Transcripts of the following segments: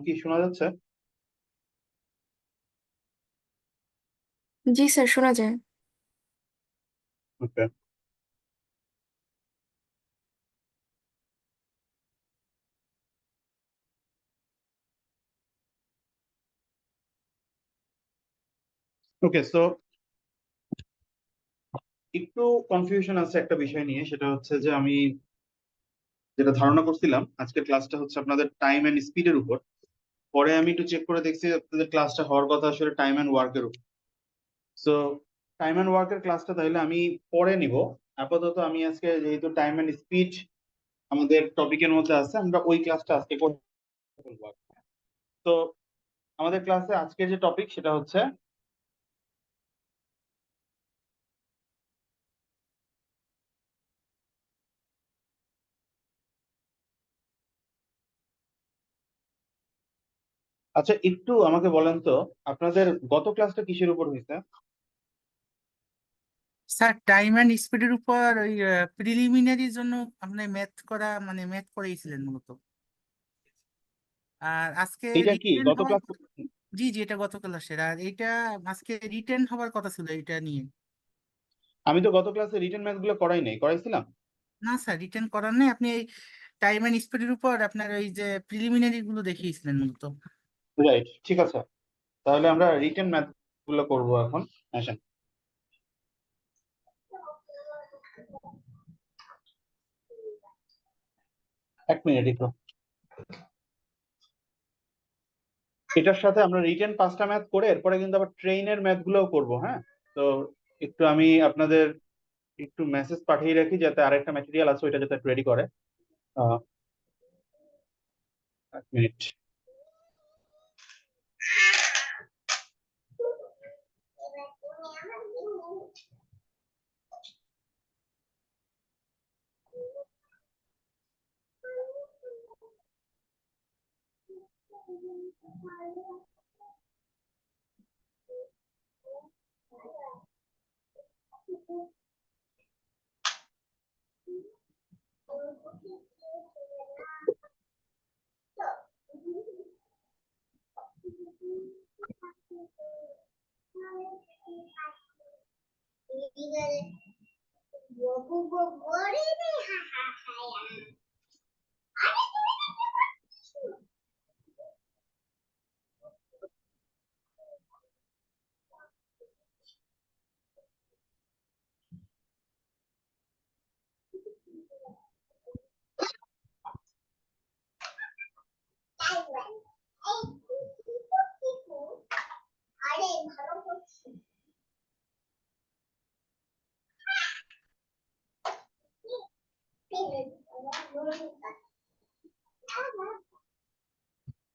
কি শোনা যাচ্ছে? জি স্যার, শোনা যায়। ওকে। ওকে, সো একটু কনফিউশন আছে একটা বিষয় নিয়ে, সেটা হচ্ছে যে আমি যেটা ধারণা করছিলাম আজকের ক্লাসটা হচ্ছে আপনাদের টাইম এন্ড স্পিডের উপর। পরে আমি একটু চেক করে দেখছি আপনাদের ক্লাসটা হওয়ার কথা আসলে টাইম এন্ড ওয়ার্কের উপর। সো টাইম এন্ড ওয়ার্কের ক্লাসটা তাহলে আমি পরে নিব। আপাতত আমি আজকে যেহেতু টাইম এন্ড স্পিড আমাদের টপিকের মধ্যে আছে, আমরা ওই ক্লাসটা আজকে করে ফেলবো। তো আমাদের ক্লাসে আজকে যে টপিক সেটা হচ্ছে, আচ্ছা একটু আমাকে বলেন তো আপনাদের গত ক্লাসটা কিসের উপর হয়েছে? স্যার, টাইম অ্যান্ড স্পিডের উপর ওই প্রিলিমিনারির জন্য আপনি ম্যাথ করা মানে ম্যাথ করিয়েছিলেন মূলত। আর আজকে এইটা কি রিটেন গত হওয়ার ক্লাস? জি জি, এটা গত ক্লাসের। আর এইটা আজকে রিটেন হওয়ার কথা ছিল এটা নিয়ে। আমি তো গত ক্লাসে রিটেন ম্যাথ গুলো করাই নাই, করাইছিলাম? না স্যার, রিটেন করার নেই। আপনি এই টাইম অ্যান্ড স্পিডের উপর আপনার ওই যে প্রিলিমিনারি গুলো দেখিয়েছিলেন মূলত। রাইট, ঠিক আছে। তাহলে আমরা রিটেন ম্যাথ গুলো করবো এখন। আসেন। এক মিনিট একটু। এটার সাথে আমরা রিটেন 5টা ম্যাথ করে এরপরে কিন্তু আবার ট্রেইনের ম্যাথ গুলোও করবো, হ্যাঁ? তো একটু আমি আপনাদের একটু মেসেজ পাঠিয়ে রাখি যাতে আরেকটা ম্যাটেরিয়াল আছে ওইটা যাতে রেডি করে। আহ, এক মিনিট।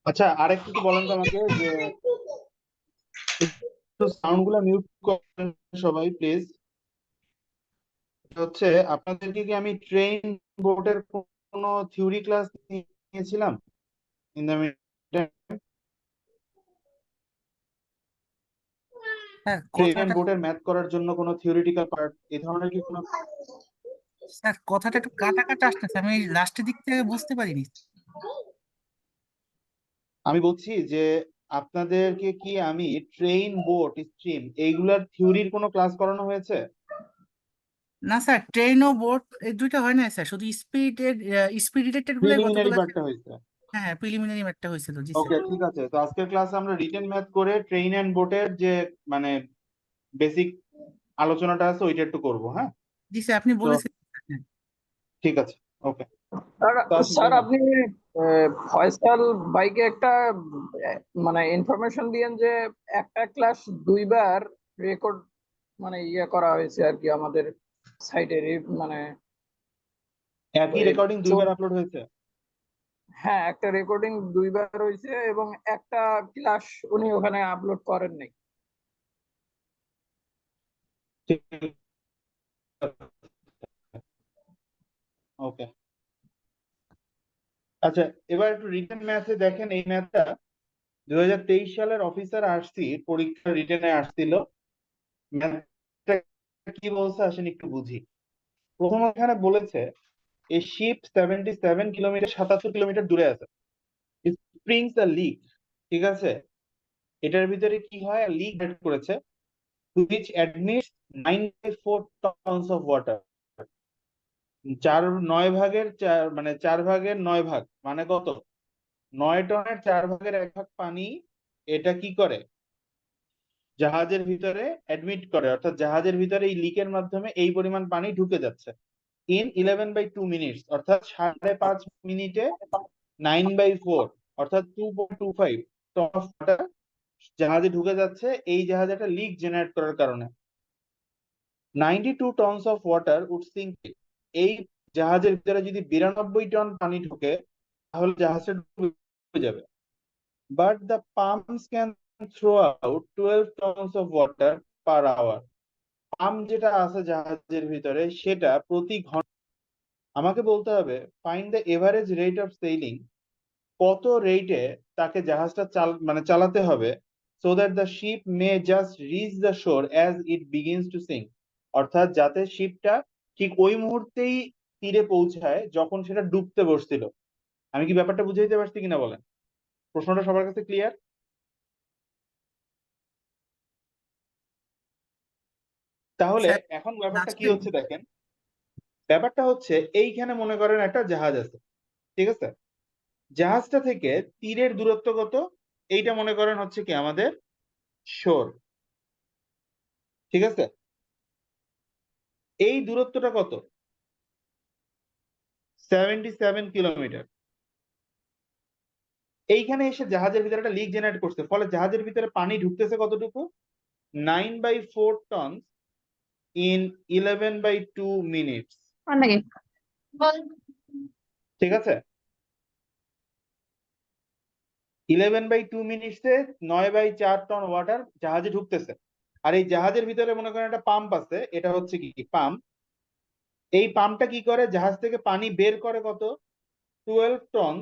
আচ্ছা আরেকটু কি বলেন তো আমাকে যে একটু সাউন্ড গুলা মিউট করেন সবাই প্লিজ। হচ্ছে আপনাদেরকে কি আমি ট্রেন বোর্ডের কোনো থিওরি ক্লাস নিয়েছিলাম in the sir train and কথাটা বোর্ডের ম্যাথ করার জন্য কোনো থিওরিটিক্যাল পার্ট এই ধরনের কি কোনো? স্যার, কথাটা একটু কাটা কাটা আসতেছে, আমি লাস্টের দিক থেকে বুঝতে পারিনি। আমি বলছি যে আপনাদেরকে কি আমি ট্রেন বোট স্ট্রিম এইগুলার থিওরির কোনো ক্লাস করানো হয়েছে? না স্যার, ট্রেন ও বোট এই দুইটা হয় না স্যার, শুধু স্পিড রিলেটেড গুলাই গত প্রিলিমিনারি ক্লাসে। পার্টটা হয়েছে। হ্যাঁ হ্যাঁ, প্রিলিমিনারি ম্যাথটা হয়েছিল, জি স্যার। ওকে ঠিক আছে, তো আজকের ক্লাসে আমরা রিটেন ম্যাথ করে ট্রেন এন্ড বোটের যে মানে বেসিক আলোচনাটা আছে ওইটা একটু করবো, হ্যাঁ? জি স্যার, আপনি তো বলেছেন। হ্যাঁ। ঠিক আছে। ওকে, স্যার তো আপনি স্যার, বলেন। আপনি ফয়সাল ভাইকে একটা মানে ইনফরমেশন দিয়েন যে একটা ক্লাস দুইবার রেকর্ড মানে করা হয়েছে আর কি আমাদের সাইটে মানে একই ওই রেকর্ডিং দুইবার আপলোড হয়েছে? হ্যাঁ, একটা রেকর্ডিং দুইবার হয়েছে এবং একটা ক্লাস উনি ওখানে আপলোড করেন নাই। ঠিক ওকে। আচ্ছা, এবার একটু রিটেন ম্যাথে দেখেন, এই ম্যাথটা 2023 সালের অফিসার আসছি পরীক্ষা রিটেনে আসছিল। ম্যাথটা কি বলছে আসেন একটু বুঝি। প্রথম এখানে বলেছে এ শিপ 77 কিলোমিটার 77 কিলোমিটার দূরে আছে। স্প্রিংস আ লিক, ঠিক আছে? এটার ভিতরে কি হয়, লিক করেছে, which admits 9/4 tons of water. 4/9 মানে কত? 9 টনের 4/1 পানি এটা কি করে, জাহাজের ভিতরে অ্যাডমিট করে, অর্থাৎ জাহাজের ভিতরে এই লিকের মাধ্যমে এই পরিমাণ পানি ঢুকে যাচ্ছে ইন 11/2 মিনিটস, অর্থাৎ 5.5 মিনিটে 9/4 অর্থাৎ 2.25 টন অফ ওয়াটার জাহাজে ঢুকে যাচ্ছে এই জাহাজে একটা লিক জেনারেট করার কারণে। 92 tons of water would sink it. এই জাহাজের ভিতরে যদি 92 টন পানি ঢুকে তাহলে জাহাজটা ডুবে যাবে। But the pumps can throw out 12 tons of water per hour. Pump যেটা আছে জাহাজের ভিতরে সেটা প্রতি ঘন্টা, আমাকে বলতে হবে find the average rate of sailing, কত রেটে তাকে জাহাজটা চালাতে হবে, so that the ship may just reach the shore as it begins to sink, অর্থাৎ যাতে শিপটা ঠিক ওই মুহূর্তেই তীরে পৌঁছায় যখন সেটা ডুবতে বসছিল। আমি কি ব্যাপারটা বুঝাইতে পারছি কিনা বলেন? প্রশ্নটা সবার কাছে ক্লিয়ার? তাহলে স্যার এখন ব্যাপারটা কি লাস্টে হচ্ছে দেখেন, ব্যাপারটা হচ্ছে এইখানে মনে করেন একটা জাহাজ আছে, ঠিক আছে? জাহাজটা থেকে তীরের দূরত্ব কত? এইটা মনে করেন হচ্ছে কি আমাদের শোর, ঠিক আছে? এই দূরত্বটা কত? 77 কিলোমিটার। এইখানে এসে জাহাজের ভিতরে একটা লিক জেনারেট করছে, ফলে জাহাজের ভিতরে পানি ঢুকতেছে কতটুকু? 9/4 টন ইন 11/2 মিনিটস, ঠিক আছে? 11/2 মিনিটসে 9/4 টন ওয়াটার জাহাজে ঢুকতেছে। আর এই জাহাজের ভিতরে মনে করেন একটা পাম্প আছে, এটা হচ্ছে কি পাম্প। এই পাম্পটা কি করে, জাহাজ থেকে পানি বের করে কত? 12 টন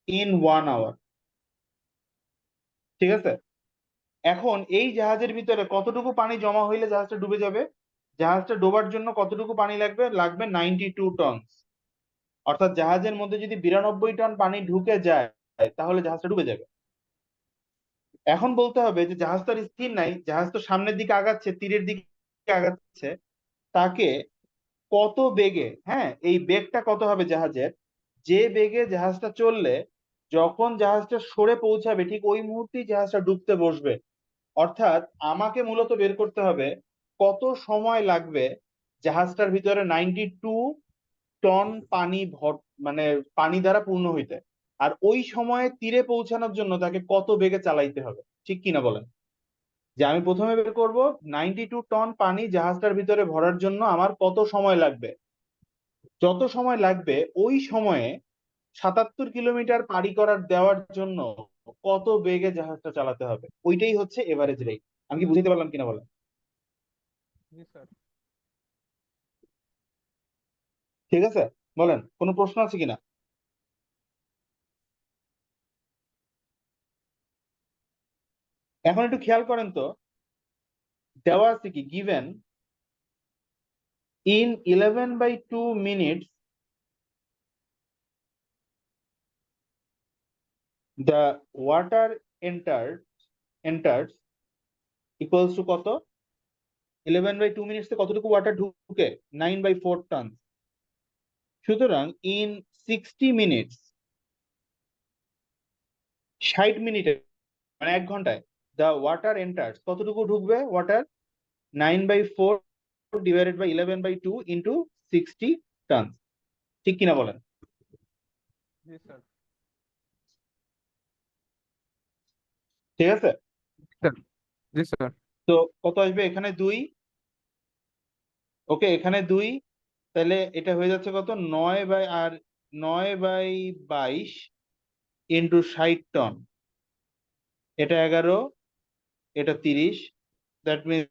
ইন 1 আওয়ার, ঠিক আছে? এখন এই জাহাজের ভিতরে কতটুকু পানি জমা হইলে জাহাজটা ডুবে যাবে? জাহাজটা ডোবার জন্য কতটুকু পানি লাগবে? লাগবে 92 টন, অর্থাৎ জাহাজের মধ্যে যদি 92 টন পানি ঢুকে যায় তাহলে জাহাজটা ডুবে যাবে। এখন বলতে হবে যে জাহাজ তো আর স্থির নাই, জাহাজ তো সামনের দিকে আগাচ্ছে, তীরের দিকে আগাচ্ছে, তাকে কত বেগে, হ্যাঁ এই বেগটা কত হবে জাহাজের, যে বেগে জাহাজটা চললে যখন জাহাজটা সরে পৌঁছাবে ঠিক ওই মুহূর্তেই জাহাজটা ডুবতে বসবে। অর্থাৎ আমাকে মূলত বের করতে হবে কত সময় লাগবে জাহাজটার ভিতরে 92 টন পানি মানে পানি দ্বারা পূর্ণ হইতে, আর ওই সময়ে তীরে পৌঁছানোর জন্য তাকে কত বেগে চালাইতে হবে, ঠিক কিনা বলেন? যে আমি প্রথমে বের করব 92 টন পানি জাহাজটার ভিতরে ভরার জন্য আমার কত সময় লাগবে, যত সময় লাগবে ওই সময়ে 77 কিলোমিটার পাড়ি করার দেওয়ার জন্য কত বেগে জাহাজটা চালাতে হবে, ওইটাই হচ্ছে এভারেজ রেট। আমি কি বুঝতে পারলাম কিনা বলেন? জি স্যার। ঠিক আছে, বলেন কোনো প্রশ্ন আছে কিনা? এখন একটু খেয়াল করেন তো, দেওয়া আছে কি given in 11/2 minutes the water enters equals to কত? 11/2 মিনিটসে কতটুকু ওয়াটার ঢুকে? 9/4 টন। সুতরাং ইন 60 মিনিটস, 60 মিনিটে মানে 1 ঘন্টায় the water enters, কতটুকু ঢুকবে water? 9/4 divided by 11/2 into 60 ton, ঠিক কিনা বলেন? জি স্যার। ঠিক আছে, জি স্যার। তো কত আসবে এখানে? 2। ওকে, এখানে 2, তাহলে এটা হয়ে যাচ্ছে কত? 9/22 ইন্টু 60 টন, এটা 11, এটা 30, দ্যাট মিনস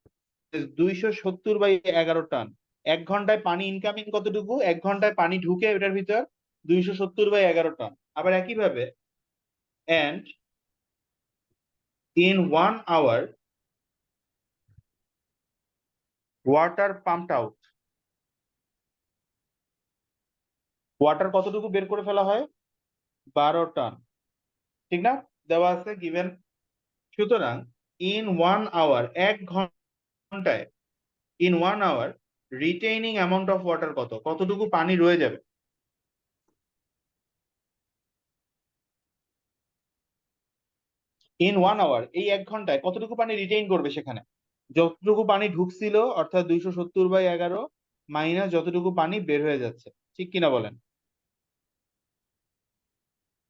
270/11 টন। 1 ঘন্টায় পানি ইনকামিং কতটুকু? 1 ঘন্টায় পানি ঢুকে এটার ভিতর 270/11 টন। আবার একইভাবে and in 1 hour water pumped out, water কতটুকু বের করে ফেলা হয়? 12 টন, ঠিক না? দেওয়া আছে গিভেন। সুতরাং ইন 1 আওয়ার, 1 ঘন্টায়, in 1 hour retaining amount of water কত, কতটুকু পানি রয়ে যাবে? ইন 1 আওয়ার, এই 1 ঘন্টায় কতটুকু পানি রিটেইন করবে সেখানে? যতটুকু পানি ঢুকছিল অর্থাৎ 270/11 মাইনাস যতটুকু পানি বের হয়ে যাচ্ছে, ঠিক কিনা বলেন?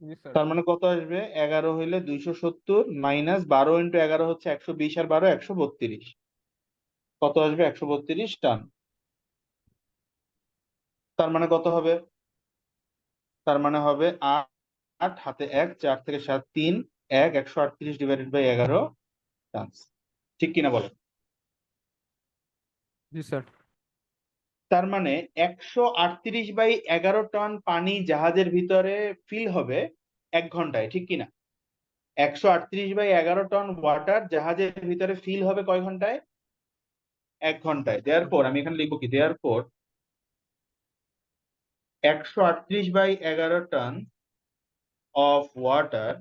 জি স্যার। তার মানে কত আসবে? 11 হইলে 270 মাইনাস 12 ইন্টু 11 হচ্ছে 120 আর 12 132। কত আসবে? 132 টন। তার মানে কত হবে? তার মানে হবে 8 হাতে 1, 4 থেকে 7, 3, 1, 138 ডিভাইডেড বাই 11 টন। ঠিক কিনা বলেন? জি স্যার। তার মানে 138/11 টন পানি জাহাজের ভিতরে ফিল হবে 1 ঘন্টায়, ঠিক কিনা? 138/11 টন ওয়াটার জাহাজের ভিতরে ফিল হবে কয় ঘন্টায়? 1 ঘন্টায়। দেয়ারফর আমি এখানে লিখবো কি, therefore 138/11 ton of water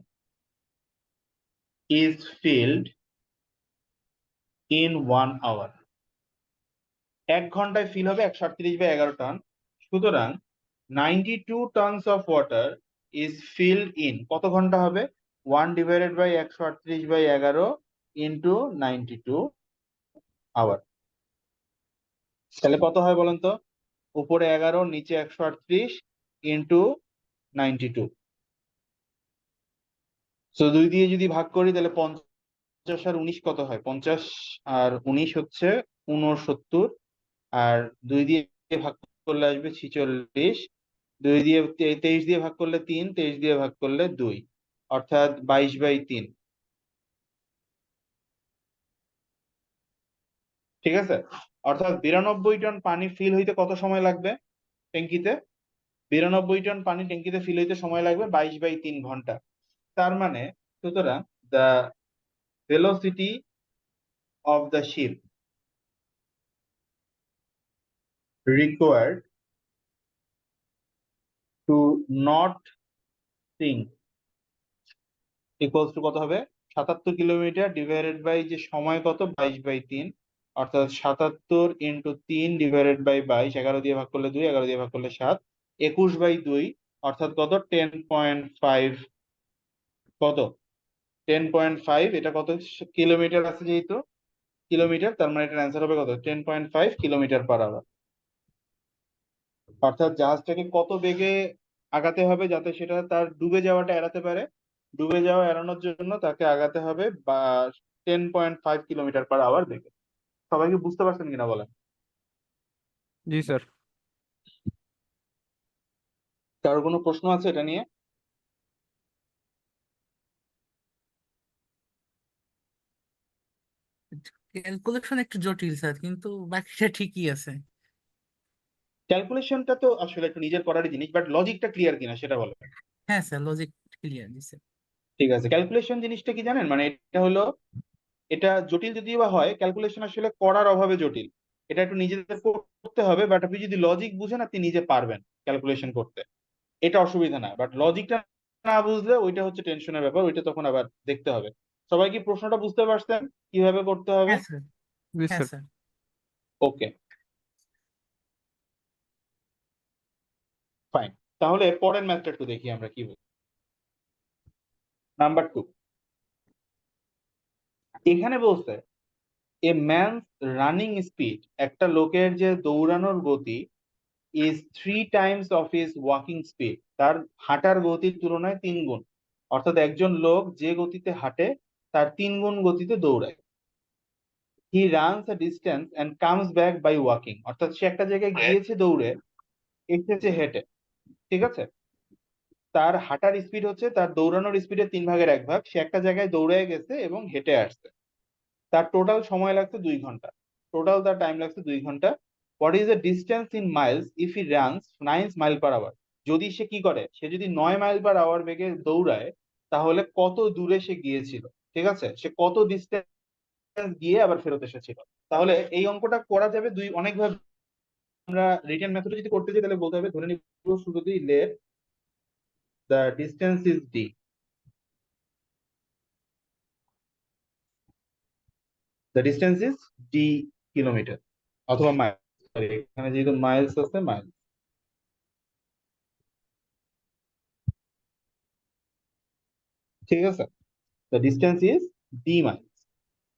is filled in 1 hour. 1 ঘন্টায় ফিল হবে 138/11 টন। সুতরাং 92 tons of water is filled in কত ঘন্টা হবে? 1 ডিভাইডেড বাই 138/11 ইন্টু 92 আওয়ার। তাহলে কত হয় বলেন তো? উপরে 11, নিচে 138 ইন্টু 92। তো 2 দিয়ে যদি ভাগ করি তাহলে 50 আর 19 কত হয়? 50 আর 19 হচ্ছে 69, আর 2 দিয়ে ভাগ করলে আসবে 46, 2 দিয়ে 23 দিয়ে ভাগ করলে 3, 23 দিয়ে ভাগ করলে 2, অর্থাৎ 22/3। ঠিক আছে? অর্থাৎ 92 টন পানি ফিল হইতে কত সময় লাগবে ট্যাঙ্কিতে? 92 টন পানি ট্যাঙ্কিতে ফিল হইতে সময় লাগবে 22/3 ঘন্টা। তার মানে সুতরাং the velocity of the ship required to not sink equals to কত হবে? 77 কিলোমিটার ডিভাইডেড বাই যে সময় কত, 22/3, অর্থাৎ 77 ইন্টু 3 ডিভাইডেড বাই 22, 11 দিয়ে ভাগ করলে 2, 11 দিয়ে ভাগ করলে 7, 21/2, অর্থাৎ কত? 10.5। কত? 10.5। এটা কত কিলোমিটার আছে, যেহেতু কিলোমিটার, তার মানে এটার অ্যান্সার হবে কত? 10.5 কিলোমিটার/আওয়ার। অর্থাৎ জাহাজটাকে কত বেগে আগাতে হবে যাতে সেটা তার ডুবে যাওয়াটা এড়াতে পারে? ডুবে যাওয়া এড়ানোর জন্য তাকে আগাতে হবে বা 10.5 কিলোমিটার/আওয়ার বেগে। সবাইকে বুঝতে পারছেন কিনা বলেন? জি স্যার। কারোর কোনো প্রশ্ন আছে এটা নিয়ে? ক্যালকুলেশন একটু জটিল স্যার, কিন্তু বাকিটা ঠিকই আছে। ক্যালকুলেশনটা তো আসলে একটু নিজের করারই জিনিস, বাট লজিকটা ক্লিয়ার কিনা সেটা বলেন। হ্যাঁ স্যার, লজিক ক্লিয়ার দিছে। ঠিক আছে, ক্যালকুলেশন জিনিসটা কি জানেন? মানে এটা হলো, এটা জটিল যদিও বা হয়, ক্যালকুলেশন আসলে করার অভাবে জটিল। এটা একটু নিজেদের করতে হবে, বাট আপনি যদি লজিক বুঝেন আপনি নিজে পারবেন ক্যালকুলেশন করতে, এটা অসুবিধা না। বাট লজিকটা না বুঝলে ওইটা হচ্ছে টেনশনের ব্যাপার, ওইটা তখন আবার দেখতে হবে। সবাই কি প্রশ্নটা বুঝতে পারছেন কিভাবে করতে হবে? হ্যাঁ স্যার। জি হ্যাঁ স্যার। স্যার। ওকে, ফাইন। তাহলে পরের ম্যাথটা একটু দেখি আমরা কি বলি। নাম্বার 2, এখানে বলছে এ ম্যানস রানিং স্পিড, একটা লোকের যে দৌড়ানোর গতি, is 3 Times of his walking speed, তার হাঁটার গতির তুলনায় 3 গুণ। অর্থাৎ একজন লোক যে গতিতে হাঁটে তার 3 গুণ গতিতে দৌড়ায়। He runs a distance and comes back by walking, অর্থাৎ সে একটা জায়গায় গিয়েছে দৌড়ে, এসেছে হেঁটে। ঠিক আছে? তার হাঁটার স্পিড হচ্ছে তার দৌড়ানোর স্পিডের 3/1 ভাগ। সে একটা জায়গায় দৌড়ে গেছে এবং হেঁটে আসছে। তার টোটাল সময় লাগছে 2 ঘন্টা। টোটাল তার টাইম লাগছে 2 ঘন্টা। What is the distance in Miles if he runs 9 মাইল/আওয়ার? যদি সে কি করে, সে যদি 9 মাইল/আওয়ার বেগে দৌড়ায়, তাহলে কত দূরে সে গিয়েছিল? ঠিক আছে, সে কত ডিস্টেন্স গিয়ে আবার ফেরত এসেছিল? তাহলে এই অঙ্কটা করা যাবে অনেক ভাবে। আমরা রিটেন মেথডে যদি করতে যাই তাহলে বলতে হবে, ধরে নিব শুরুতেই let the distance is d. The distance is d kilometre অথবা মাইল, এখানে যেহেতু মাইলস আছে মাইল। ঠিক আছে, the distance is d miles.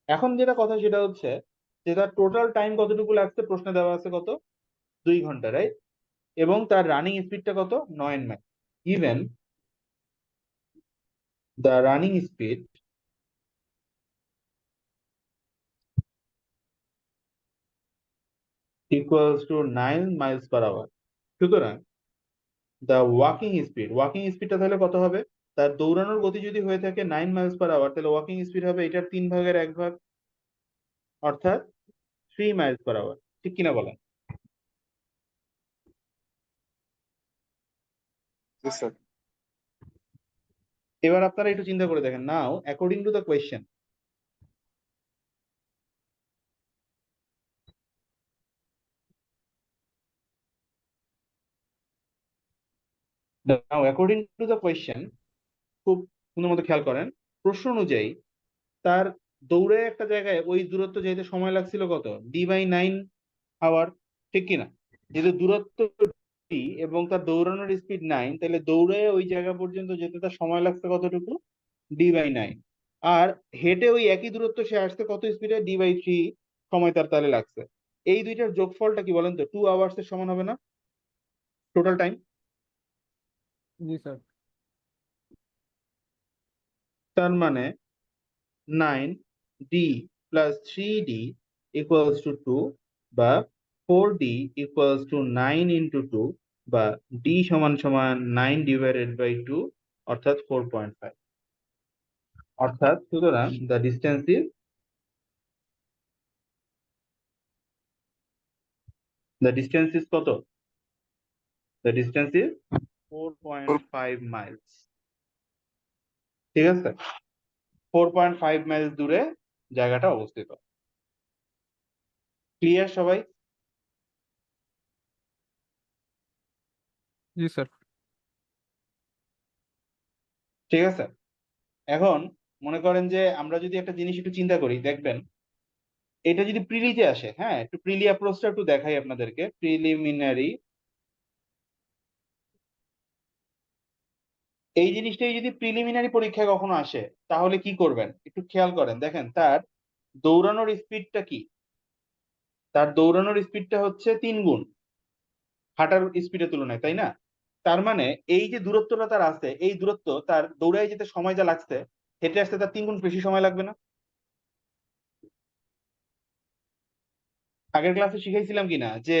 এখন যেটা কথা সেটা হচ্ছে যে তার টোটাল টাইম কতটুকু লাগছে, প্রশ্নে দেওয়া আছে কত, 2 ঘন্টা, রাইট? এবং তার রানিং স্পিডটা কত, 9 mile. Even the running speed equals to 9 miles per hour. সুতরাং the ওয়াকিং স্পিডটা তাহলে কত হবে, তার দৌড়ানোর গতি যদি হয়ে থাকে 9 miles per hour, তাহলে ওয়াকিং স্পিড হবে এটার 3 ভাগের 1 ভাগ, অর্থাৎ 3 miles per hour। ঠিক কিনা বলেন? এবার আপনারা একটু চিন্তা করে দেখেন, now according to the question, now according to the question, খুব সুন্দর মতো খেয়াল করেন, প্রশ্ন অনুযায়ী তার দৌড়ে একটা জায়গায় ওই দূরত্ব যেতে সময় লাগছিল কত, d/9 আওয়ার। ঠিক কিনা? যেহেতু দূরত্ব d এবং তার দৌড়ানোর স্পিড 9, তাহলে দৌড়ে ওই জায়গা পর্যন্ত যেতে তার সময় লাগছে কতটুকু, d/9। আর হেঁটে ওই একই দূরত্ব সে আসতে কত স্পিডে, d/3 সময় তার তাহলে লাগছে। এই দুইটার যোগফলটা কি বলেন তো, 2 আওয়ার্স এর সমান হবে না টোটাল টাইম? জি স্যার। তার মানে 9d plus 3d equals to 2, বা 4d equals to 9 into 2, বা d সমান সমান 9 divided by 2, অর্থাৎ 4.5। অর্থাৎ সুতরাং the distance is কত, the distance is 4.5 miles। ঠিক আছে, 4.5 মাইলস দূরে জায়গাটা অবস্থিত। ক্লিয়ার সবাই? জি স্যার। ঠিক আছে, এখন মনে করেন যে আমরা যদি একটা জিনিস একটু চিন্তা করি, দেখবেন এটা যদি প্রিলিতে আসে, হ্যাঁ একটু প্রিলি অ্যাপ্রোচটা একটু দেখাই আপনাদেরকে, প্রিলিমিনারি। এই জিনিসটাই যদি প্রিলিমিনারি পরীক্ষায় কখনো আসে তাহলে কি করবেন একটু খেয়াল করেন, দেখেন তার দৌড়ানোর স্পিডটা কি, তার দৌড়ানোর স্পিডটা হচ্ছে 3 গুণ হাঁটার স্পিডের তুলনায়, তাই না? তার মানে এই যে দূরত্বটা তার আছে, এই দূরত্ব তার দৌড়ায় যেতে সময় যা লাগছে, হেঁটে আসতে তার 3 গুণ বেশি সময় লাগবে না? আগের ক্লাসে শিখাইছিলাম কিনা যে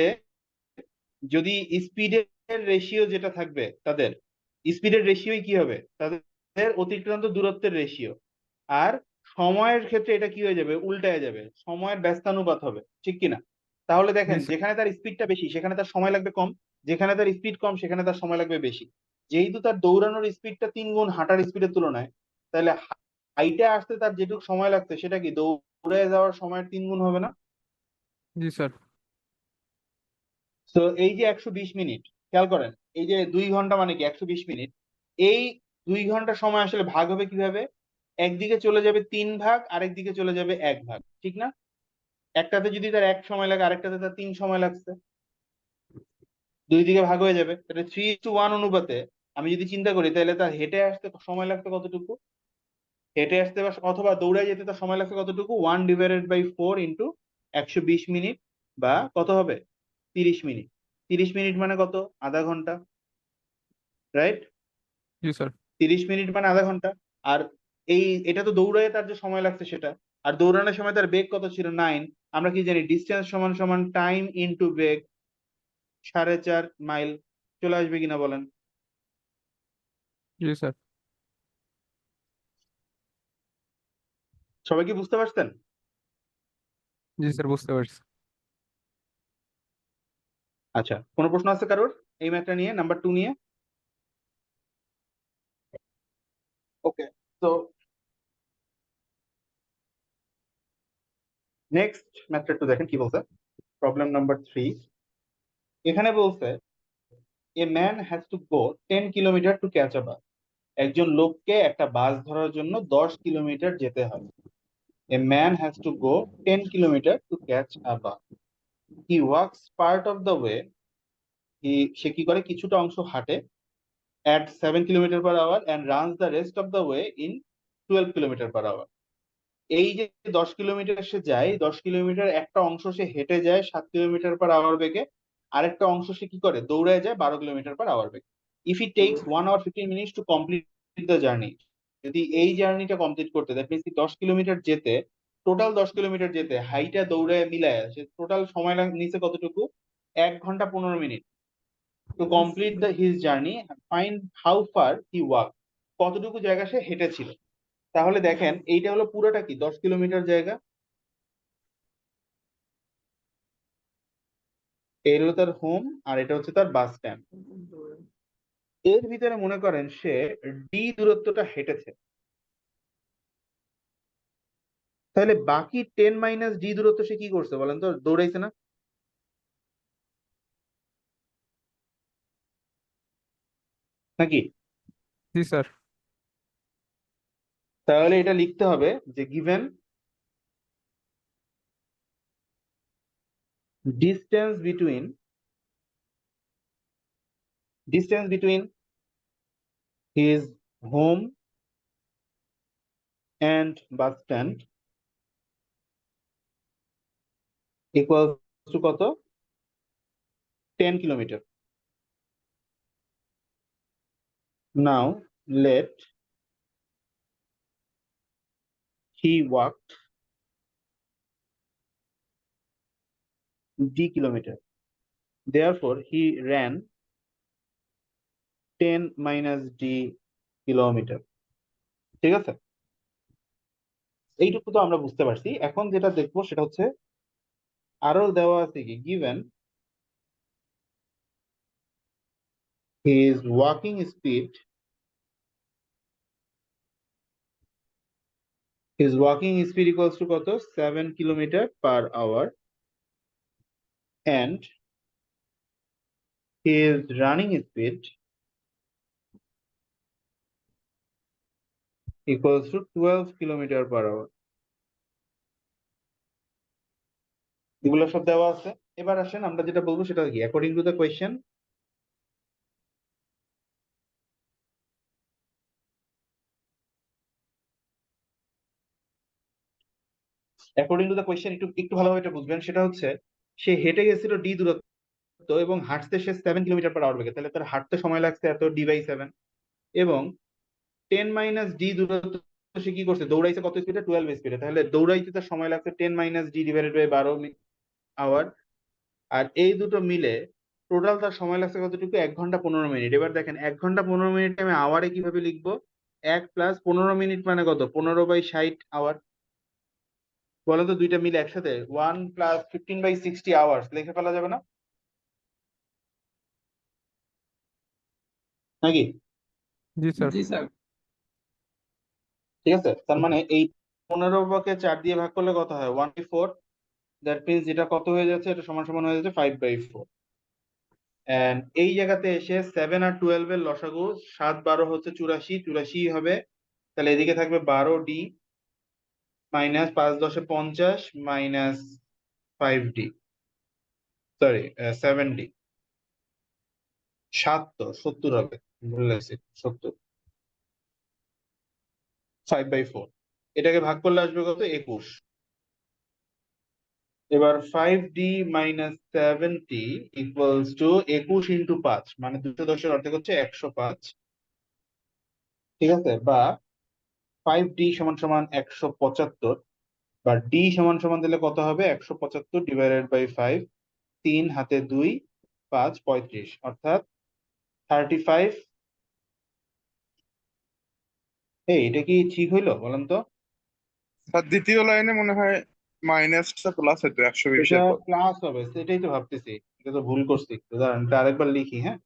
যদি স্পিডের রেশিও যেটা থাকবে, তাদের স্পিডের রেশিওই কি হবে, তাদের অতিক্রান্ত দূরত্বের রেশিও। আর সময়ের ক্ষেত্রে এটা কি হয়ে যাবে, উল্টায় যাবে, সময়ের ব্যস্তানুপাত হবে। ঠিক কিনা? তাহলে জি দেখেন স্যার। যেখানে তার স্পিডটা বেশি সেখানে তার সময় লাগবে কম, যেখানে তার স্পিড কম সেখানে তার সময় লাগবে বেশি। যেহেতু তার দৌড়ানোর স্পিডটা 3 গুণ হাঁটার স্পিডের তুলনায়, তাহলে হাইটে আসতে তার যেটুকু সময় লাগছে সেটা কি দৌড়ে যাওয়ার সময়ের 3 গুণ হবে না? জি স্যার। তো এই যে 120 মিনিট, খেয়াল করেন, এই যে 2 ঘন্টা মানে কি 120 মিনিট, এই 2 ঘন্টা সময় আসলে ভাগ হবে কিভাবে, একদিকে চলে যাবে 3 ভাগ, আরেক দিকে চলে যাবে 1 ভাগ। ঠিক না? একটাতে যদি তার 1 সময় লাগে, আরেকটাতে তার 3 সময় লাগছে, দুই দিকে ভাগ হয়ে যাবে, তাহলে 3:1 অনুপাতে আমি যদি চিন্তা করি, তাহলে তার হেঁটে আসতে সময় লাগছে কতটুকু, হেঁটে আসতে অথবা দৌড়ায় যেতে তার সময় লাগছে কতটুকু, 1/4 ইন্টু 120 মিনিট, বা কত হবে, 30 মিনিট। 30 মিনিট মানে কত, আধা ঘন্টা, রাইট? জি স্যার। 30 মিনিট মানে আধা ঘন্টা। আর এটা তো দৌড়ায় তার যে সময় লাগছে সেটা, আর দৌড়ানোর সময় তার বেগ কত ছিল, 9। আমরা কি জানি, ডিস্টেন্স সমান সমান টাইম ইনটু বেগ, 4.5 মাইল। চলে আসবে কিনা বলেন? জি স্যার। সবাই কি বুঝতে পারছেন? জি স্যার, বুঝতে পারছি। আচ্ছা, কোনো প্রশ্ন আছে কারোর এই ম্যাথটা নিয়ে, নাম্বার 2 নিয়ে? ওকে, তো নেক্সট ম্যাথটা একটু দেখেন কি বলছে, প্রবলেম নাম্বার 3। এখানে বলছে a man has to go 10 kilometre to catch a bus. একজন লোককে একটা বাস ধরার জন্য 10 কিলোমিটার যেতে হয়। A man has to go 10 kilometre to catch a bus. He walks part of the way. সে কি করে, কিছুটা অংশ হাঁটে at 7 kilometre per hour and runs the rest of the way in 12 kilometre per hour. এই যে 10 kilometre সে যায়, 10 kilometre একটা অংশ সে হেঁটে যায় 7 কিলোমিটার পার আওয়ার বেগে, আরেকটা অংশ সে কি করে, দৌড়ায় যায় 12 কিলোমিটার পার আওয়ার বেগে। If he takes 1 hour 15 minutes to complete the journey, যদি এই জার্নিটা কমপ্লিট করতে, দ্যাট মিনস 10 কিলোমিটার যেতে, টোটাল 10 কিলোমিটার যেতে হাইটা দৌড়ায় মিলায় সে টোটাল সময় নিচে কতটুকু, 1 ঘন্টা 15 minute. To complete his journey, find how far he walk, কতটুকু জায়গা সে হেঁটেছিল। তাহলে দেখেন এইটা হলো পুরোটা কি 10 কিলোমিটার জায়গা, এই হলো তার হোম আর এটা হচ্ছে তার বাস স্ট্যান্ড। এর ভিতরে মনে করেন সে ডি দূরত্বটা হেঁটেছে, তাহলে বাকি 10 মাইনাস ডি দূরত্ব সে কি করছে বলেন তো, দৌড়াইছে না নাকি? জি স্যার। তাহলে এটা লিখতে হবে যে given distance between his home and bus stand equals to কত, 10 kilometre. Now let he walked d kilometer, therefore he ran 10 minus d kilometre. ঠিক আছে, এইটুকু তো আমরা বুঝতে পারছি। এখন যেটা দেখবো সেটা হচ্ছে আরো দেওয়া আছে কি, given his walking speed equals to কত, 7 kilometre per hour and his running speed equals to 12 kilometre per hour. এগুলো সব দেওয়া আছে। এবার আসেন আমরা যেটা বলবো সেটা কি, অ্যাকর্ডিং টু দ্য কোয়েশ্চেন একটু একটু ভালোভাবে এটা বুঝবেন। সেটা হচ্ছে সে হেঁটে গেছিল ডি দূরত্ব এবং হাঁটতে সে 7 কিলোমিটার পার আওয়ার বেগে, তাহলে তার হাঁটতে সময় লাগছে এত d/7, এবং 10 মাইনাস ডি দূরত্ব সে কি করছে, দৌড়াইছে কত স্পিডে, 12 স্পিডে, তাহলে দৌড়াইতে তার সময় লাগছে 10 minus D divided by 12 hour. আর এই দুটো মিলে টোটাল তার সময় লাগছে কতটুকু, 1 ঘন্টা 15 মিনিট। এবার দেখেন 1 ঘন্টা 15 মিনিট আমি আওয়ারে কিভাবে লিখবো, 1 প্লাস 15 মিনিট মানে কত, 15/60 আওয়ার। বলো তো দুইটা মিলে একসাথে 1 প্লাস 15/60 আওয়ার্স লিখে ফেলা যাবে না নাকি? জি স্যার। জি স্যার। ঠিক আছে, তার মানে এই 15 কে 4 দিয়ে ভাগ করলে কত হয়, 1/4। দ্যাট মিনস এটা কত হয়ে যাচ্ছে, এটা সমান সমান হয়ে যাচ্ছে 5/4। এন্ড এই জায়গাতে এসে 7 আর 12 এর লসাগু 7 12 হচ্ছে 84, 84 হবে। তাহলে এদিকে থাকবে 12d minus 5 10 50 minus 5d, sorry 7d, 70 হবে, ভুলে গেছি 70, 5/4। এটাকে ভাগ করলে আসবে কত, 21। এবার 5d minus 70 equals to 21 into 5, মানে 210 এর অর্ধেক হচ্ছে 105। ঠিক আছে, বা 5d সমান সমান 175, বা d সমান সমান দিলে কত হবে, 175 ডিভাইডেড বাই 5, 3 হাতে 2, 5 35, অর্থাৎ 35। এটা কি ঠিক হইলো বলেন তো? স্যার দ্বিতীয় লাইনে মনে হয় মাইনাসটা প্লাস হতো 120 এটা এর পর। প্লাস হবে, সেটাই তো ভাবতেছি, এটা তো ভুল করছি একটু, দাঁড়ান এটা আরেকবার লিখি। হ্যাঁ,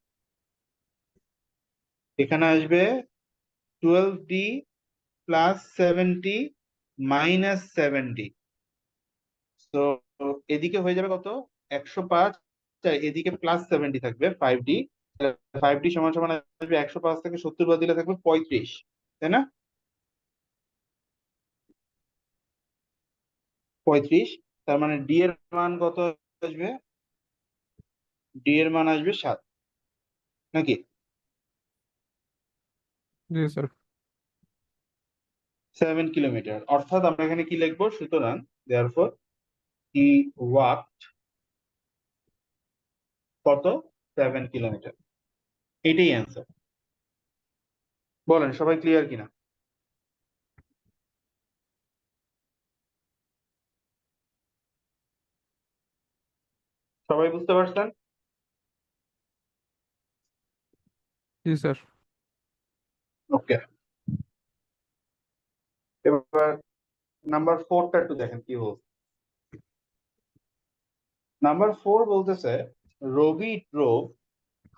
এখানে আসবে 12d প্লাস 70 মাইনাস 70, তো এদিকে হয়ে যাবে কত, 105, এদিকে প্লাস 70 থাকবে 5d, 5t সমান সমান আসবে 105 থেকে 70 বাদ দিলে থাকবে 35, তাই না? 35, তার মানে ডি এর মান কত আসবে? ডি এর মান আসবে 7, নাকি? জি স্যার 7 কিলোমিটার। অর্থাৎ আমরা এখানে কি লিখবো? সুতরাং দেয়ারফর হি ওয়াকড কত? 7 কিলোমিটার। এটাই অ্যান্সার। বলেন সবাই ক্লিয়ার কিনা? সবাই বুঝতে পারছেন? জি স্যার ওকে, এবার নাম্বার 4টা একটু দেখেন কি বলছে। নাম্বার 4 বলতেছে Ravi drove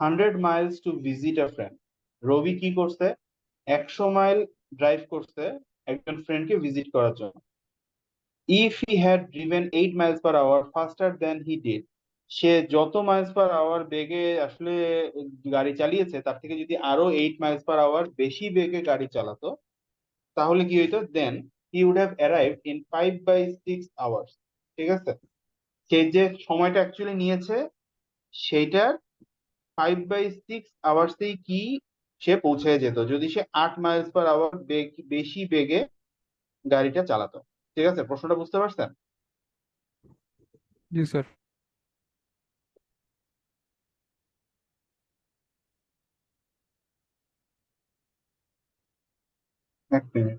100 miles to visit a friend. Ravi কি করছে? 100 মাইল ড্রাইভ করছে একজন ফ্রেন্ডকে ভিজিট করার জন্য। If he had driven 8 miles per hour faster than he did, সে যত মাইলস পার আওয়ার বেগে আসলে গাড়ি চালিয়েছে তার থেকে যদি আরো 8 মাইলস পার আওয়ার বেশি বেগে গাড়ি চালাতো, তাহলে কি হইতো? Then he would have arrived in 5/6 hours. ঠিক আছে, সে যে সময়টা অ্যাকচুয়ালি নিয়েছে সেইটার 5/6 আওয়ার্সেই কি সে পৌঁছে যেত যদি সে 8 মাইলস পার আওয়ার বেশি বেগে গাড়িটা চালাতো। ঠিক আছে, প্রশ্নটা বুঝতে পারছেন? জি স্যার এক মিনিট।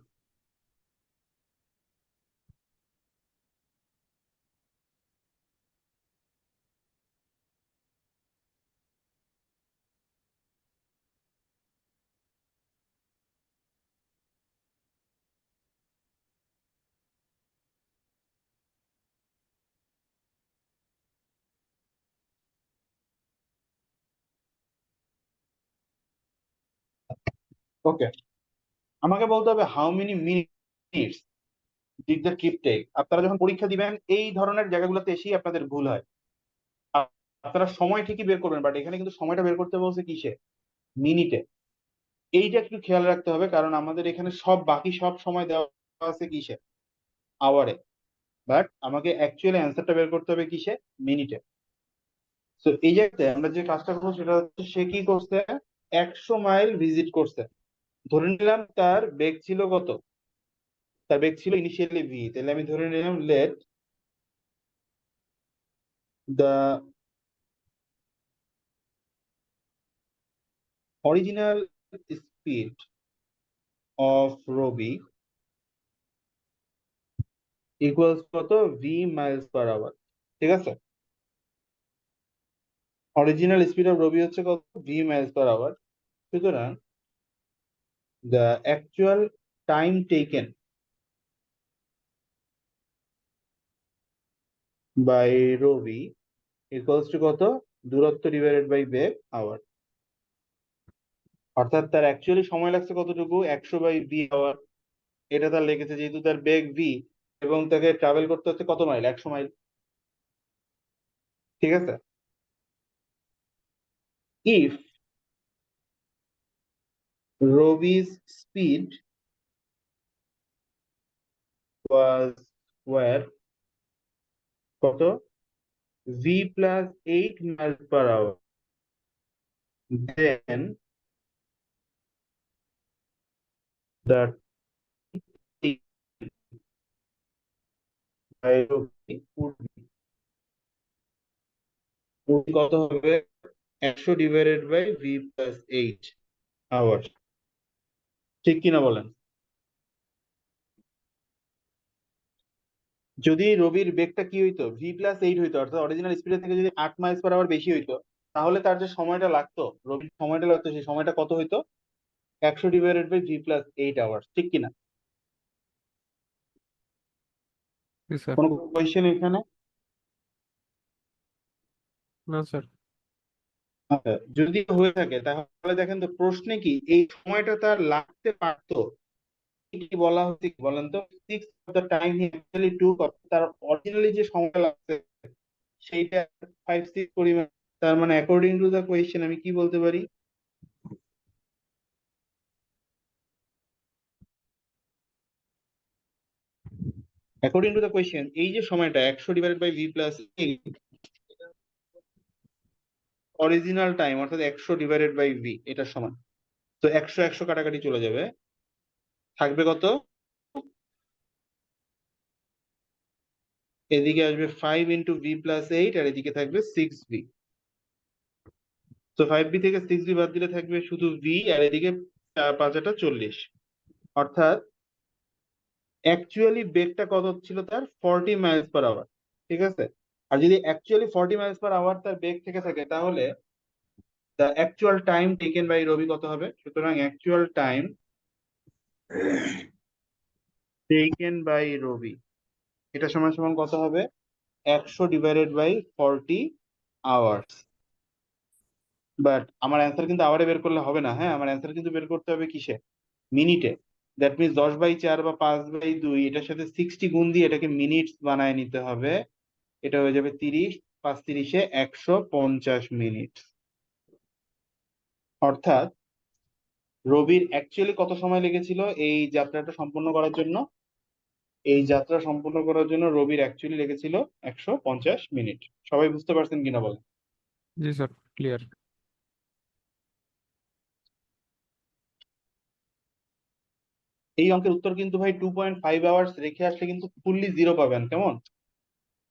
ওকে, আমাকে বলতে হবে how many minutes did the trip take. আপনারা যখন পরীক্ষা দিবেন এই ধরনের জায়গাগুলোতে এসেই আপনাদের ভুল হয়। আ- আপনারা সময় ঠিকই বের করবেন, বাট এখানে কিন্তু সময়টা বের করতে বলছে কিসে? মিনিটে। এইটা একটু খেয়াল রাখতে হবে, কারণ আমাদের এখানে সব বাকি সব সময় দেওয়া আছে কিসে? আওয়ারে। বাট আমাকে অ্যাকচুয়ালি অ্যান্সারটা বের করতে হবে কিসে? মিনিটে। তো এই জায়গাতে আমরা যে কাজটা করবো সেটা হচ্ছে সে কি করছে? 100 মাইল ভিজিট করছে। ধরে নিলাম তার বেগ ছিল কত? তার বেগ ছিল ইনিশিয়ালি ভি, তাহলে আমি ধরে নিলাম let the original speed of Ravi equals কত? V miles per hour. ঠিক আছে, অরিজিনাল স্পিড অফ রবি হচ্ছে কত? V miles per hour. সুতরাং the actual time taken by Ravi equals to কত? দূরত্ব ডিভাইডেড বাই বেগ আওয়ার। অর্থাৎ তার অ্যাকচুয়ালি সময় লাগছে কতটুকু? 100/ভি আওয়ার। এটা তার লেগেছে যেহেতু তার বেগ ভি এবং তাকে ট্রাভেল করতে হচ্ছে কত মাইল? 100 মাইল। ঠিক আছে, ইফ রবি's speed was were কত? v plus 8 miles per hour, then the t by Robi would কত হবে? 100 divided by v plus 8 hour. ঠিক কিনা বলেন? যদি রবির বেগটা কি হইতো? ভি প্লাস 8 হইতো, অর্থাৎ অরিজিনাল স্পিডের থেকে যদি 8 মাইলস পার আওয়ার বেশি হইতো, তাহলে তার যে সময়টা লাগতো, রবির সময়টা লাগতো, সেই সময়টা কত হইতো? 100 divided by v plus 8 hour. ঠিক কিনা? জি স্যার কোনো কোয়েশ্চেন এখানে? না স্যার আচ্ছা, যদি হয়ে থাকে তাহলে দেখেন তো প্রশ্নে কি এই সময়টা তার লাগতে পারতো? কি বলা হচ্ছে কি বলেন তো? 6 of the time he actually took, তার অরিজিনালি যে সময় লাগছে সেইটা 5-6 পরিমাণ তার মানে অ্যাকর্ডিং টু দ্য কোয়েশ্চেন আমি কি বলতে পারি? অ্যাকর্ডিং টু দ্য কোয়েশ্চেন এই যে সময়টা 100/v+8 অরিজিনাল টাইম অর্থাৎ 100/v এটার সমান। তো 100 কাটাকাটি চলে যাবে, থাকবে কত? এদিকে আসবে 5 × v+8 আর এদিকে থাকবে 6v। তো 5v থেকে 6v বাদ দিলে থাকবে শুধু v, আর এদিকে 5 × 40। অর্থাৎ অ্যাকচুয়ালি বেগটা কত ছিল তার? 40 মাইলস পার আওয়ার। ঠিক আছে, আর যদি অ্যাকচুয়ালি 40 মাইলস পার আওয়ার তার বেগ থেকে থাকে তাহলে the actual time taken by Ravi কত হবে? সুতরাং actual time taken by Ravi এটা সমান সমান কত হবে? 100/40 আওয়ার্স। বাট আমার অ্যান্সার কিন্তু আওয়ারে বের করলে হবে না, হ্যাঁ আমার অ্যান্সার কিন্তু বের করতে হবে কিসে? মিনিটে। দ্যাট মিনস 10/4 বা 5/2 এটার সাথে 60 গুণ দিয়ে এটাকে মিনিটস বানায় নিতে হবে। এটা হয়ে যাবে 30, 5 30 150 মিনিট। অর্থাৎ রবির অ্যাকচুয়ালি কত সময় লেগেছিল এই যাত্রাটা সম্পূর্ণ করার জন্য? এই যাত্রা সম্পূর্ণ করার জন্য রবির অ্যাকচুয়ালি লেগেছিল 150 মিনিট। সবাই বুঝতে পারছেন কিনা বলেন? জি স্যার, ক্লিয়ার। এই অঙ্কের উত্তর কিন্তু ভাই 2.5 আওয়ার্স রেখে আসলে কিন্তু ফুললি 0 পাবেন, কেমন?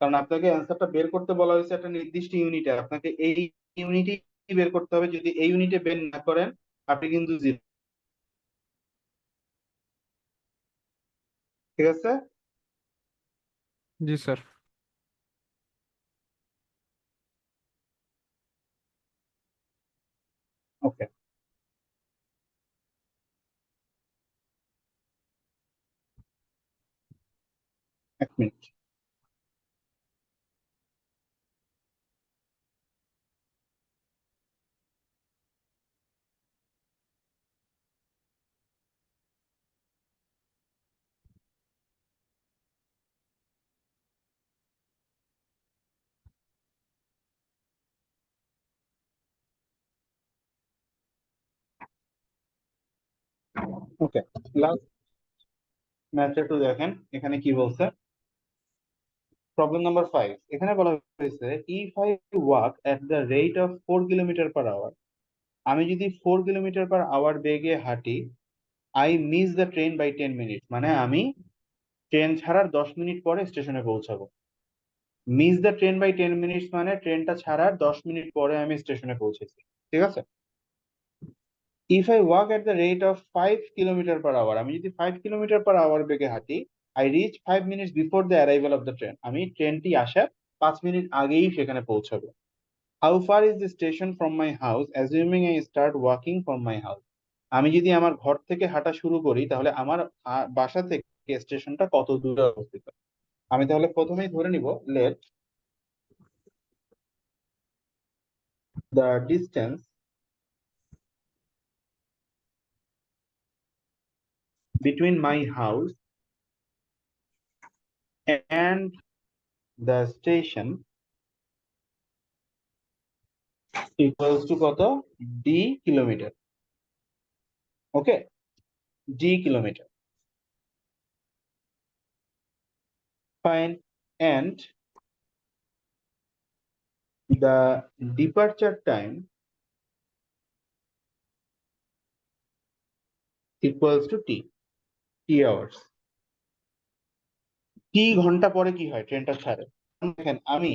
কারণ আপনাকে অ্যান্সারটা বের করতে বলা হয়েছে একটা নির্দিষ্ট ইউনিটে, আপনাকে এই ইউনিটই বের করতে হবে। যদি এই ইউনিটে বের না করেন আপনি কিন্তু 0। ঠিক আছে? জি স্যার। ওকে, এক মিনিট। ওকে, লাস্ট ম্যাথটা একটু দেখেন এখানে কি বলছে। প্রবলেম নাম্বার 5, এখানে বলা হয়েছে if I walk at the rate of 4 kilometre per hour, আমি যদি 4 কিলোমিটার পার আওয়ার বেগে হাঁটি, I miss the train by 10 minute, মানে আমি ট্রেন ছাড়ার 10 মিনিট পরে স্টেশনে পৌঁছাবো। Miss the train by 10 minutes মানে ট্রেনটা ছাড়ার 10 মিনিট পরে আমি স্টেশনে পৌঁছেছি। ঠিক আছে? If I walk at the rate of 5 kilometre per hour, আমি যদি 5 কিলোমিটার পার আওয়ার বেগে হাঁটি, I reach 5 minutes before the arrival of the train, আমি ট্রেনটি আসার 5 মিনিট আগেই সেখানে পৌঁছাবো। How far is the station from my house assuming I start walking from my house, আমি যদি আমার ঘর থেকে হাঁটা শুরু করি তাহলে আমার বাসা থেকে স্টেশনটা কত দূরে অবস্থিত? আমি তাহলে প্রথমেই ধরে নিব let the distance between my house and the station equals to কত? d kilometre. Okay, d kilometre. Fine, and the departure time equals to t hours। t ঘন্টা পরে কি হয়? ট্রেনটা ছাড়ে। দেখেন আমি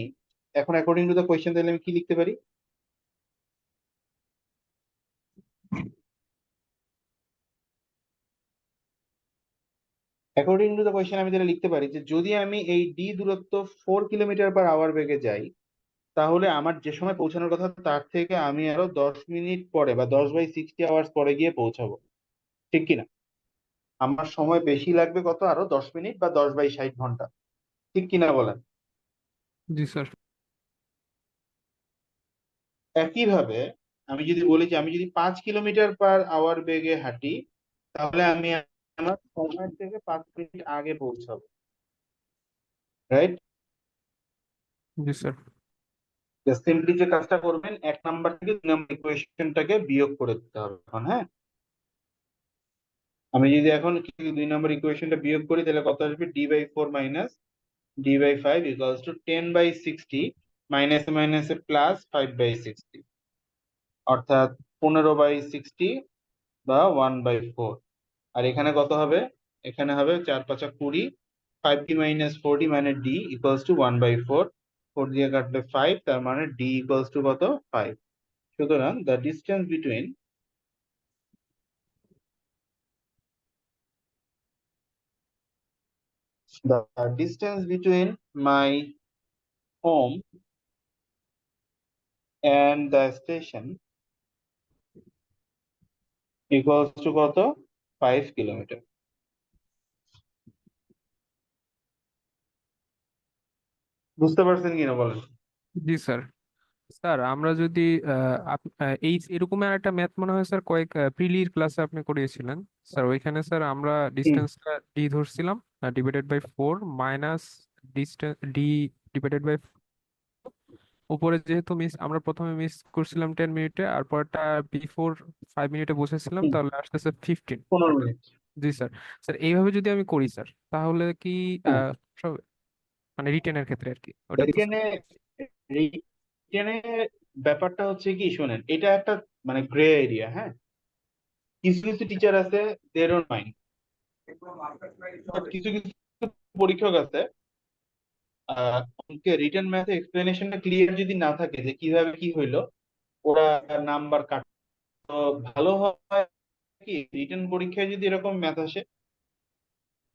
এখন অ্যাকর্ডিং টু দ্য কোয়েশ্চেন তাহলে আমি কি লিখতে পারি? অ্যাকর্ডিং টু দ্য কোয়েশ্চেন আমি তাহলে লিখতে পারি যে যদি আমি এই d দূরত্ব 4 কিলোমিটার পার আওয়ার বেগে যাই, তাহলে আমার যে সময় পৌঁছানোর কথা তার থেকে আমি আরো 10 মিনিট পরে বা 10/60 আওয়ার্স পরে গিয়ে পৌঁছাবো। ঠিক কিনা? আমার সময় বেশি লাগবে কত? আরো 10 মিনিট বা 10/60 ঘন্টা। ঠিক কিনা বলেন? জি স্যার। একইভাবে আমি যদি বলি যে আমি যদি 5 কিলোমিটার পার আওয়ার বেগে হাঁটি, তাহলে আমি আমার সময়ের থেকে 5 মিনিট আগে পৌঁছাবো। রাইট? জি স্যার। সিম্পলি যে কাজটা করবেন 1 নাম্বার থেকে 2 নাম্বার ইকুয়েশনটাকে বিয়োগ করে দিতে হবে এখন। হ্যাঁ, আমি যদি এখন 2 নাম্বার ইকুয়েশনটা বিয়োগ করি তাহলে কত আসবে? d/4 minus d/5 equals to 10/60 মাইনাসে মাইনাসে প্লাস 5/60, অর্থাৎ 15/60 বা 1/4। আর এখানে কত হবে? এখানে হবে 4×5 = 20, 5d মাইনাস 4d মানে d ইকুয়ালস টু 1/4, 4 দিয়ে কাটলে 5, তার মানে d ইকুয়ালস টু কত? 5। সুতরাং the distance between my home and the station equals to কত? 5 কিলোমিটার। বুঝতে পারছেন কিনা বলেন? জি স্যার। স্যার আমরা যদি এই এরকম আর একটা ম্যাথ মনে হয় স্যার কয়েক প্রিলির ক্লাসে আপনি করিয়েছিলেন স্যার। ওইখানে স্যার আমরা ডিস্টেন্সটা ডি ধরছিলাম, divided by 4 minus distance D divided by উপরে যেহেতু আমরা প্রথমে মিস করছিলাম 10 মিনিটে আর পরটা বিফোর 5 মিনিটে বসেছিলাম, হুম, তাহলে আসতেছে 15। 15 মিনিট। জি স্যার। স্যার এইভাবে যদি আমি করি স্যার, তাহলে কি হ্যাঁ, সব- মানে রিটেনের ক্ষেত্রে আর কি ওটা তো এখানে এখানে ব্যাপারটা হচ্ছে কি, শোনেন, এটা একটা মানে গ্রে এরিয়া। হ্যাঁ, কিছু কিছু টিচার আছে দে ডোন্ট মাইন্ড, বাট কিছু কিছু পরীক্ষক আছে রিটেন ম্যাথে এক্সপ্লেনেশনটা ক্লিয়ার যদি না থাকে যে কিভাবে কি হইলো, ওরা নাম্বার কাট। তো ভালো হয় কি, রিটেন পরীক্ষায় যদি এরকম ম্যাথ আসে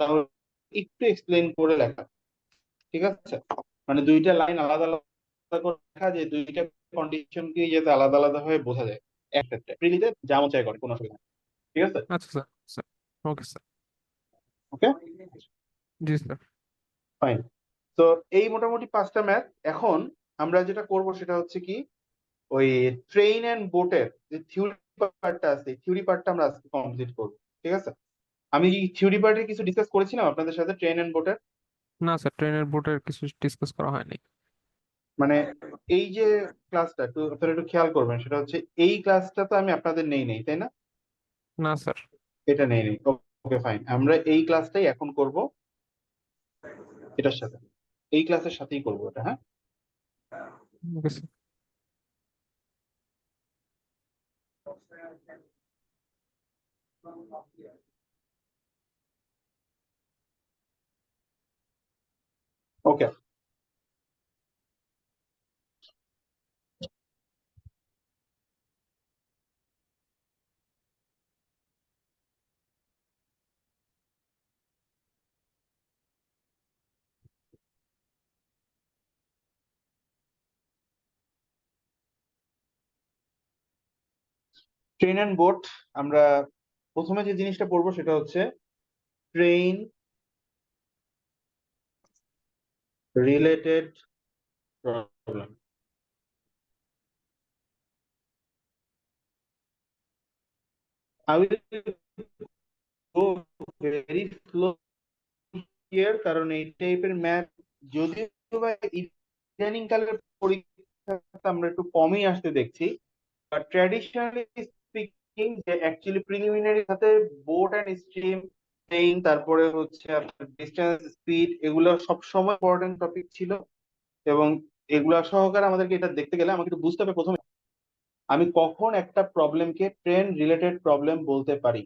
তাহলে একটু এক্সপ্লেন করে লেখা, ঠিক আছে? মানে 2টা লাইন আলাদা আলাদা করে লেখা, যে 2টা কন্ডিশনকে যাতে আলাদা আলাদা ভাবে বোঝা যায়। এক ক্ষেত্রে প্রিলিতে যা মন চায় করে, কোনো অসুবিধা নেই। ঠিক আছে, আচ্ছা sir. Sir okay sir. Okay, জি স্যার। ফাইন। তো এই মোটামুটি 5টা ম্যাথ। এখন আমরা যেটা করব সেটা হচ্ছে কি, ওই ট্রেন এন্ড বোটের যে থিওরি পার্টটা আছে, থিওরি পার্টটা আমরা আজকে কমপ্লিট করব। ঠিক আছে, আমি থিওরি পার্টে কিছু ডিসকাস করেছিলাম আপনাদের সাথে ট্রেন এন্ড বোটের। না স্যার, ট্রেনের বোর্ডের কিছু ডিসকাস করা হয়নি। মানে এই যে ক্লাসটা একটু আপনারা একটু খেয়াল করবেন, সেটা হচ্ছে এই ক্লাসটা তো আমি আপনাদের নেই, তাই না? না স্যার। এটা নেই। ওকে, ফাইন, আমরা এই ক্লাসটাই এখন করব এটার সাথে, এই ক্লাসের সাথেই করব এটা। হ্যাঁ, okay sir. Okay. Train and boat, আমরা প্রথমে যে জিনিসটা পড়বো সেটা হচ্ছে train related problem. I will go very slow here, কারণ এই টাইপের ম্যাথ যদিও বা ইদানিং কালের পরীক্ষাতে আমরা একটু কমই আসতে দেখছি, বাট ট্র্যাডিশনালি স্পিকিং যে অ্যাকচুয়ালি প্রিলিমিনারি সাথে বোট এন্ড স্ট্রিম, ট্রেন, তারপরে হচ্ছে আপনার ডিস্টেন্স, স্পিড, এগুলো সব সময় ইম্পর্টেন্ট টপিক ছিল। এবং এগুলা সহকারে আমাদেরকে এটা দেখতে গেলে আমাকে একটু বুঝতে হবে প্রথমে আমি কখন একটা প্রবলেমকে ট্রেন রিলেটেড প্রবলেম বলতে পারি।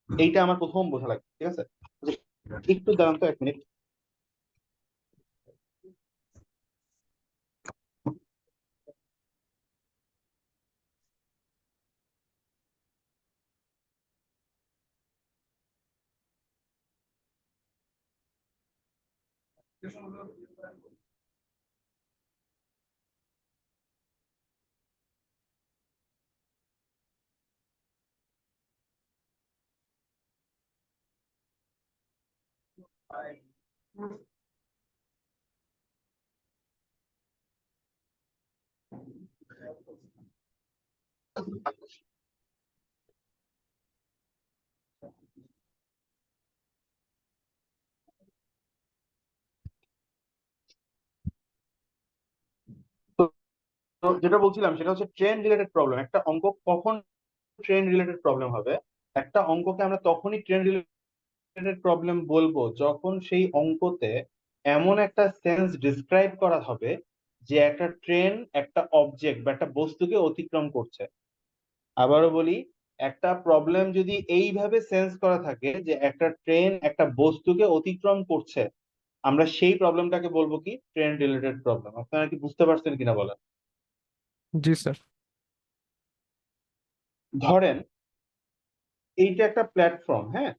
এইটা আমার প্রথম বোঝা লাগবে। ঠিক আছে, একটু দাঁড়ান তো 1 মিনিট। যেটা বলছিলাম সেটা হচ্ছে ট্রেন রিলেটেড প্রবলেম। একটা অঙ্ক কখন ট্রেন রিলেটেড প্রবলেম হবে? একটা অঙ্ককে আমরা তখনই ট্রেন রিলেটেড প্রবলেম বলবো যখন সেই অঙ্কতে এমন একটা সেন্স ডিসক্রাইব করা হবে যে একটা ট্রেন একটা অবজেক্ট বা একটা বস্তুকে অতিক্রম করছে। আবারও বলি, একটা প্রবলেম যদি এইভাবে সেন্স করা থাকে যে একটা ট্রেন একটা বস্তুকে অতিক্রম করছে, আমরা সেই প্রবলেমটাকে বলবো কি ট্রেন রিলেটেড প্রবলেম। আপনারা কি বুঝতে পারছেন কিনা বলেন? জি স্যার। ধরেন এইটা একটা প্ল্যাটফর্ম, হ্যাঁ,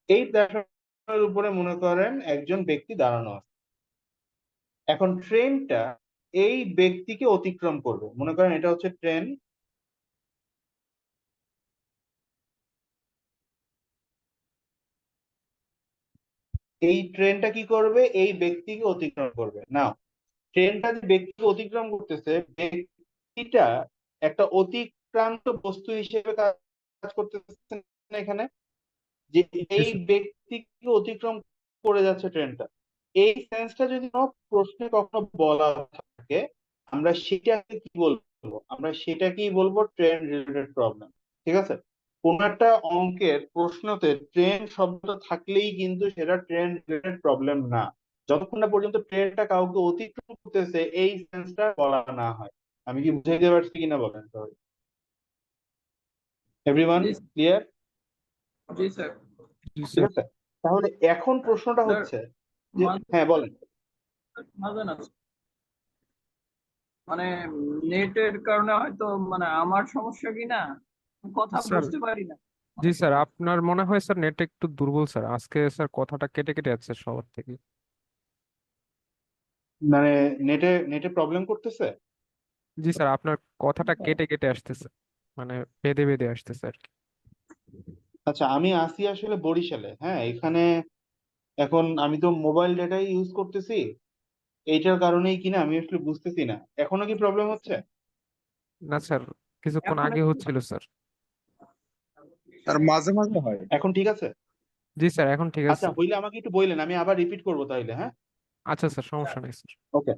এই প্ল্যাটফর্মের উপরে মনে করেন একজন ব্যক্তি দাঁড়ানো আছে। এখন ট্রেনটা এই ব্যক্তিকে অতিক্রম করবে, মনে করেন এটা হচ্ছে ট্রেন। এই ট্রেনটা কি করবে? এই ব্যক্তিকে অতিক্রম করবে। নাও ট্রেনটা যে ব্যক্তিকে অতিক্রম করতেছে, ব্যক্তিটা একটা অতিক্রান্ত বস্তু হিসেবে কাজ করতেছে না এখানে, যে জি এই স্যার। ব্যক্তিকে অতিক্রম করে যাচ্ছে ট্রেনটা। এই সেন্সটা যদি কোনো প্রশ্নে কখনো বলা থাকে, আমরা সেটাকে কি বলবো? আমরা সেটাকেই বলবো ট্রেন রিলেটেড প্রবলেম। ঠিক আছে? কোন একটা অঙ্কের প্রশ্নতে ট্রেন শব্দটা থাকলেই কিন্তু সেটা ট্রেন রিলেটেড প্রবলেম না, যতক্ষণ না পর্যন্ত ট্রেনটা কাউকে অতিক্রম করতেছে এই সেন্সটা বলা না হয়। আমি কি বুঝাইতে পারছি কিনা বলেন সবাই? এভরিওয়ান জি ক্লিয়ার? জি স্যার। জি ঠিক স্যার। আছে, তাহলে এখন প্রশ্নটা স্যার হচ্ছে যে, হ্যাঁ বলেন। মাঝে না মানে নেটের কারণে হয়তো মানে আমার সমস্যা কিনা কথা স্যার বুঝতে পারি না জি অনেক স্যার, সময়। আপনার মনে হয় স্যার নেট একটু দুর্বল স্যার, আজকে স্যার কথাটা কেটে কেটে যাচ্ছে সবার থেকে। মানে নেটে নেটে প্রবলেম করতেছে? জি স্যার, আপনার কথাটা কেটে কেটে আসতেছে, মানে বেঁধে বেঁধে আসতেছে আর কি। আচ্ছা, আমি আসি আসলে বরিশালে, হ্যাঁ, এখানে এখন আমি তো মোবাইল ডেটাই ইউজ করতেছি, এইটার কারণেই কিনা আমি আসলে বুঝতেছি না। এখনো কি প্রবলেম হচ্ছে? না স্যার, কিছুক্ষণ এখন আগে হচ্ছিল স্যার। আর মাঝে মাঝে হয়। এখন ঠিক আছে? জি স্যার, এখন ঠিক আছে আচ্ছা, স্যার। হইলে আমাকে একটু বললেন, আমি আবার রিপিট করবো তাইলে, হ্যাঁ। আচ্ছা স্যার, সমস্যা নেই স্যার। ওকে,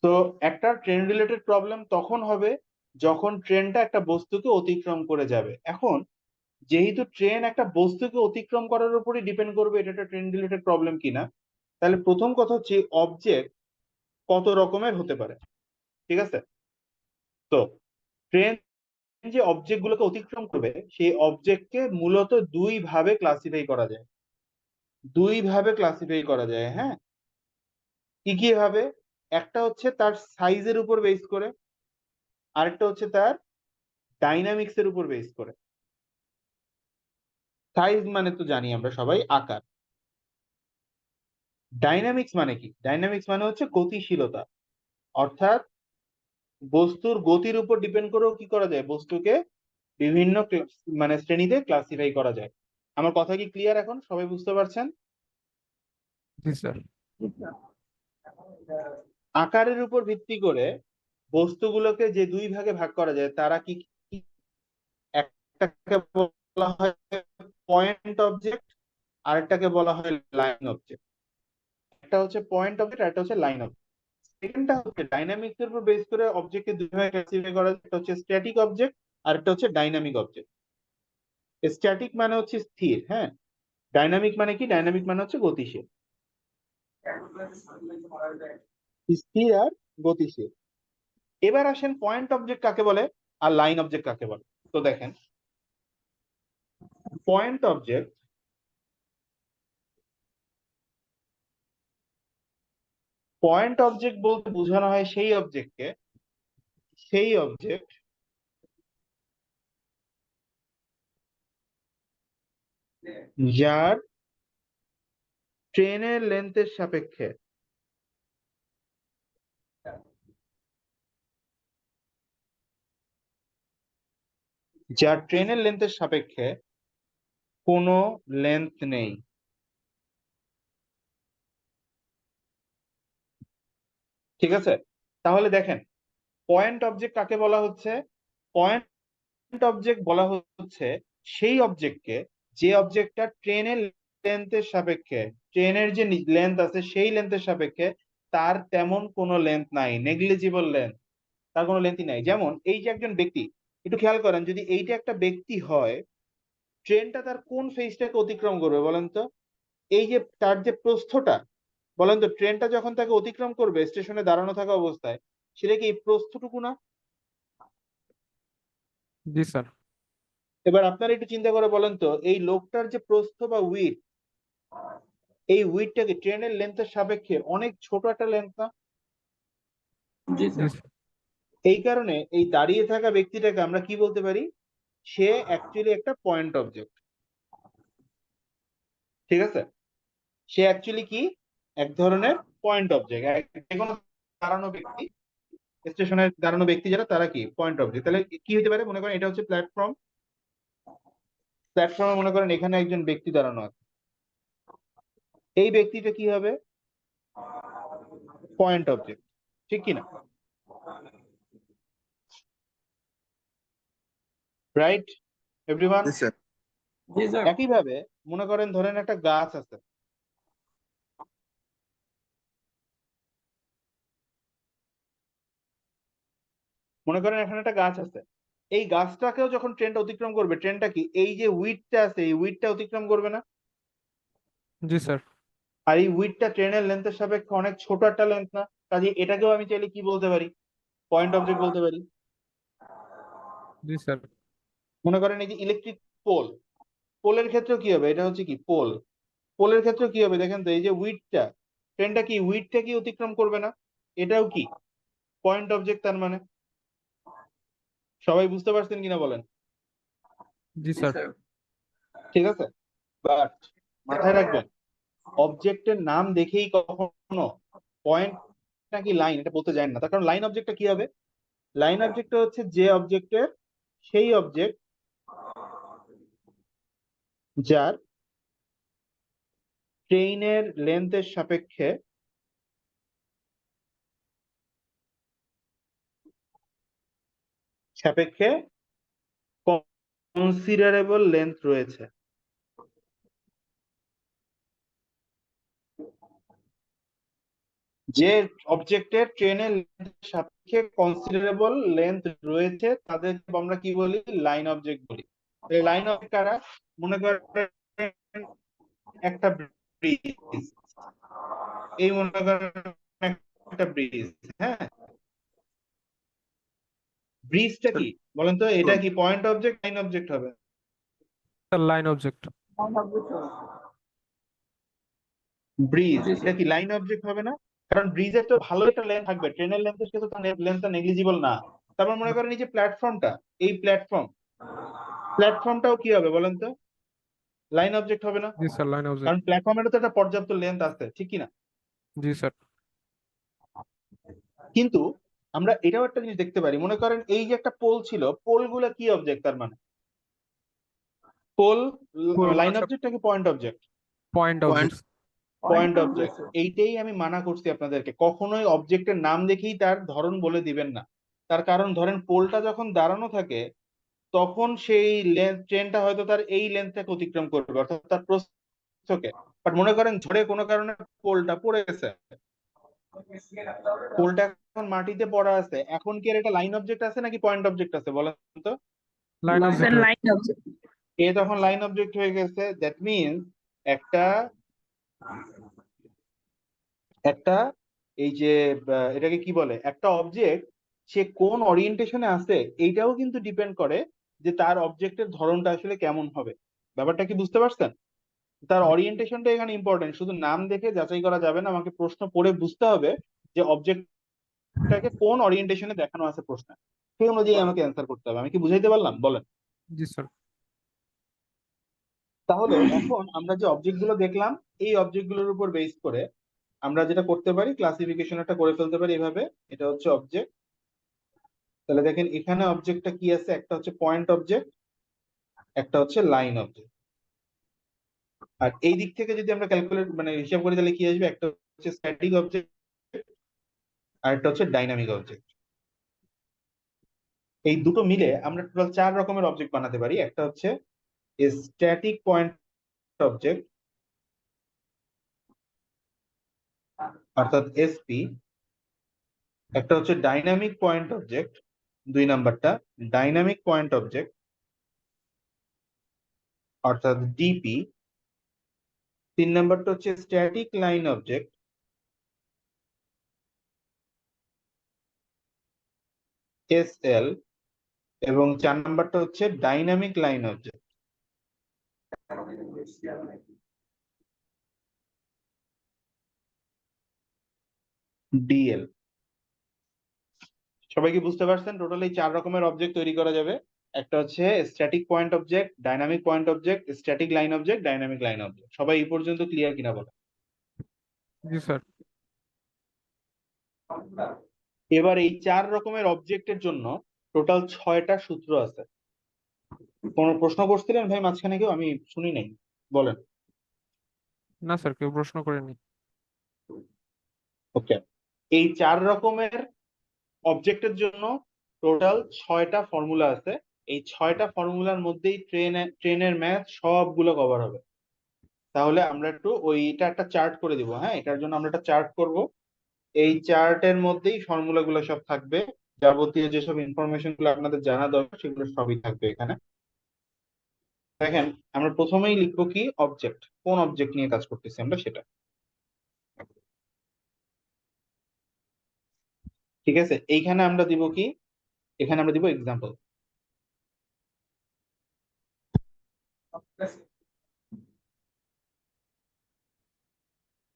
তো একটা ট্রেন রিলেটেড প্রবলেম তখন হবে যখন ট্রেনটা একটা বস্তুকে অতিক্রম করে যাবে। এখন যেহেতু ট্রেন একটা বস্তুকে অতিক্রম করার উপরই ডিপেন্ড করবে এটা একটা ট্রেন রিলেটেড প্রবলেম কিনা, তাহলে প্রথম কথা হচ্ছে অবজেক্ট কত রকমের হতে পারে। ঠিক আছে? তো ট্রেন যে অবজেক্ট গুলোকে অতিক্রম করবে সেই অবজেক্টকে মূলত দুই ভাবে ক্লাসিফাই করা যায়। দুই ভাবে ক্লাসিফাই করা যায়, হ্যাঁ। কি কি ভাবে? একটা হচ্ছে তার সাইজের উপর বেস করে, আরেকটা হচ্ছে তার ডাইনামিক্স এর উপর বেস করে। সাইজ মানে তো জানি আমরা সবাই আকার। ডাইনামিক্স মানে কি? ডাইনামিক্স মানে হচ্ছে গতিশীলতা, অর্থাৎ বস্তুর গতির উপর ডিপেন্ড করেও কি করা যায়? বস্তুকে বিভিন্ন মানে শ্রেণীতে ক্লাসিফাই করা যায়। আমার কথা কি ক্লিয়ার এখন? সবাই বুঝতে পারছেন? জি স্যার। আকারের উপর ভিত্তি করে বস্তুগুলোকে যে দুই ভাগে ভাগ করা যায় তারা কি কি? একটাকে বলা হয় পয়েন্ট অবজেক্ট, আরেকটাকে বলা হয় লাইন অবজেক্ট। একটা হচ্ছে পয়েন্ট অবজেক্ট, আরেকটা হচ্ছে লাইন অবজেক্ট। সেকেন্ডটা হচ্ছে ডাইনামিক্স এর উপর বেস করে অবজেক্টকে দুই ভাগে ক্লাসিফাই করা যায়, একটা হচ্ছে স্ট্যাটিক অবজেক্ট, আরেকটা হচ্ছে ডাইনামিক অবজেক্ট। স্ট্যাটিক মানে হচ্ছে স্থির, হ্যাঁ। ডাইনামিক মানে কি? ডাইনামিক মানে হচ্ছে গতিশীল। স্থির আর গতিশীল। এবার আসেন পয়েন্ট অবজেক্ট কাকে বলে আর লাইন অবজেক্ট কাকে বলে। তো দেখেন, পয়েন্ট অবজেক্ট পয়েন্ট অবজেক্ট বলতে বোঝানো হয় সেই অবজেক্ট যার ট্রেনের লেন্থের সাপেক্ষে কোনো লেন্থ নেই। ঠিক আছে? তাহলে দেখেন, পয়েন্ট অবজেক্ট কাকে বলা হচ্ছে? পয়েন্ট অবজেক্ট বলা হচ্ছে সেই অবজেক্টকে যে অবজেক্টটা ট্রেনের লেন্থের সাপেক্ষে, ট্রেনের যে লেন্থ আছে সেই লেন্থের সাপেক্ষে তার তেমন কোনো লেন্থ নাই, নেগলিজিবল লেন্থ, তার কোনো লেন্থই নাই। যেমন এই যে একজন ব্যক্তি, একটু খেয়াল করেন, যদি এইটা একটা ব্যক্তি হয়, ট্রেনটা তার কোন ফেজটাকে অতিক্রম করবে বলেন তো? এই যে তার যে প্রস্থটা, বলেন তো, ট্রেনটা যখন তাকে অতিক্রম করবে স্টেশনে দাঁড়ানো থাকা অবস্থায়, সেটা কি এই প্রস্থটুকু না? জি স্যার। এবার আপনারা একটু চিন্তা করে বলেন তো, এই লোকটার যে প্রস্থ বা উইথ, এই উইথটা কি ট্রেনের লেন্থের সাপেক্ষে অনেক ছোট একটা লেন্থ না? জি জি স্যার। স্যার। এই কারণে এই দাঁড়িয়ে থাকা ব্যক্তিটাকে আমরা কি বলতে পারি? সে অ্যাকচুয়ালি একটা পয়েন্ট অবজেক্ট। ঠিক আছে? সে অ্যাকচুয়ালি কি? এক ধরনের পয়েন্ট অবজেক্ট। যে কোনো দাঁড়ানো ব্যক্তি, স্টেশনে দাঁড়ানো ব্যক্তি যারা, তারা কি পয়েন্ট অবজেক্ট। তাহলে কি হতে পারে? মনে করেন এটা হচ্ছে প্ল্যাটফর্ম, প্ল্যাটফর্মে মনে করেন এখানে একজন ব্যক্তি দাঁড়ানো আছে, এই ব্যক্তিটা কি হবে? পয়েন্ট অবজেক্ট, ঠিক কিনা? Right everyone? জি স্যার। জি স্যার। একইভাবে মনে করেন, ধরেন একটা গাছ আছে, মনে করেন এখানে একটা গাছ আছে, এই গাছটাকেও যখন ট্রেনটা অতিক্রম করবে, ট্রেনটা কি এই যে উইডটা আছে এই উইডটা অতিক্রম করবে না? জি স্যার। আর এই উইডটা ট্রেনের লেন্থের সাপেক্ষে অনেক ছোট একটা লেন্থ না? কাজে এটাকেও আমি চাইলে কি বলতে পারি? পয়েন্ট অবজেক্ট বলতে পারি। জি স্যার। মনে করেন এই যে ইলেকট্রিক পোল, পোলের ক্ষেত্রেও কি হবে? এটা হচ্ছে কি পোল, পোলের ক্ষেত্রেও কি হবে? দেখেন তো, এই যে উইডটা, ট্রেনটা কি উইডটা কি অতিক্রম করবে না? এটাও কি পয়েন্ট অবজেক্ট? তার মানে সবাই বুঝতে পারছেন কিনা বলেন? জি জি স্যার। স্যার। ঠিক আছে, বাট মাথায় রাখবেন, অবজেক্টের নাম দেখেই কখনো পয়েন্ট নাকি লাইন এটা বলতে যায় না। তার কারণ লাইন অবজেক্টটা কি হবে? লাইন অবজেক্টটা হচ্ছে যে অবজেক্টের, সেই অবজেক্ট যার ট্রেইনের লেন্থের সাপেক্ষে সাপেক্ষে কনসিডারেবল লেন্থ রয়েছে। যে অবজেক্টের ট্রেনের সাপেক্ষে কনসিডারেবল লেন্থ রয়েছে তাদেরকে আমরা কি বলি? লাইন অবজেক্ট বলি। লাইন অবজেক্ট কারা? মনে করেন একটা ব্রিজ, এই মনে করেন একটা ব্রিজ, হ্যাঁ, ব্রিজটা কি বলেন তো? এটা কি পয়েন্ট অবজেক্ট, লাইন অবজেক্ট হবে? Sir line object. ব্রিজ জি এটা স্যার। কি লাইন অবজেক্ট হবে না? কারণ ব্রিজের তো ভালো একটা লেন্থ থাকবে, ট্রেনের লেন্থের সাথে তো লেন্থটা নেগলিজিবল না। তারপর মনে করেন এই যে প্ল্যাটফর্মটা, এই প্ল্যাটফর্মটাও কি হবে বলেন তো? লাইন অবজেক্ট হবে না? জি স্যার লাইন অবজেক্ট। কারণ প্ল্যাটফর্মেরও তো একটা পর্যাপ্ত লেন্থ আছে, ঠিক কি না? জি স্যার। কিন্তু আমরা এটাও একটা জিনিস দেখতে পারি, মনে করেন এই যে একটা পোল ছিল, পোলগুলো কি অবজেক্ট? তার মানে পোল লাইন অবজেক্ট নাকি point object? Point point. Object. Point object. এইটাই আমি মানা করছি আপনাদেরকে, কখনোই অবজেক্টের নাম দেখেই তার ধরন বলে দিবেন না। তার কারণ ধরেন পোলটা যখন দাঁড়ানো থাকে, তখন সেই লেন্থ, ট্রেনটা হয়তো তার এই লেন্থটাকে অতিক্রম করবে, অর্থাৎ তার প্রস্থকে। বাট মনে করেন ঝড়ে কোনো কারণে পোলটা পড়ে গেছে, পোলটা এখন মাটিতে পড়া আছে, এখন কি আর এটা লাইন অবজেক্ট আছে নাকি পয়েন্ট অবজেক্ট আছে বলেন তো? Line object. Line object. এ তখন লাইন অবজেক্ট হয়ে গেছে। দ্যাট মিনস একটা একটা এই যে এটাকে কি বলে, একটা অবজেক্ট সে কোন ওরিয়েন্টেশনে আছে এইটাও কিন্তু ডিপেন্ড করে যে তার অবজেক্টের ধরনটা আসলে কেমন হবে। ব্যাপারটা কি বুঝতে পারছেন? তার ওরিয়েন্টেশনটা এখানে ইম্পর্টেন্ট, শুধু নাম দেখে যাচাই করা যাবে না, আমাকে প্রশ্ন পড়ে বুঝতে হবে যে অবজেক্টটাকে কোন ওরিয়েন্টেশনে দেখানো আছে প্রশ্নে, সেই অনুযায়ী আমাকে অ্যান্সার করতে হবে। আমি কি বুঝাইতে পারলাম বলেন? জি স্যার। তাহলে এখন আমরা যে অবজেক্ট গুলো দেখলাম, এই অবজেক্ট গুলোর উপর বেস করে আমরা যেটা করতে পারি, ক্লাসিফিকেশন একটা করে ফেলতে পারি এভাবে। এটা হচ্ছে অবজেক্ট। তাহলে দেখেন এখানে অবজেক্টটা কি আছে, একটা হচ্ছে পয়েন্ট অবজেক্ট, একটা হচ্ছে লাইন অবজেক্ট। আর এই দিক থেকে যদি আমরা ক্যালকুলেট হিসাব করি, তাহলে কি আসবে? একটা হচ্ছে স্ট্যাটিক অবজেক্ট আর একটা হচ্ছে ডাইনামিক অবজেক্ট। এই দুটো মিলে আমরা টোটাল 4 রকমের অবজেক্ট বানাতে পারি। একটা হচ্ছে স্ট্যাটিক পয়েন্ট অবজেক্ট, অর্থাৎ এসপি, একটা হচ্ছে ডাইনামিক পয়েন্ট অবজেক্ট, 2 নাম্বারটা ডাইনামিক পয়েন্ট অবজেক্ট অর্থাৎ ডিপি, 3 নাম্বারটা হচ্ছে স্ট্যাটিক লাইন অবজেক্ট এসএল, এবং 4 নাম্বারটা হচ্ছে ডাইনামিক লাইন অবজেক্ট ডিএল। সবাই কি বুঝতে পারছেন? টোটাল এই 4 রকমের অবজেক্ট তৈরি করা যাবে। একটা হচ্ছে static point object, dynamic point object, static line object, dynamic line object. সবাই এই পর্যন্ত ক্লিয়ার কিনা বলো? জি স্যার। এবার এই 4 রকমের অবজেক্টের জন্য টোটাল 6টা সূত্র আছে। কোন প্রশ্ন করছিলেন ভাই মাঝখানে কেউ? আমি শুনি নাই, বলেন। না স্যার, কেউ প্রশ্ন করেনি। ওকে, এই 4 রকমের অবজেক্টের জন্য টোটাল 6টা ফর্মুলা আছে। এই 6টা ফর্মুলার মধ্যেই ট্রেনের ম্যাথ সবগুলো কভার হবে। তাহলে আমরা একটু ওইটা একটা চার্ট করে দিব। হ্যাঁ, এটার জন্য আমরা একটা চার্ট করব। এই চার্টের মধ্যেই ফর্মুলা গুলো সব থাকবে, যাবতীয় যেসব ইনফরমেশন গুলো আপনাদের জানা দরকার সেগুলো সবই থাকবে এখানে। দেখেন, আমরা প্রথমেই লিখবো কি অবজেক্ট, কোন অবজেক্ট নিয়ে কাজ করতেছি আমরা সেটা। ঠিক আছে, এইখানে আমরা দিব কি, এখানে আমরা দিব এক্সাম্পল।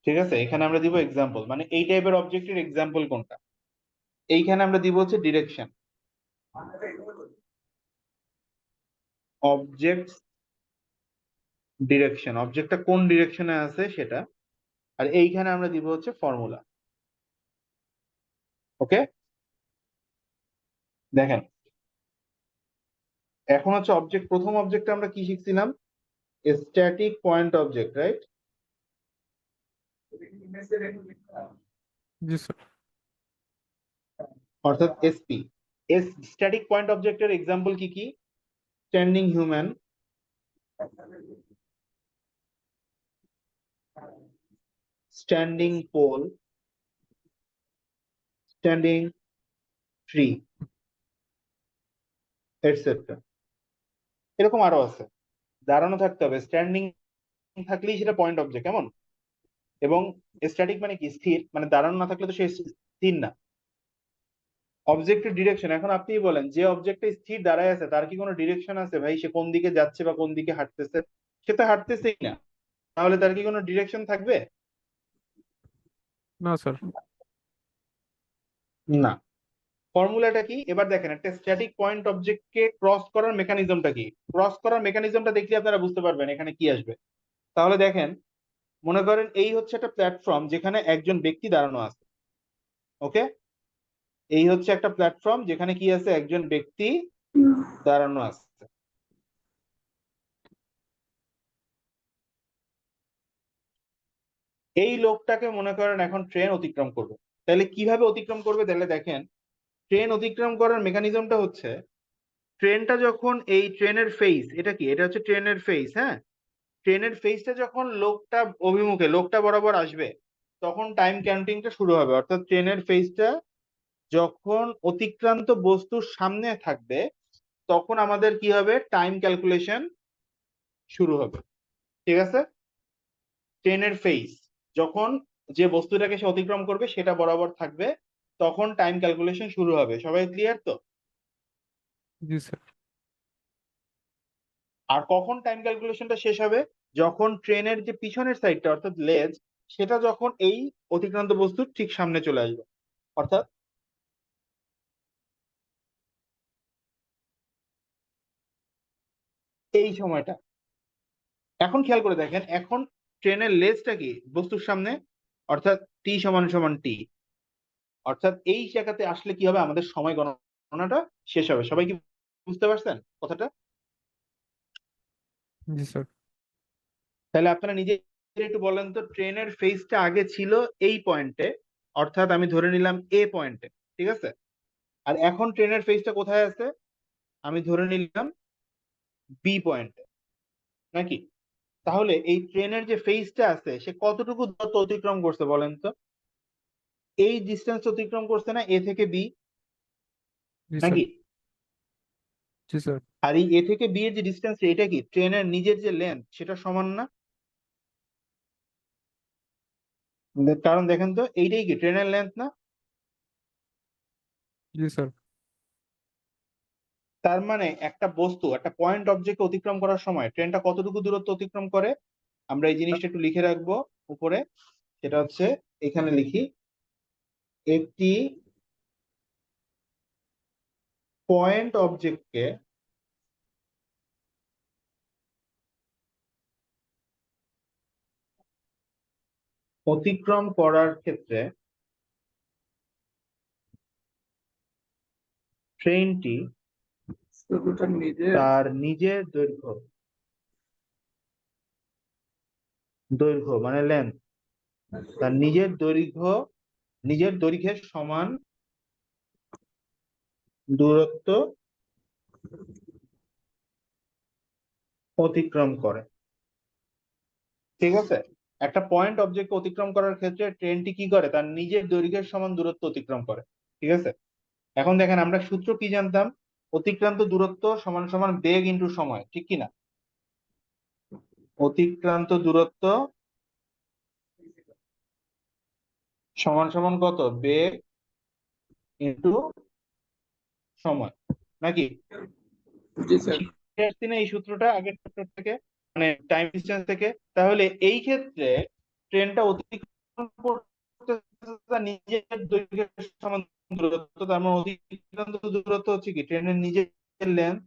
ঠিক আছে, এখানে আমরা দিব এক্সাম্পল, মানে এই টাইপের অবজেক্টের এক্সাম্পল কোনটা। এইখানে আমরা দিব হচ্ছে ডিরেকশন, অবজেক্ট ডিরেকশন, অবজেক্টটা কোন ডিরেকশনে আছে সেটা। আর এইখানে আমরা দিব হচ্ছে ফর্মুলা। ওকে, দেখেন এখন হচ্ছে অবজেক্ট, প্রথম অবজেক্টে আমরা কি শিখছিলাম? Static point object, right? জি স্যার। অর্থাৎ এসপি। স্ট্যাটিক পয়েন্ট অবজেক্টের এক্সাম্পল কি কি? Standing human, standing pole, standing tree, etcetera. এরকম আরো আছে। দাঁড়ানো থাকতে হবে, স্ট্যান্ডিং থাকলেই সেটা পয়েন্ট অবজেক্ট, কেমন? এবং স্ট্যাটিক মানে কি? স্থির, মানে দাঁড়ানো না থাকলে তো সে স্থির না। অবজেক্টের ডিরেকশন, এখন আপনি বলেন যে অবজেক্টে স্থির দাঁড়ায় আছে তার কি কোনো ডিরেকশন আছে ভাই? সে কোন দিকে যাচ্ছে বা কোন দিকে হাঁটতেছে? সে তো হাঁটতেছেই না, তাহলে তার কি কোনো ডিরেকশন থাকবে? না স্যার। না। ফর্মুলাটা কি? এবার দেখেন, একটা স্ট্যাটিক পয়েন্ট অবজেক্টকে ক্রস করার মেকানিজমটা কি? ক্রস করার মেকানিজমটা দেখলে আপনারা বুঝতে পারবেন এখানে কি আসবে। তাহলে দেখেন, মনে করেন এই হচ্ছে একটা প্ল্যাটফর্ম যেখানে একজন ব্যক্তি দাঁড়ানো আছে। ওকে, এই হচ্ছে একটা প্ল্যাটফর্ম যেখানে কি আছে? একজন ব্যক্তি দাঁড়ানো আছে। এই লোকটাকে মনে করেন এখন ট্রেন অতিক্রম করবে। তাহলে কিভাবে অতিক্রম করবে? তাহলে দেখেন, ট্রেন অতিক্রম করার মেকানিজমটা হচ্ছে, ট্রেনটা যখন এই ট্রেনের ফেস, এটা কি? এটা হচ্ছে ট্রেনের ফেস। হ্যাঁ, ট্রেনের ফেসটা যখন লোকটা অভিমুখে, লোকটা বরাবর আসবে, তখন টাইম কাউন্টিংটা শুরু হবে। অর্থাৎ ট্রেনের ফেসটা যখন অতিক্রান্ত বস্তুর সামনে থাকবে তখন আমাদের কি হবে? টাইম ক্যালকুলেশন শুরু হবে। ঠিক আছে, ট্রেনের ফেস যখন যে বস্তুটাকে সে অতিক্রম করবে সেটা বরাবর থাকবে, তখন টাইম ক্যালকুলেশন শুরু হবে। সবাই ক্লিয়ার তো? জি স্যার। আর কখন টাইম ক্যালকুলেশনটা শেষ হবে? যখন ট্রেনের যে পিছনের সাইডটা অর্থাৎ লেজ, সেটা যখন এই অতিক্রান্ত বস্তুর ঠিক সামনে চলে আসবে। অর্থাৎ এই সময়টা। এখন খেয়াল করে দেখেন, এখন ট্রেনের লেজটা কি বস্তুর সামনে, অর্থাৎ টি সমান সমান টি। অর্থাৎ এই জায়গাতে আসলে কি হবে? আমাদের সময় গণনাটা শেষ হবে। সবাই কি বুঝতে পারছেন কথাটা? জি স্যার। তাহলে আপনারা নিজে একটু বলেন তো, ট্রেনের ফেজটা আগে ছিল এই পয়েন্টে, অর্থাৎ আমি ধরে নিলাম এ পয়েন্টে। ঠিক আছে, আর এখন ট্রেনের ফেজটা কোথায় আছে? আমি ধরে নিলাম বি পয়েন্টে, নাকি? তাহলে এই ট্রেনের যে ফেজটা আছে সে কতটুকু দূরত্ব অতিক্রম করছে বলেন তো? এই ডিস্টেন্স অতিক্রম করছে না এ থেকে বি, জি স্যার। নাকি? জি স্যার। আর এই এ থেকে বি এর যে ডিস্টেন্স এটা কি ট্রেনের নিজের যে লেন্থ সেটা সমান না? কারণ দেখেন তো এইটাই কি ট্রেনের লেন্থ না? জি স্যার। তার মানে একটা বস্তু একটা পয়েন্ট অবজেক্ট অতিক্রম করার সময় ট্রেনটা কতটুকু দূরত্ব অতিক্রম করে আমরা এই জিনিসটা একটু লিখে রাখবো উপরে। সেটা হচ্ছে এখানে লিখি, একটি পয়েন্ট অবজেক্টকে অতিক্রম করার ক্ষেত্রে ট্রেনটি শুধুটা নিজের তার নিজের দৈর্ঘ্য মানে লেন্থ, তার নিজের দৈর্ঘ্যের সমান দূরত্ব অতিক্রম করে। ঠিক আছে, একটা পয়েন্ট অবজেক্ট অতিক্রম করার ক্ষেত্রে ট্রেনটি কি করে তার নিজের দৈর্ঘ্যের সমান দূরত্ব অতিক্রম করে। ঠিক আছে, এখন দেখেন আমরা সূত্র কি জানতাম, অতিক্রান্ত দূরত্ব সমান সমান বেগ ইনটু সময়, ঠিক কি না? অতিক্রান্ত দূরত্ব সমান সমান কত, বেগ ইনটু সময়, নাকি? জি স্যার। শিখে আসছি না এই সূত্রটা আগের চ্যাপ্টার থেকে, মানে টাইম ডিসটেন্স থেকে? তাহলে এই ক্ষেত্রে ট্রেনটা অতিক্রম করতেছে তার নিজের দৈর্ঘ্যের সমান দূরত্ব, তার মানে অতিক্রান্ত দূরত্ব হচ্ছে কি ট্রেনের নিজের লেন্থ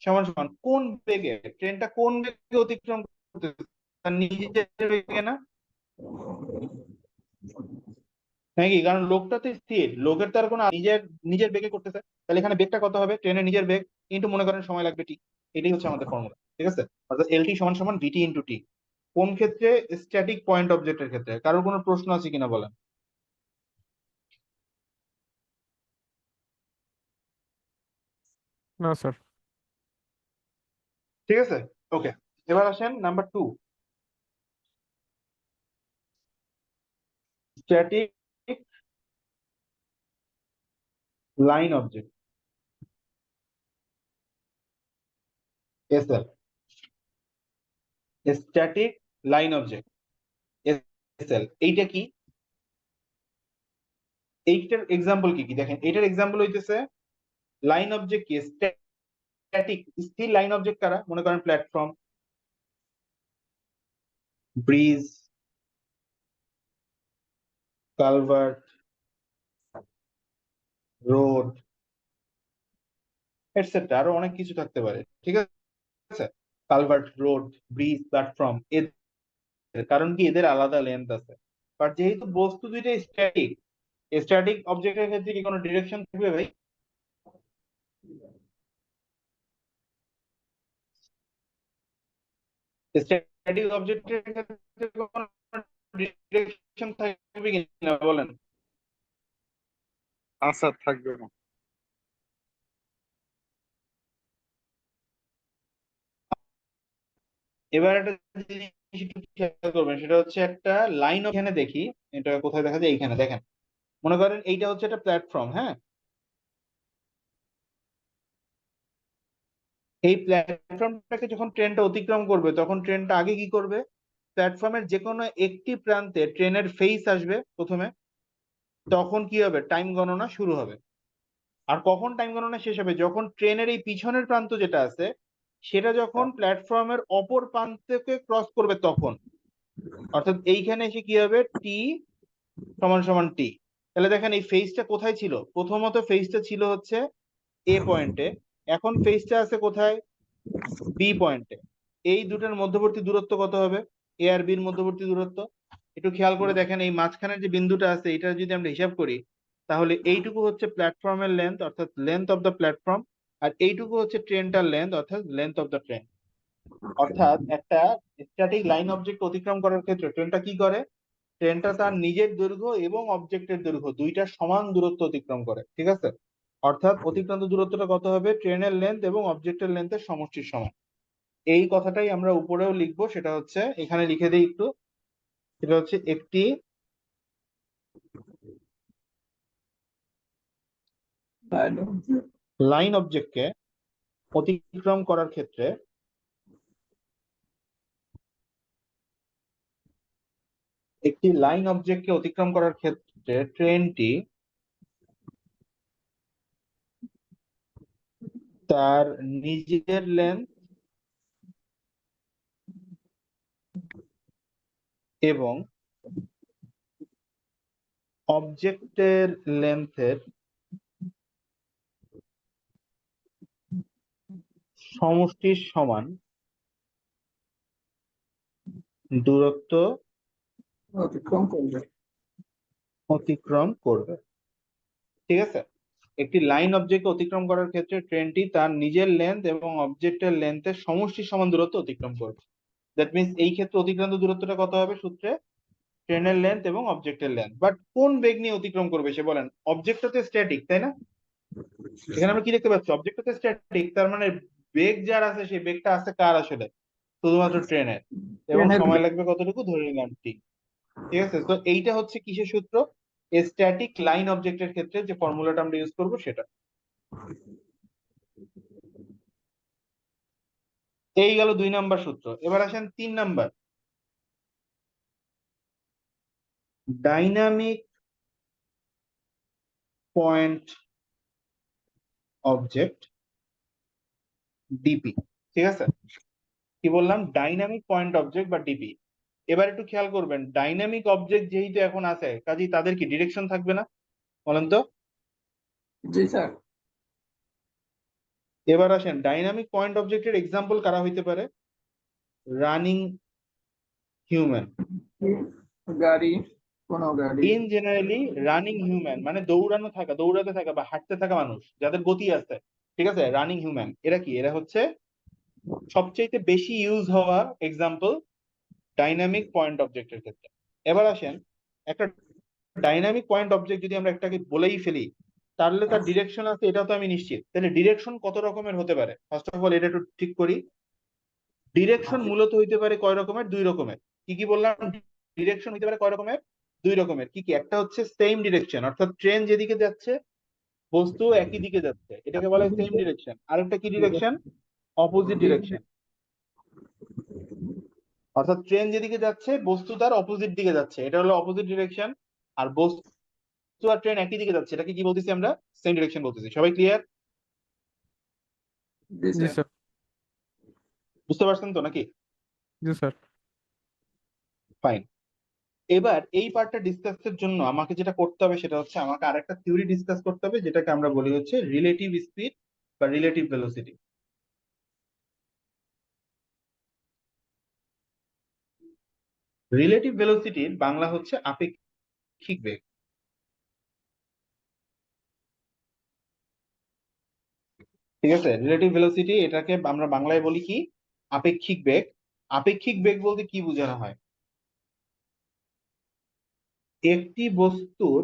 সমান সমান কোন বেগে, ট্রেনটা কোন বেগে অতিক্রম করতেছে তার নিজের বেগে না, নাকি? কারণ লোকটা তো স্থির, লোকের তার কোনো নিজের নিজের বেগে করতেছে, তাহলে এখানে বেগটা কত হবে, ট্রেনের নিজের বেগ ইন্টু মনে করেন সময় লাগবে টি। এটাই হচ্ছে আমাদের ফর্মুলা। ঠিক আছে, অর্থাৎ এলটি সমান সমান ভিটি ইন্টু টি। কোন ক্ষেত্রে? স্ট্যাটিক পয়েন্ট অবজেক্টের ক্ষেত্রে। কারোর কোনো প্রশ্ন আছে কিনা বলেন? না স্যার। ঠিক আছে, ওকে। এবার আসেন number 2, static line object, SL. Static line object, SL, এইটা কি? এইটার এক্সাম্পল কি কি দেখেন, এইটার এক্সাম্পল হইতেছে লাইন অবজেক্ট কি স্ট্যাটিক স্থির লাইন অবজেক্ট কারা, মনে করেন platform, bridge, culvert, road, etcetera, আরো অনেক কিছু থাকতে পারে। ঠিক আছে, কালভার্ট, রোড, ব্রিজ, প্ল্যাটফর্ম, এদের কারণ কি এদের আলাদা লেন্থ আছে। বাট যেহেতু বস্তু দুইটা স্ট্যাটিক, স্ট্যাটিক অবজেক্টের ক্ষেত্রে কি কোনো ডিরেকশন থাকবে ভাই? স্ট্যাটিক অবজেক্টের ক্ষেত্রে কোনো ডিরেকশন থাকবে কিনা বলেন? আচ্ছা, থাকবে না। এবার একটা জিনিস একটু খেয়াল করবেন, সেটা হচ্ছে একটা লাইন এখানে দেখি, এটা কোথায় দেখা যায়, এইখানে দেখেন। মনে করেন এইটা হচ্ছে একটা প্ল্যাটফর্ম, হ্যাঁ? এই প্ল্যাটফর্মটাকে যখন ট্রেনটা অতিক্রম করবে তখন ট্রেনটা আগে কি করবে, প্ল্যাটফর্মের যে কোনো একটি প্রান্তে ট্রেনের ফেস আসবে প্রথমে, তখন কি হবে, টাইম গণনা শুরু হবে। আর কখন টাইম গণনা শেষ হবে, যখন ট্রেনের এই পিছনের প্রান্ত যেটা আছে সেটা যখন প্ল্যাটফর্মের অপর প্রান্তকে ক্রস করবে তখন, অর্থাৎ এইখানে এসে কি হবে, টি সমান সমান টি। তাহলে দেখেন এই ফেজটা কোথায় ছিল, প্রথমত ফেজটা ছিল হচ্ছে এ পয়েন্টে, এখন ফেজটা আছে কোথায়, বি পয়েন্টে। এই দুটোর মধ্যবর্তী দূরত্ব কত হবে, এ আর বির মধ্যবর্তী দূরত্ব? একটু খেয়াল করে দেখেন এই মাঝখানের যে বিন্দুটা আছে এটা যদি আমরা হিসাব করি, তাহলে এইটুকু হচ্ছে প্ল্যাটফর্মের লেন্থ অর্থাৎ লেন্থ অফ দ্য প্ল্যাটফর্ম, আর এইটুকু হচ্ছে ট্রেনটার লেন্থ অর্থাৎ লেন্থ অফ দ্য ট্রেন। অর্থাৎ একটা স্ট্যাটিক লাইন অবজেক্ট অতিক্রম করার ক্ষেত্রে ট্রেনটা কি করে, ট্রেনটা তার নিজের দৈর্ঘ্য এবং অবজেক্টের দৈর্ঘ্য দুইটা সমান দূরত্ব অতিক্রম করে। ঠিক আছে, অর্থাৎ অতিক্রান্ত দূরত্বটা কত হবে, ট্রেনের লেন্থ এবং অবজেক্টের লেন্থের সমষ্টির সমান। এই কথাটাই আমরা উপরেও লিখবো, সেটা হচ্ছে এখানে লিখে দিই একটু, সেটা হচ্ছে একটি লাইন অবজেক্টকে অতিক্রম করার ক্ষেত্রে একটি লাইন অবজেক্টকে অতিক্রম করার ক্ষেত্রে ট্রেনটি তার নিজের লেন্থ এবং অবজেক্টের লেন্থের সমষ্টির সমান দূরত্ব অতিক্রম করবে। অতিক্রম করবে। ঠিক আছে, একটি লাইন অবজেক্টকে অতিক্রম করার ক্ষেত্রে ট্রেনটি তার নিজের লেন্থ এবং অবজেক্টের লেন্থের সমষ্টির সমান দূরত্ব অতিক্রম করবে। দ্যাট মিনস এই ক্ষেত্রে অতিক্রান্ত দূরত্বটা কত হবে সূত্রে? ট্রেনের লেন্থ এবং অবজেক্টের লেন্থ। বাট কোন বেগ নিয়ে অতিক্রম করবে সে বলেন? অবজেক্টটা তো স্ট্যাটিক, তাই না? এখানে আমরা কি দেখতে পাচ্ছি? অবজেক্টটা তো স্ট্যাটিক, তার মানে বেগ যার আছে সেই বেগটা আছে কার আসলে? শুধুমাত্র ট্রেনের। এবং ট্রেনের সময় লাগবে কতটুকু? ধরে নিলাম টি। ঠিক আছে, তো এইটা হচ্ছে কিসের সূত্র? স্ট্যাটিক লাইন অবজেক্টের ক্ষেত্রে যে ফর্মুলাটা আমরা ইউজ করবো সেটা। এই গেল 2 নাম্বার সূত্র। এবার আসেন 3 number, dynamic point object DP. ঠিক আছে, কি বললাম? ডাইনামিক পয়েন্ট অবজেক্ট বা ডিপি। এবার একটু খেয়াল করবেন, ডাইনামিক অবজেক্ট যেহেতু এখন আছে, কাজেই তাদের কি ডিরেকশন থাকবে না? বলেন তো। জি স্যার। এবার আসেন, ডাইনামিক পয়েন্ট অবজেক্টের এক্সাম্পল কারা হইতে পারে? Running human. গাড়ি, কোনো গাড়ি। ইন জেনারেলি রানিং হিউম্যান মানে দৌড়াতে থাকা বা হাঁটতে থাকা মানুষ যাদের গতি আছে। ঠিক আছে, রানিং হিউম্যান এরা কি? এরা হচ্ছে সবচেয়ে বেশি ইউজ হওয়া এক্সাম্পল ডাইনামিক পয়েন্ট অবজেক্টের ক্ষেত্রে। এবার আসেন, একটা ডাইনামিক পয়েন্ট অবজেক্ট যদি আমরা একটাকে বলেই ফেলি, তাহলে তার ডিরেকশন আছে এটাও তো আমি নিশ্চিত। তাহলে ডিরেকশন কত রকমের হতে পারে? ফার্স্ট অফ অল এটা একটু ঠিক করি। ডিরেকশন মূলত হইতে পারে কয় রকমের? 2 রকমের। কি কি বললাম? ডিরেকশন হইতে পারে কয় রকমের? 2 রকমের। কি কি? একটা হচ্ছে সেম ডিরেকশন, অর্থাৎ ট্রেন যেদিকে যাচ্ছে বস্তু একই দিকে যাচ্ছে, এটাকে বলা হয় সেম ডিরেকশন। আরেকটা কি ডিরেকশন? Opposite direction. অর্থাৎ ট্রেন যেদিকে যাচ্ছে বস্তু তার অপোজিট দিকে যাচ্ছে, এটা হলো অপোজিট ডিরেকশন। আর বস্তু আর ট্রেন একই দিকে যাচ্ছে, এটাকে কি বলতেছি আমরা? সেম ডিরেকশন বলতেছি। সবাই ক্লিয়ার? জি জি স্যার। স্যার। বুঝতে পারছেন তো নাকি? জি স্যার। ফাইন। এবার এই পার্টটা ডিসকাসের জন্য আমাকে যেটা করতে হবে সেটা হচ্ছে আমাকে আরেকটা থিওরি ডিসকাস করতে হবে, যেটাকে আমরা বলি হচ্ছে রিলেটিভ স্পিড বা রিলেটিভ ভেলোসিটি। রিলেটিভ ভেলোসিটির বাংলা হচ্ছে আপেক্ষিক বেগ। ঠিক আছে, রিলেটিভ ভেলোসিটি এটাকে আমরা বাংলায় বলি কি? আপেক্ষিক বেগ। আপেক্ষিক বেগ বলতে কি বোঝানো হয়? একটি বস্তুর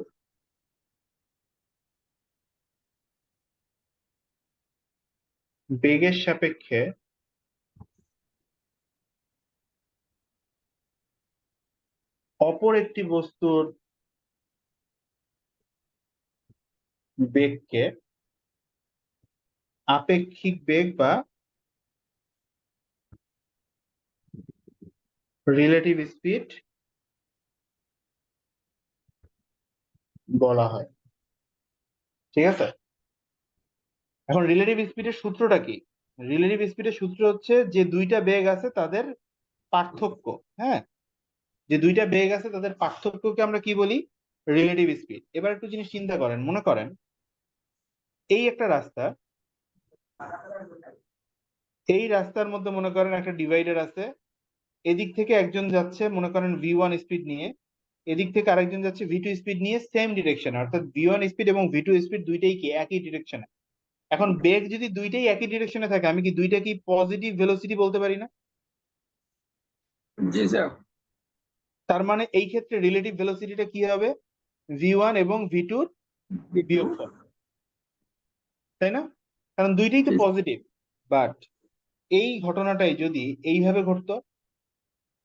বেগের সাপেক্ষে অপর একটি বস্তুর বেগকে আপেক্ষিক বেগ বা রিলেটিভ স্পিড বলা হয়। ঠিক আছে, এখন রিলেটিভ স্পিডের সূত্রটা কি? রিলেটিভ স্পিডের সূত্র হচ্ছে যে দুইটা বেগ আছে তাদের পার্থক্য। হ্যাঁ, যে দুইটা বেগ আছে তাদের পার্থক্যকে আমরা কি বলি? Relative speed. এবার একটু জিনিস চিন্তা করেন, মনে করেন এই একটা রাস্তা, এই রাস্তার মধ্যে মনে করেন একটা ডিভাইডার আছে। এদিক থেকে একজন যাচ্ছে মনে করেন V1 স্পিড নিয়ে, এদিক থেকে আরেকজন যাচ্ছে V2 স্পিড নিয়ে, সেম ডিরেকশন। অর্থাৎ V1 স্পিড এবং V2 স্পিড দুইটাই কি একই ডিরেকশনে। এখন বেগ যদি দুইটাই একই ডিরেকশনে থাকে, আমি কি দুইটা কি পজিটিভ ভেলোসিটি বলতে পারি না? জি স্যার। তার মানে এই ক্ষেত্রে রিলেটিভ ভেলোসিটিটা কি হবে? V1 এবং V2 র বিয়োগফল, তাই না? কারণ দুইটাই তো পজিটিভ। বাট এই ঘটনাটাই যদি এইভাবে ঘটতো,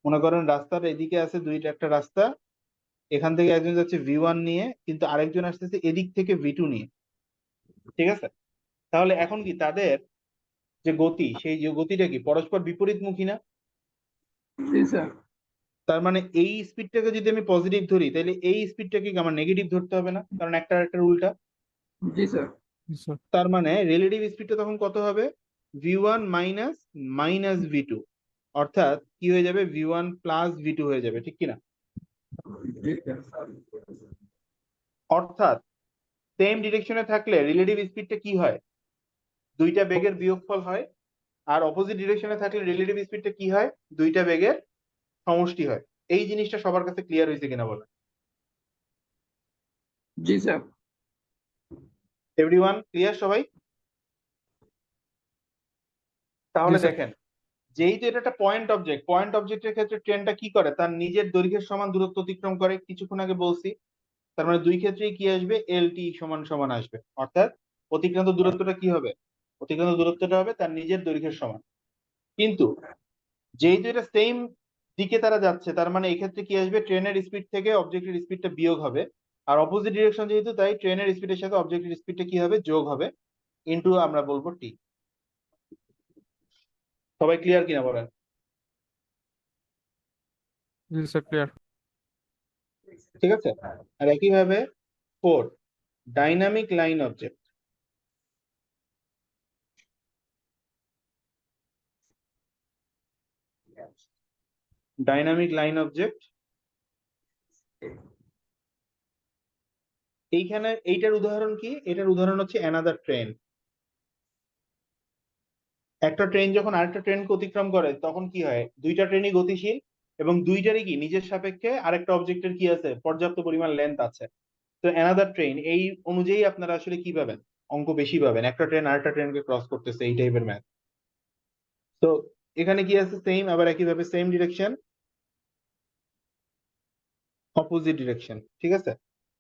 মনে করেন রাস্তার এদিকে আছে দুইটা একটা রাস্তা, এখান থেকে একজন যাচ্ছে V1 নিয়ে কিন্তু আরেকজন আসতেছে এদিক থেকে V2 নিয়ে। ঠিক আছে? তাহলে এখন কি তাদের যে গতি, সেই যে গতিটা কি পরস্পর বিপরীতমুখী না? জি স্যার। তার মানে এই স্পিডটাকে যদি আমি পজিটিভ ধরি, তাহলে এই স্পিডটাকে কি আমার নেগেটিভ ধরতে হবে না? কারণ একটা একটা উল্টা। জি স্যার। স্যার তার মানে রিলেটিভ স্পিডটা তখন কত হবে? v1 মাইনাস মাইনাস v2, অর্থাৎ কি হয়ে যাবে? v1 প্লাস v2 হয়ে যাবে, ঠিক কিনা? জি স্যার। অর্থাৎ সেম ডিরেকশনে থাকলে রিলেটিভ স্পিডটা কি হয়? দুইটা বেগের বিয়োগফল হয়। আর অপোজিট ডিরেকশনে থাকলে রিলেটিভ স্পিডটা কি হয়? দুইটা বেগের সমষ্টি হয়। এই জিনিসটা সবার কাছে ক্লিয়ার হয়েছে কিনা বলেন? জি স্যার। এভরিওয়ান ক্লিয়ার সবাই? জি তাহলে স্যার দেখেন, যেহেতু এটা একটা পয়েন্ট অবজেক্ট, পয়েন্ট অবজেক্টের ক্ষেত্রে ট্রেনটা কি করে? তার নিজের দৈর্ঘ্যের সমান দূরত্ব অতিক্রম করে, কিছুক্ষণ আগে বলছি। তার মানে দুই ক্ষেত্রেই কি আসবে? এলটি সমান সমান আসবে, অর্থাৎ অতিক্রান্ত দূরত্বটা কি হবে? অতিক্রান্ত দূরত্বটা হবে তার নিজের দৈর্ঘ্যের সমান। কিন্তু যেহেতু এটা সেম দিকে তারা যাচ্ছে, তার মানে এক্ষেত্রে কি আসবে? ট্রেনের স্পিড থেকে অবজেক্টের স্পিডটা বিয়োগ হবে। আর অপোজিট ডিরেকশন যেহেতু, তাই ট্রেনের স্পিডের সাথে অবজেক্টের স্পিডটা কি হবে? যোগ হবে, ইনটু আমরা বলবো টি। সবাই ক্লিয়ার কিনা বলেন? জি স্যার ক্লিয়ার। ঠিক আছে? আর একইভাবে 4, dynamic line object. Dynamic line object, এইখানে এইটার উদাহরণ কি? এটার উদাহরণ হচ্ছে অ্যানাদার ট্রেন। একটা ট্রেন যখন আরেকটা ট্রেনকে অতিক্রম করে, তখন কি হয়? দুইটা ট্রেনই গতিশীল, এবং দুইটারই কি নিজের সাপেক্ষে আরেকটা অবজেক্টের কি আছে? পর্যাপ্ত পরিমাণ লেন্থ আছে। তো অ্যানাদার ট্রেন, এই অনুযায়ী আপনারা আসলে কি পাবেন? অঙ্ক বেশি পাবেন। একটা ট্রেন আরেকটা ট্রেনকে ক্রস করতেছে, এই টাইপের ম্যাথ। তো এখানে কি আছে? সেম, আবার একইভাবে সেম ডিরেকশন, অপোজিট ডিরেকশন। ঠিক আছে?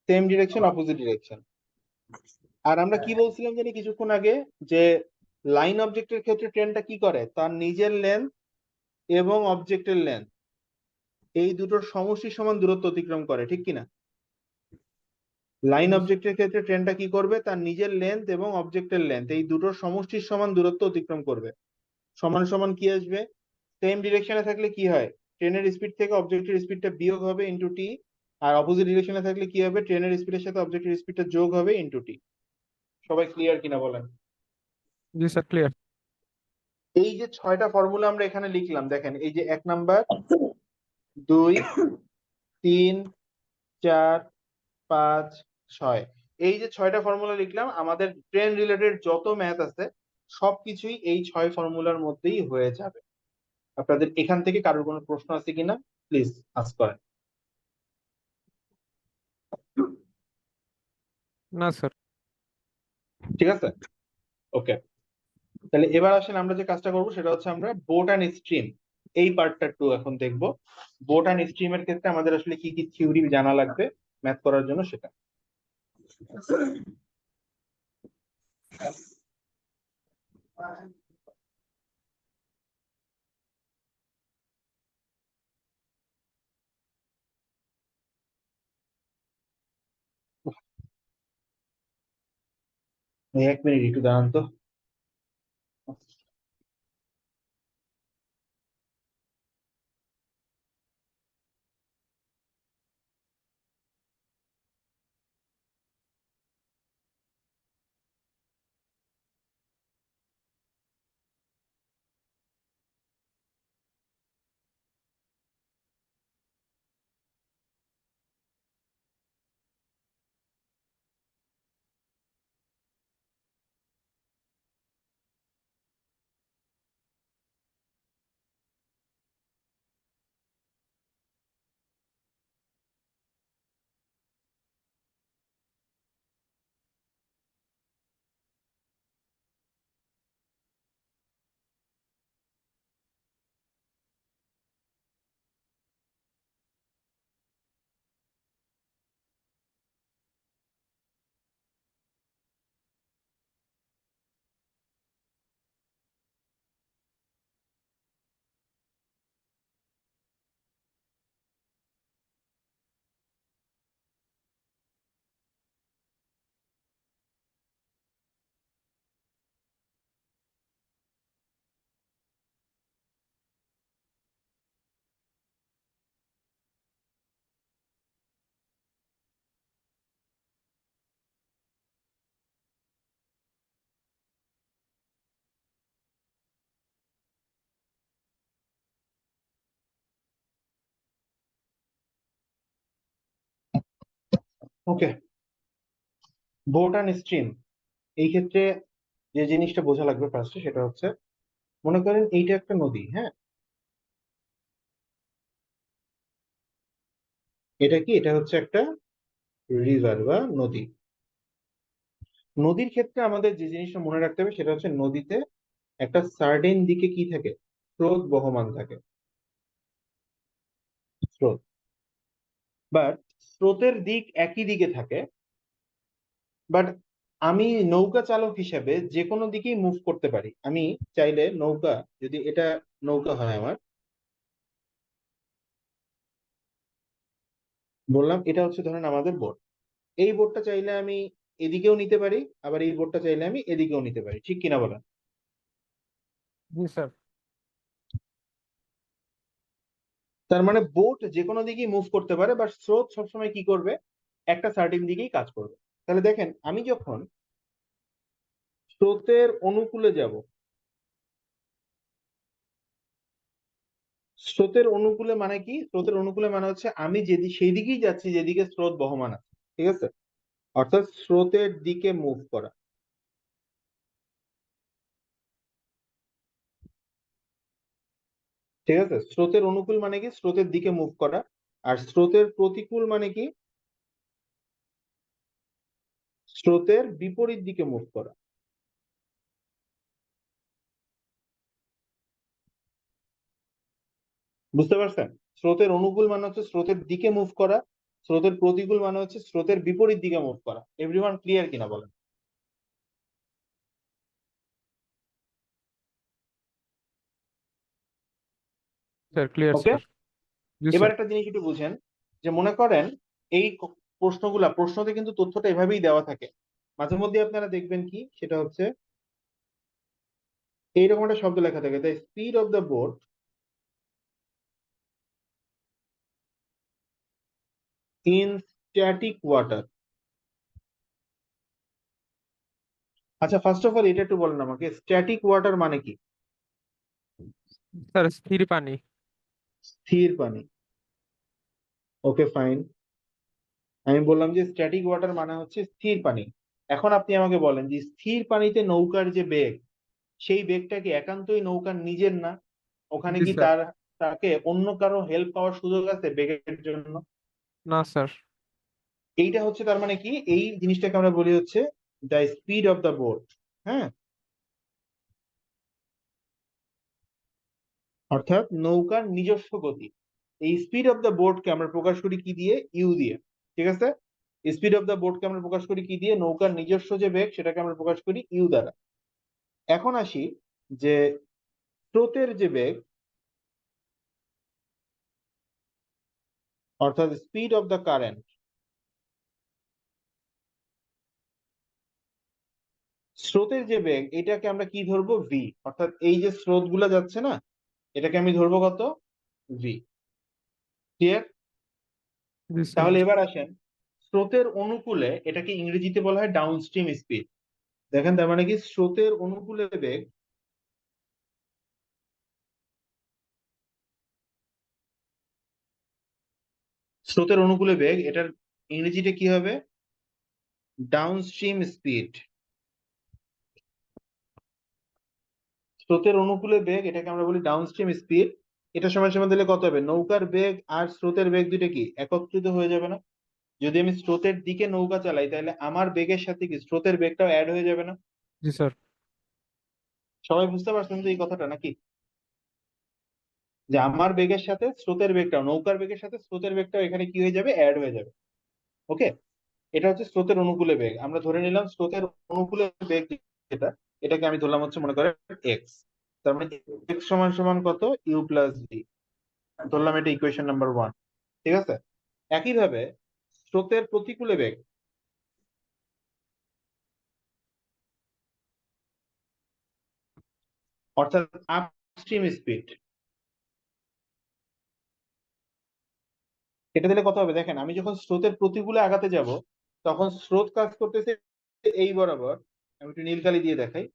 Same direction, opposite direction. আর আমরা কি বলছিলাম জানি কিছুক্ষণ আগে? যে লাইন অবজেক্টের ক্ষেত্রে ট্রেনটা কি করে? তার নিজের লেন্থ এবং অবজেক্টের লেন্থ, এই দুটোর সমষ্টি সমান দূরত্ব অতিক্রম করে, ঠিক কিনা? লাইন অবজেক্টের ক্ষেত্রে ট্রেনটা কি করবে? তার নিজের লেন্থ এবং অবজেক্টের লেন্থ, এই দুটোর সমষ্টির সমান দূরত্ব অতিক্রম করবে। সমান সমান কি আসবে? সেম ডিরেকশনে থাকলে কি হয়? ট্রেনের স্পিড থেকে অবজেক্টের স্পিডটা বিয়োগ হবে, ইনটু টি। আর অপোজিট ডিরেকশনে থাকলে কি হবে? ট্রেনের স্পিডের সাথে অবজেক্টের স্পিডটা যোগ হবে, ইনটু টি। সবাই ক্লিয়ার কিনা বলেন? জি স্যার ক্লিয়ার। এই যে 6টা ফর্মুলা আমরা এখানে লিখলাম, দেখেন এই যে 1 নাম্বার, 2, 3, 4, 5, 6, এই যে 6টা ফর্মুলা লিখলাম, আমাদের ট্রেন রিলেটেড যত ম্যাথ আছে সবকিছুই এই 6 ফর্মুলার মধ্যেই হয়ে যাবে। আপনাদের এখান থেকে কারোর কোনো প্রশ্ন আছে কিনা প্লিজ আস্ক করেন। না স্যার। ঠিক আছে? ওকে, তাহলে এবার আসেন আমরা যে কাজটা করবো সেটা হচ্ছে আমরা বোট অ্যান্ড স্ট্রিম, এই পার্টটা একটু এখন দেখবো। বোট অ্যান্ড স্ট্রিমের ক্ষেত্রে আমাদের আসলে কি কি থিওরি জানা লাগবে ম্যাথ করার জন্য, সেটা। এই 1 মিনিট একটু দাঁড়ান তো। ওকে, বোট অ্যান্ড স্ট্রিম, এই ক্ষেত্রে যে জিনিসটা বোঝা লাগবে ফার্স্টে সেটা হচ্ছে, মনে করেন এইটা একটা নদী, হ্যাঁ, এটা কি, এটা হচ্ছে একটা রিভার বা নদী। নদীর ক্ষেত্রে আমাদের যে জিনিসটা মনে রাখতে হবে সেটা হচ্ছে নদীতে একটা সার্টেন দিকে কি থাকে, স্রোত বহমান থাকে, স্রোত, বাট স্রোতের দিক একই দিকে থাকে, বাট আমি নৌকা চালক হিসেবে যে কোনো দিকেই মুভ করতে পারি। আমি চাইলে নৌকা, যদি এটা নৌকা হয় আমার, বললাম এটা হচ্ছে ধরেন আমাদের বোট, এই বোটটা চাইলে আমি এদিকেও নিতে পারি, আবার এই বোটটা চাইলে আমি এদিকেও নিতে পারি, ঠিক কিনা বলেন? জি স্যার। তার মানে বোট যে কোনো দিকেই মুভ করতে পারে, বাট স্রোত সবসময় কি করবে, একটা সার্টেন দিকেই কাজ করবে। তাহলে দেখেন আমি যখন স্রোতের অনুকূলে যাব, স্রোতের অনুকূলে মানে কি, স্রোতের অনুকূলে মানে হচ্ছে আমি সেই দিকেই যাচ্ছি যেদিকে স্রোত বহমান আছে, ঠিক আছে, অর্থাৎ স্রোতের দিকে মুভ করা। ঠিক আছে, স্রোতের অনুকূল মানে কি, স্রোতের দিকে মুভ করা, আর স্রোতের প্রতিকূল মানে কি, স্রোতের বিপরীত দিকে মুভ করা। বুঝতে পারছেন? স্রোতের অনুকূল মানে হচ্ছে স্রোতের দিকে মুভ করা, স্রোতের প্রতিকূল মানে হচ্ছে স্রোতের বিপরীত দিকে মুভ করা। এভরিওয়ান ক্লিয়ার কিনা বলেন? Sir clear okay, sir. জি এবার স্যার। একটা জিনিস একটু বুঝেন, যে মনে করেন এই প্রশ্নতে কিন্তু তথ্যটা এভাবেই দেওয়া থাকে। মাঝে মধ্যে আপনারা দেখবেন কি, সেটা হচ্ছে এইরকম একটা শব্দ লেখা থাকে, the speed of the boat in static water. আচ্ছা, ফার্স্ট অফ অল এটা একটু বলেন আমাকে, স্ট্যাটিক ওয়াটার মানে কি? স্যার স্থির পানি। স্থির পানি। ওকে ফাইন, আমি বললাম যে স্ট্যাটিক ওয়াটার মানে হচ্ছে স্থির পানি। এখন আপনি আমাকে বলেন যে স্থির পানিতে নৌকার যে বেগ, সেই বেগটা কি একান্তই নৌকার নিজের না? ওখানে জি কি স্যার। তাকে অন্য কারো হেল্প পাওয়ার সুযোগ আছে বেগের জন্য? না স্যার। এইটা হচ্ছে তার মানে কি, এই জিনিসটাকে আমরা বলি হচ্ছে the speed of the boat. হ্যাঁ, অর্থাৎ নৌকার নিজস্ব গতি। এই স্পিড অফ দ্য বোটকে আমরা প্রকাশ করি কি দিয়ে, ইউ দিয়ে। ঠিক আছে, স্পিড অফ দ্য বোটকে আমরা প্রকাশ করি কি দিয়ে, নৌকার নিজস্ব যে বেগ সেটাকে আমরা প্রকাশ করি ইউ দ্বারা। এখন আসি যে স্রোতের যে বেগ, অর্থাৎ স্পিড অফ দ্য কারেন্ট, স্রোতের যে বেগ এটাকে আমরা কি ধরবো, ভি। অর্থাৎ এই যে স্রোত গুলা যাচ্ছে না, এটাকে আমি ধরবো কত, ভি। ক্লিয়ার? জি স্যার। তাহলে এবার আসেন, স্রোতের অনুকূলে এটাকে ইংরেজিতে বলা হয় ডাউন স্ট্রিম স্পিড। দেখেন তার মানে কি, স্রোতের অনুকূলে বেগ, স্রোতের অনুকূলে বেগ, এটার ইংরেজিতে কি হবে, ডাউন স্ট্রিম স্পিড। স্রোতের অনুকূলে বেগ এটাকে আমরা বলি ডাউন স্ট্রিম স্পিড। এটা সমান সমান দিলে কত হবে, নৌকার বেগ আর স্রোতের বেগ দুটো কি একত্রিত হয়ে যাবে না? যদি আমি স্রোতের দিকে নৌকা চালাই তাহলে আমার বেগের সাথে কি স্রোতের বেগটাও অ্যাড হয়ে যাবে না? জি স্যার। সবাই বুঝতে পারছেন তো এই কথাটা নাকি, যে আমার বেগের সাথে স্রোতের বেগটাও, নৌকার বেগের সাথে স্রোতের বেগটাও এখানে কি হয়ে যাবে, অ্যাড হয়ে যাবে। ওকে, এটা হচ্ছে স্রোতের অনুকূলে বেগ। আমরা ধরে নিলাম স্রোতের অনুকূলে বেগ যেটা, এটাকে আমি ধরলাম হচ্ছে মনে করেন এক্স। তার মানে এক্স সমান সমান কত, ইউ প্লাস ভি। ধরলাম এটা ইকুয়েশন নাম্বার 1। ঠিক আছে, একইভাবে স্রোতের প্রতিকূলে বেগ, অর্থাৎ আপস্ট্রিম স্পিড, এটা দিলে কত হবে, দেখেন আমি যখন স্রোতের প্রতিকূলে আগাতে যাব, তখন স্রোত কাজ করতেছে এই বরাবর, আমি একটু নীল কালি দিয়ে দেখাই,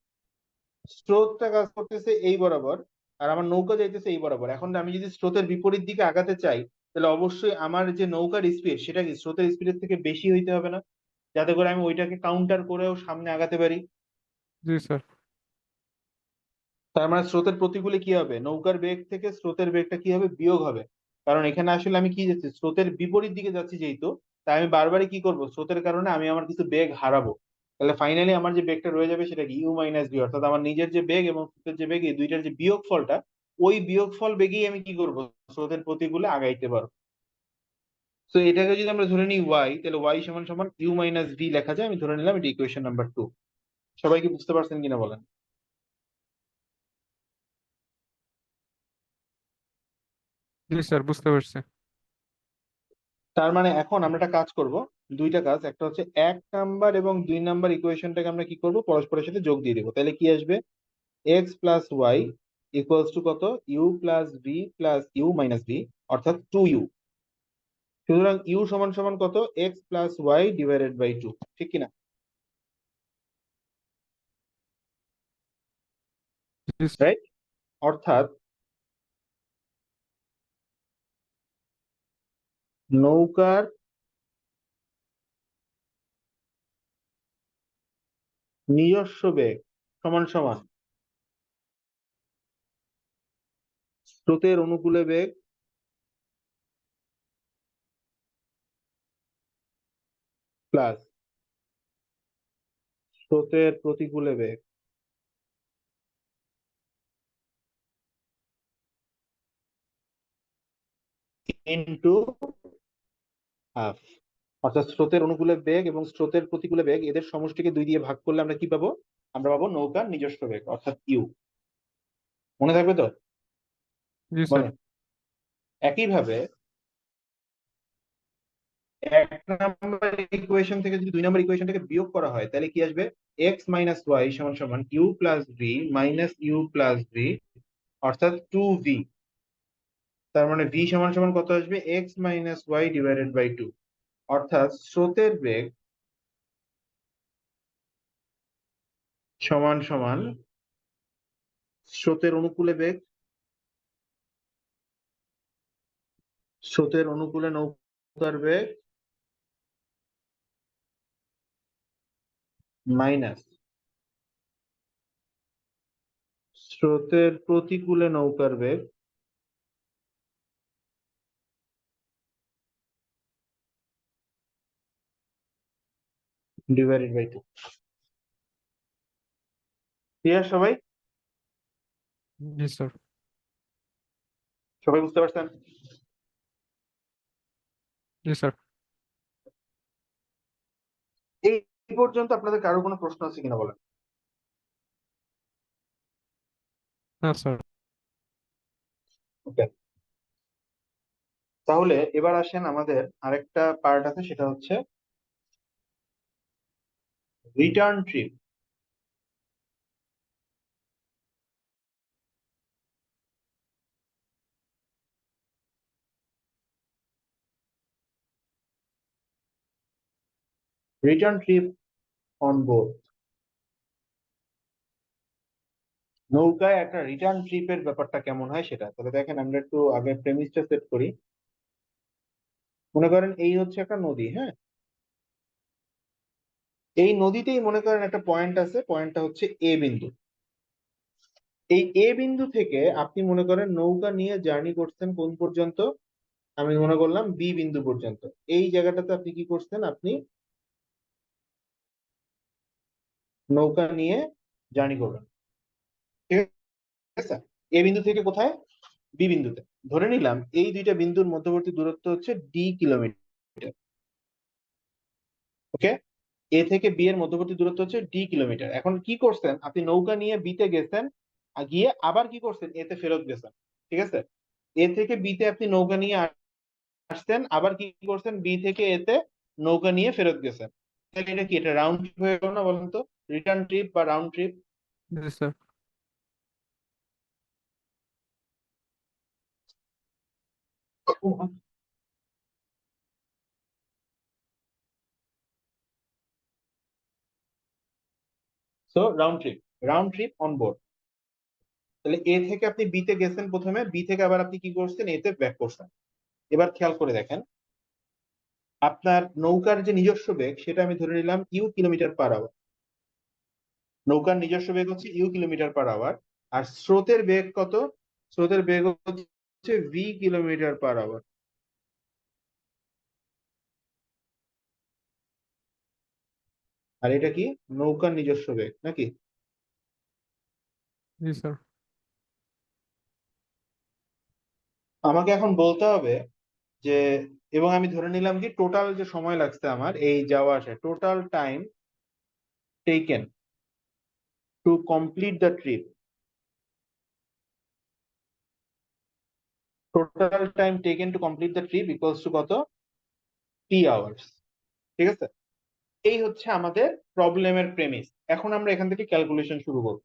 স্রোতটা কাজ করতেছে এই বরাবর, আর আমার নৌকা যাইতেছে এই বরাবর। এখন আমি যদি স্রোতের বিপরীত দিকে আগাতে চাই, তাহলে অবশ্যই আমার যে নৌকার স্পিড সেটা কি স্রোতের স্পিডের থেকে বেশি হইতে হবে না, যাতে করে আমি ওইটাকে কাউন্টার করেও সামনে আগাতে পারি। জি স্যার। তার মানে স্রোতের প্রতিকূলে কি হবে, নৌকার বেগ থেকে স্রোতের বেগটা কি হবে, বিয়োগ হবে। কারণ এখানে আসলে আমি কি যাচ্ছি, স্রোতের বিপরীত দিকে যাচ্ছি যেহেতু, তাই আমি বারবারই কি করব, স্রোতের কারণে আমি আমার কিছু বেগ হারাবো। তাহলে ফাইনালি আমার যে বেগটা রয়ে যাবে সেটা কি ইউ মাইনাস ভি, অর্থাৎ আমার নিজের যে বেগ এবং স্রোতের যে বেগ, এই দুইটার যে বিয়োগফলটা, ওই বিয়োগফল বেগেই আমি কি করব, স্রোতের প্রতিকূলে আগাইতে পারবো। তো এটাকে যদি আমরা ধরে নিই ওয়াই, তাহলে ওয়াই সমান সমান ইউ মাইনাস ভি লেখা যায়। আমি ধরে নিলাম এটা ইকুয়েশন নাম্বার 2। সবাই কি বুঝতে পারছেন কিনা বলেন? জি স্যার, বুঝতে পারছি। তার মানে এখন আমরা একটা কাজ করব, দুইটা কাজ, একটা হচ্ছে 1 নাম্বার এবং 2 নাম্বার ইকুয়েশনটাকে আমরা কি করব, পরস্পরের সাথে যোগ দিয়ে দেবো। তাহলে কি আসবে, X plus Y equals to কত, U plus V plus U minus V, অর্থাৎ 2u। সুতরাং ইউ সমান সমান কত, X plus Y divided by 2, ঠিক কিনা? জি রাইট। অর্থাৎ নৌকার নিজস্ব বেগ সমান সমান স্রোতের অনুকূলে বেগ প্লাস স্রোতের প্রতিকূলে বেগ ইনটু হাফ। অর্থাৎ স্রোতের অনুকূলে বেগ এবং স্রোতের প্রতিকূলে বেগ, এদের সমষ্টিকে 2 দিয়ে ভাগ করলে আমরা কি পাবো, আমরা পাবো নৌকার নিজস্ব বেগ অর্থাৎ ইউ। মনে থাকবে তো? জি স্যার। বলেন। একইভাবে 1 নাম্বার ইকুয়েশন থেকে যদি 2 নাম্বার ইকুয়েশনটাকে বিয়োগ করা হয়, তাহলে কি আসবে, এক্স মাইনাস ওয়াই সমান সমান u plus v minus u plus v, অর্থাৎ 2v। তার মানে ভি সমান সমান কত আসবে, x minus y divided by 2, অর্থাৎ স্রোতের বেগ সমান সমান স্রোতের অনুকূলে বেগ, স্রোতের অনুকূলে নৌকার বেগ মাইনাস স্রোতের প্রতিকূলে নৌকার বেগ ডিভাইডেড বাই 2। ক্লিয়ার সবাই? জি স্যার। সবাই বুঝতে পারছেন? জি স্যার। এই পর্যন্ত আপনাদের কারো কোনো প্রশ্ন আছে কিনা বলেন। না স্যার। ওকে, তাহলে এবার আসেন, আমাদের আরেকটা পার্ট আছে, সেটা হচ্ছে return trip. Return trip on board. নৌকায় একটা রিটার্ন ট্রিপের ব্যাপারটা কেমন হয় সেটা, তাহলে দেখেন আমরা একটু আগে প্রেমিসটা সেট করি। মনে করেন এই হচ্ছে একটা নদী, হ্যাঁ, এই নদীতেই মনে করেন একটা পয়েন্ট আছে, পয়েন্টটা হচ্ছে এ বিন্দু। এই এ বিন্দু থেকে আপনি মনে করেন নৌকা নিয়ে জার্নি করছেন কোন পর্যন্ত, আমি মনে করলাম বি বিন্দু পর্যন্ত। এই জায়গাটাতে আপনি কি করছেন, আপনি নৌকা নিয়ে জার্নি করবেন, ঠিক আছে? এ বিন্দু থেকে কোথায়, বি বিন্দুতে। ধরে নিলাম এই দুইটা বিন্দুর মধ্যবর্তী দূরত্ব হচ্ছে ডি কিলোমিটার। ওকে, এ থেকে বি এর মধ্যবর্তী দূরত্ব হচ্ছে ডি কিলোমিটার। এখন কি করছেন, আপনি নৌকা নিয়ে বি তে গেছেন, আর গিয়ে আবার কি করছেন, এ তে ফেরত গেছেন, ঠিক আছে? এ থেকে বি তে আপনি নৌকা নিয়ে আসছেন, আবার কি করছেন, বি থেকে এ তে নৌকা নিয়ে ফেরত গেছেন। তাহলে এটা কি, এটা রাউন্ড ট্রিপ হয়ে গেল না বলেন তো, রিটার্ন ট্রিপ বা round trip? G sir. So round trip on board. তাহলে এ থেকে আপনি বি তে গেছেন, প্রথমে বি থেকে আবার আপনি কি করছেন, এ তে ব্যাক করছেন, এবার খেয়াল করে দেখেন, আপনার নৌকার যে নিজস্ব বেগ সেটা আমি ধরে নিলাম ইউ কিলোমিটার পার আওয়ার। নৌকার নিজস্ব বেগ হচ্ছে ইউ কিলোমিটার পার আওয়ার। আর স্রোতের বেগ কত? স্রোতের বেগ হচ্ছে ভি কিলোমিটার পার আওয়ার। আর এটা কি? নৌকার নিজস্ব বেগ নাকি? জি স্যার। আমাকে এখন বলতে হবে যে, এবং আমি ধরে নিলাম কি টোটাল যে সময় লাগছে আমার এই যাওয়া আসা, total time taken to complete the trip, total time taken to complete the trip equals to কত? টি আওয়ার্স। ঠিক আছে, এই হচ্ছে আমাদের প্রবলেমের প্রেমিস। এখন আমরা এখান থেকে ক্যালকুলেশন শুরু করব।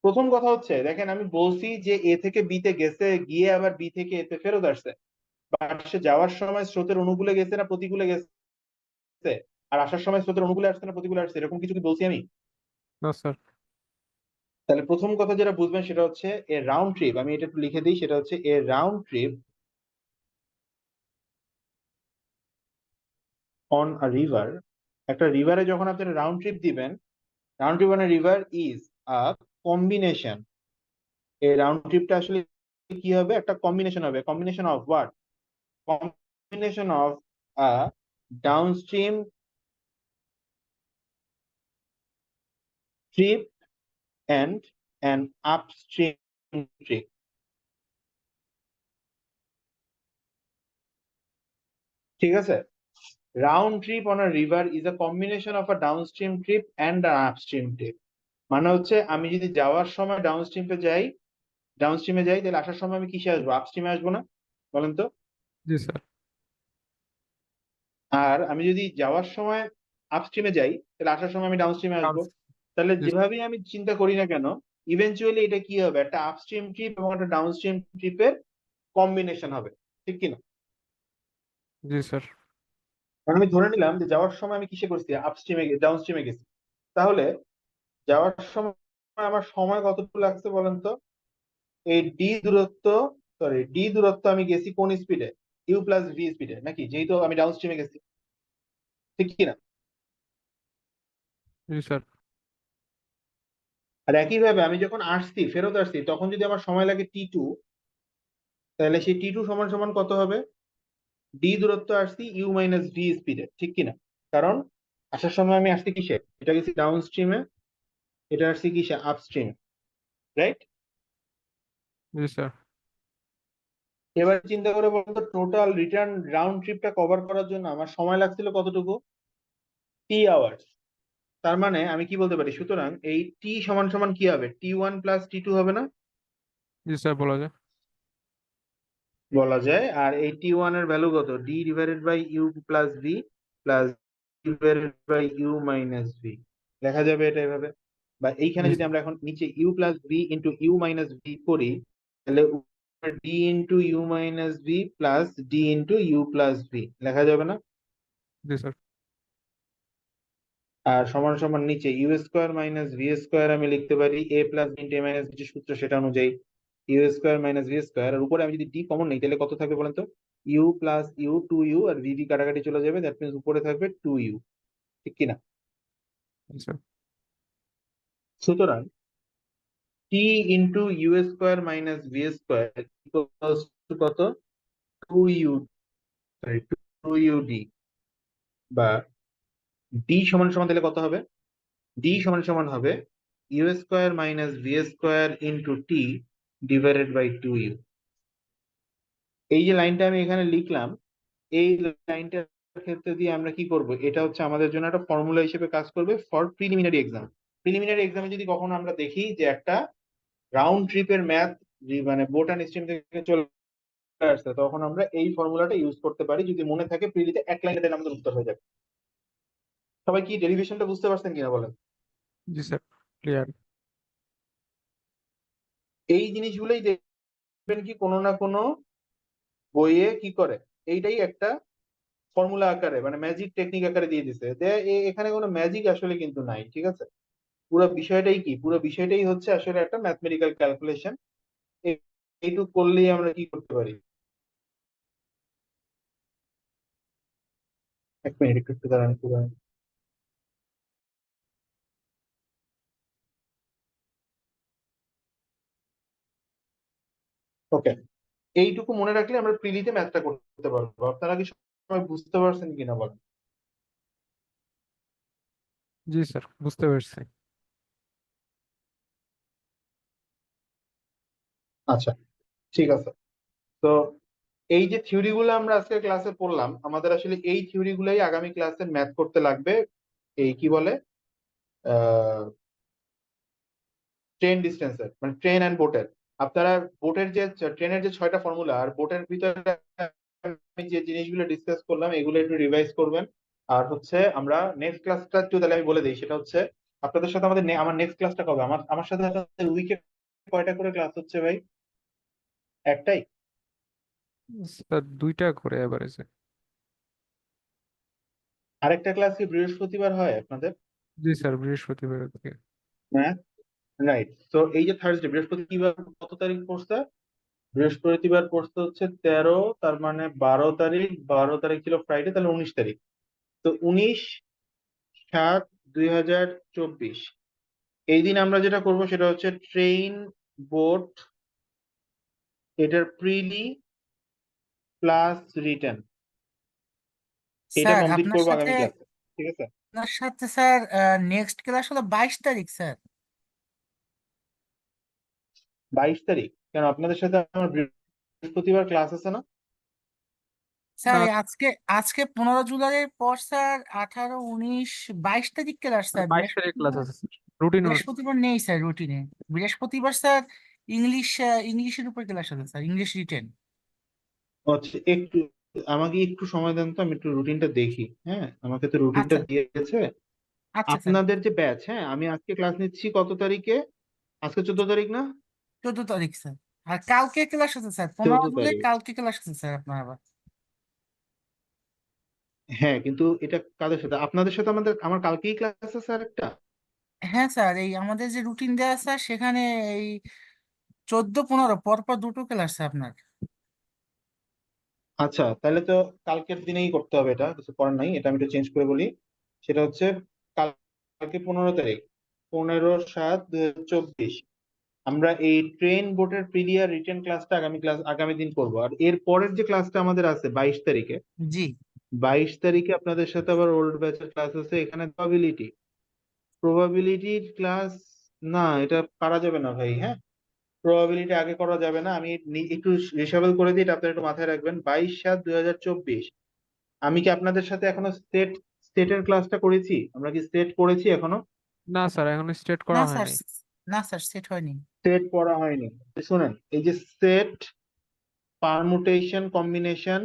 প্রথম কথা হচ্ছে দেখেন, আমি বলছি যে এ থেকে বি তে গেছে, গিয়ে আবার বি থেকে এতে ফেরত আসছে, বাট সে যাওয়ার সময় স্রোতের অনুকূলে গেছে না প্রতিকূলে গেছে, আর আসার সময় স্রোতের অনুকূলে আসছে না প্রতিকূলে আসছে, এরকম কিছু কি বলছি আমি? না স্যার। তাহলে প্রথম কথা যেটা বুঝবেন সেটা হচ্ছে এ রাউন্ড ট্রিপ, আমি এটা একটু লিখে দিই, সেটা হচ্ছে a round trip on a river. একটা রিভারে যখন আপনি রাউন্ড ট্রিপ দিবেন, round trip on a river is a combination. এই রাউন্ড ট্রিপটা আসলে কি হবে? একটা কম্বিনেশন হবে। Combination of what? Combination of a downstream trip and an upstream trip. ঠিক আছে, round trip on a river is a combination of a downstream trip and an upstream trip. মানে হচ্ছে আমি যদি যাওয়ার সময় ডাউনস্ট্রিমে যাই, তাহলে আসার সময় আমি কিসে আসবো? আপস্ট্রিমে আসবো না? বলেন তো। জি স্যার। আর আমি যদি যাওয়ার সময় আপস্ট্রিমে যাই, তাহলে আসার সময় আমি ডাউনস্ট্রিমে আসবো। তাহলে জি যেভাবেই আমি চিন্তা করি না কেন, ইভেনচুয়ালি এটা কি হবে? একটা আপস্ট্রিম ট্রিপ এবং একটা ডাউনস্ট্রিম ট্রিপের কম্বিনেশন হবে, ঠিক কিনা? জি স্যার। কারণ আমি ধরে নিলাম যে যাওয়ার সময় আমি কিসে করছি? আপস্ট্রিমে ডাউনস্ট্রিমে গেছি। তাহলে যাওয়ার সময় আমার সময় কতটুকু লাগছে বলেন তো? এই ডি দূরত্ব আমি গেছি কোন স্পিডে? ইউ প্লাস ভি স্পিডে, নাকি? যেহেতু আমি ডাউনস্ট্রিমে গেছি, ঠিক কিনা? জি স্যার। আর একইভাবে আমি যখন ফেরত আসছি, তখন যদি আমার সময় লাগে টি2, তাহলে সেই টি2 সমান সমান কত হবে? ডি দূরত্ব আসছি ইউ মাইনাস ভি স্পিডে, ঠিক কিনা? কারণ আসার সময় আমি আসছি কিসে? এটা গেছি ডাউনস্ট্রিমে, এটা আসছি কিসে? আপস্ট্রিমে, রাইট? জি স্যার। এবার চিন্তা করে বলতো, টোটাল রিটার্ন রাউন্ড ট্রিপটা কভার করার জন্য আমার সময় লাগছিল কতটুকু? টি আওয়ার্স। তার মানে আমি কি বলতে পারি? সুতরাং এই টি সমান সমান কি হবে? টি1 প্লাস টি2 হবে না? জি স্যার বলা যায়। বলা যায়। আর এই টি1 এর ভ্যালু কত? D divided by u plus V plus divided by u minus v. লেখা যাবে এটা এভাবে। বা এইখানে জি যদি আমরা এখন নিচে U plus V into U minus V করি, তাহলে D into U minus V plus D into U plus V লেখা যাবে না? জি স্যার। আর সমান সমান নিচে U square minus V square আমি লিখতে পারি A plus into A minus যে সূত্র সেটা অনুযায়ী U square minus V square. আর উপরে আমি যদি ডি কমন নেই, তাহলে কত থাকবে বলেন তো? ইউ প্লাস ইউ, 2u, আর ভি কাটাকাটি চলে যাবে, দ্যাট মিনস উপরে থাকবে 2u, ঠিক কিনা? জি স্যার। সুতরাং T into U square minus V square equals to কত? 2u, sorry 2ud। বা ডি সমান সমান তাহলে কত হবে? ডি সমান সমান হবে u square minus V square into t divided by 2u। এই যে লাইনটা আমি এখানে লিখলাম, এই লাইনটার ক্ষেত্রে দিয়ে আমরা কি করব? এটা হচ্ছে আমাদের জন্য একটা ফর্মুলা হিসেবে কাজ করবে ফর প্রিলিমিনারি এক্সাম। প্রিলিমিনারি এক্সামে যদি কখনো আমরা দেখি যে একটা রাউন্ড ট্রিপের ম্যাথ মানে বোট অ্যান্ড স্ট্রিম থেকে চলে আসছে, তখন আমরা এই ফর্মুলাটা ইউজ করতে পারি। যদি মনে থাকে, প্রিলিতে এক লাইনে দিলে আমাদের উত্তর হয়ে যাবে। সবাই কি ডেরিভেশনটা বুঝতে পারছেন কিনা বলেন? জি স্যার ক্লিয়ার। এই জিনিসগুলোই দেখবেন কি কোনো না কোনো বইয়ে কি করে, এইটাই একটা ফর্মুলা আকারে মানে ম্যাজিক টেকনিক আকারে দিয়ে দিছে। এখানে কোনো ম্যাজিক আসলে কিন্তু নাই, ঠিক আছে? পুরো বিষয়টাই কি? পুরো বিষয়টাই হচ্ছে আসলে একটা ম্যাথমেটিক্যাল ক্যালকুলেশন। এইটুকু করলেই আমরা কি করতে পারি? এক মিনিট একটু দাঁড়ান একটু দাঁড়ান। ওকে, এইটুকু মনে রাখলে আমরা প্রিলিতে ম্যাথটা করতে পারবো। আপনারা কি সবাই বুঝতে পারছেন কিনা বলেন? জি স্যার, বুঝতে পারছি। আচ্ছা, ঠিক আছে। তো এই যে থিওরি গুলো আমরা আজকে ক্লাসে পড়লাম, আমাদের আসলে এই থিওরি গুলাই আগামী ক্লাসে ম্যাথ করতে লাগবে। এই কি বলে, ট্রেন ডিস্টেন্সের, মানে ট্রেন অ্যান্ড বোটের। আপনারা বোটের যে ট্রেনের যে 6টা ফর্মুলা আর বোটের ভিতরে আমি যে জিনিসগুলো ডিসকাস করলাম এগুলো একটু রিভাইজ করবেন। আর হচ্ছে আমরা নেক্সট ক্লাসটা একটু তাহলে আমি বলে দিই, সেটা হচ্ছে আপনাদের সাথে আমার নেক্সট ক্লাসটা কবে, আমার সাথে উইকে কয়টা করে ক্লাস হচ্ছে ভাই? একটাই? স্যার 2টা করে এভারেজে। আরেকটা ক্লাস কি বৃহস্পতিবার হয় আপনাদের? জি স্যার, বৃহস্পতিবার থেকে। হ্যাঁ, রাইট। তো এই যে থার্সডে, বৃহস্পতিবার কত তারিখ পড়ছে? বৃহস্পতিবার পড়ছে হচ্ছে 13, তার মানে 12 তারিখ। 12 তারিখ ছিল ফ্রাইডে, তাহলে 19 তারিখ। তো 19/7/2024 এই দিন আমরা যেটা করব সেটা হচ্ছে ট্রেন, বোট, এটার প্রিলি প্লাস রিটেন, এটা স্যার কমপ্লিট আপনার করবো সাথে আগামী ক্লাসে। ঠিক আছে? স্যার নেক্সট ক্লাস হলো 22 তারিখ স্যার। 22 তারিখ কেন, আপনাদের সাথে আমার বৃহস্পতিবার ক্লাস আছে না? স্যার না এই আজকে আজকে 15 জুলাইয়ের পর স্যার 18, 19, 22 তারিখ ক্লাস স্যার, স্যার। 22 তারিখ ক্লাস আছে স্যার, রুটিন অনুযায়ী। বৃহস্পতিবার নেই স্যার রুটিনে। বৃহস্পতিবার স্যার ইংলিশের উপর ক্লাস আছে স্যার, ইংলিশ রিটেন। আচ্ছা, একটু আমাকে একটু সময় দেন তো, আমি একটু রুটিনটা দেখি। হ্যাঁ, আমাকে তো রুটিনটা আচ্ছা দিয়েছে আচ্ছা স্যার। আপনাদের যে ব্যাচ। হ্যাঁ, আমি আজকে ক্লাস নিচ্ছি কত তারিখে? আজকে 14 তারিখ না? 14 তারিখ স্যার। আর কালকে ক্লাস আছে স্যার, 15 জুলাই 14 তারিখ। কালকে ক্লাস আছে স্যার আপনার আবার। হ্যাঁ, কিন্তু এটা কাদের সাথে? আপনাদের সাথে আমার কালকেই ক্লাস আছে স্যার একটা। হ্যাঁ স্যার, এই আমাদের যে রুটিন দেওয়া আছে স্যার, সেখানে এই 14, 15 পরপর দুটো ক্লাস আছে আপনার। আচ্ছা, তাহলে তো কালকের দিনেই করতে হবে, এটা কিছু করার নাই। এটা আমি একটু চেঞ্জ করে বলি, সেটা হচ্ছে কালকে 15 তারিখ, 15/7/2024 আমরা এই ট্রেন বোটের প্রিলিয়ার রিটেন ক্লাসটা আগামী দিন করবো। আর এর পরের যে ক্লাসটা আমাদের আছে 22 তারিখে, জি 22 তারিখে আপনাদের সাথে আবার ওল্ড ব্যাচের ক্লাস আছে। এখানে প্রবাবিলিটির ক্লাস না, এটা পারা যাবে না ভাই। হ্যাঁ, প্রবাবিলিটি আগে করা যাবে না। আমি একটু রিসাবেল করে দিই, এটা আপনারা একটু মাথায় রাখবেন। 22/7/2024 আমি কি আপনাদের সাথে এখনো স্টেটের ক্লাসটা করেছি? আমরা কি স্টেট করেছি এখনো? না স্যার, এখন স্টেট না করা হয় স্যার, নাই। না স্যার সেট হয়নি। স্টেট পড়া হয়নি। শুনেন, এই যে set, permutation, combination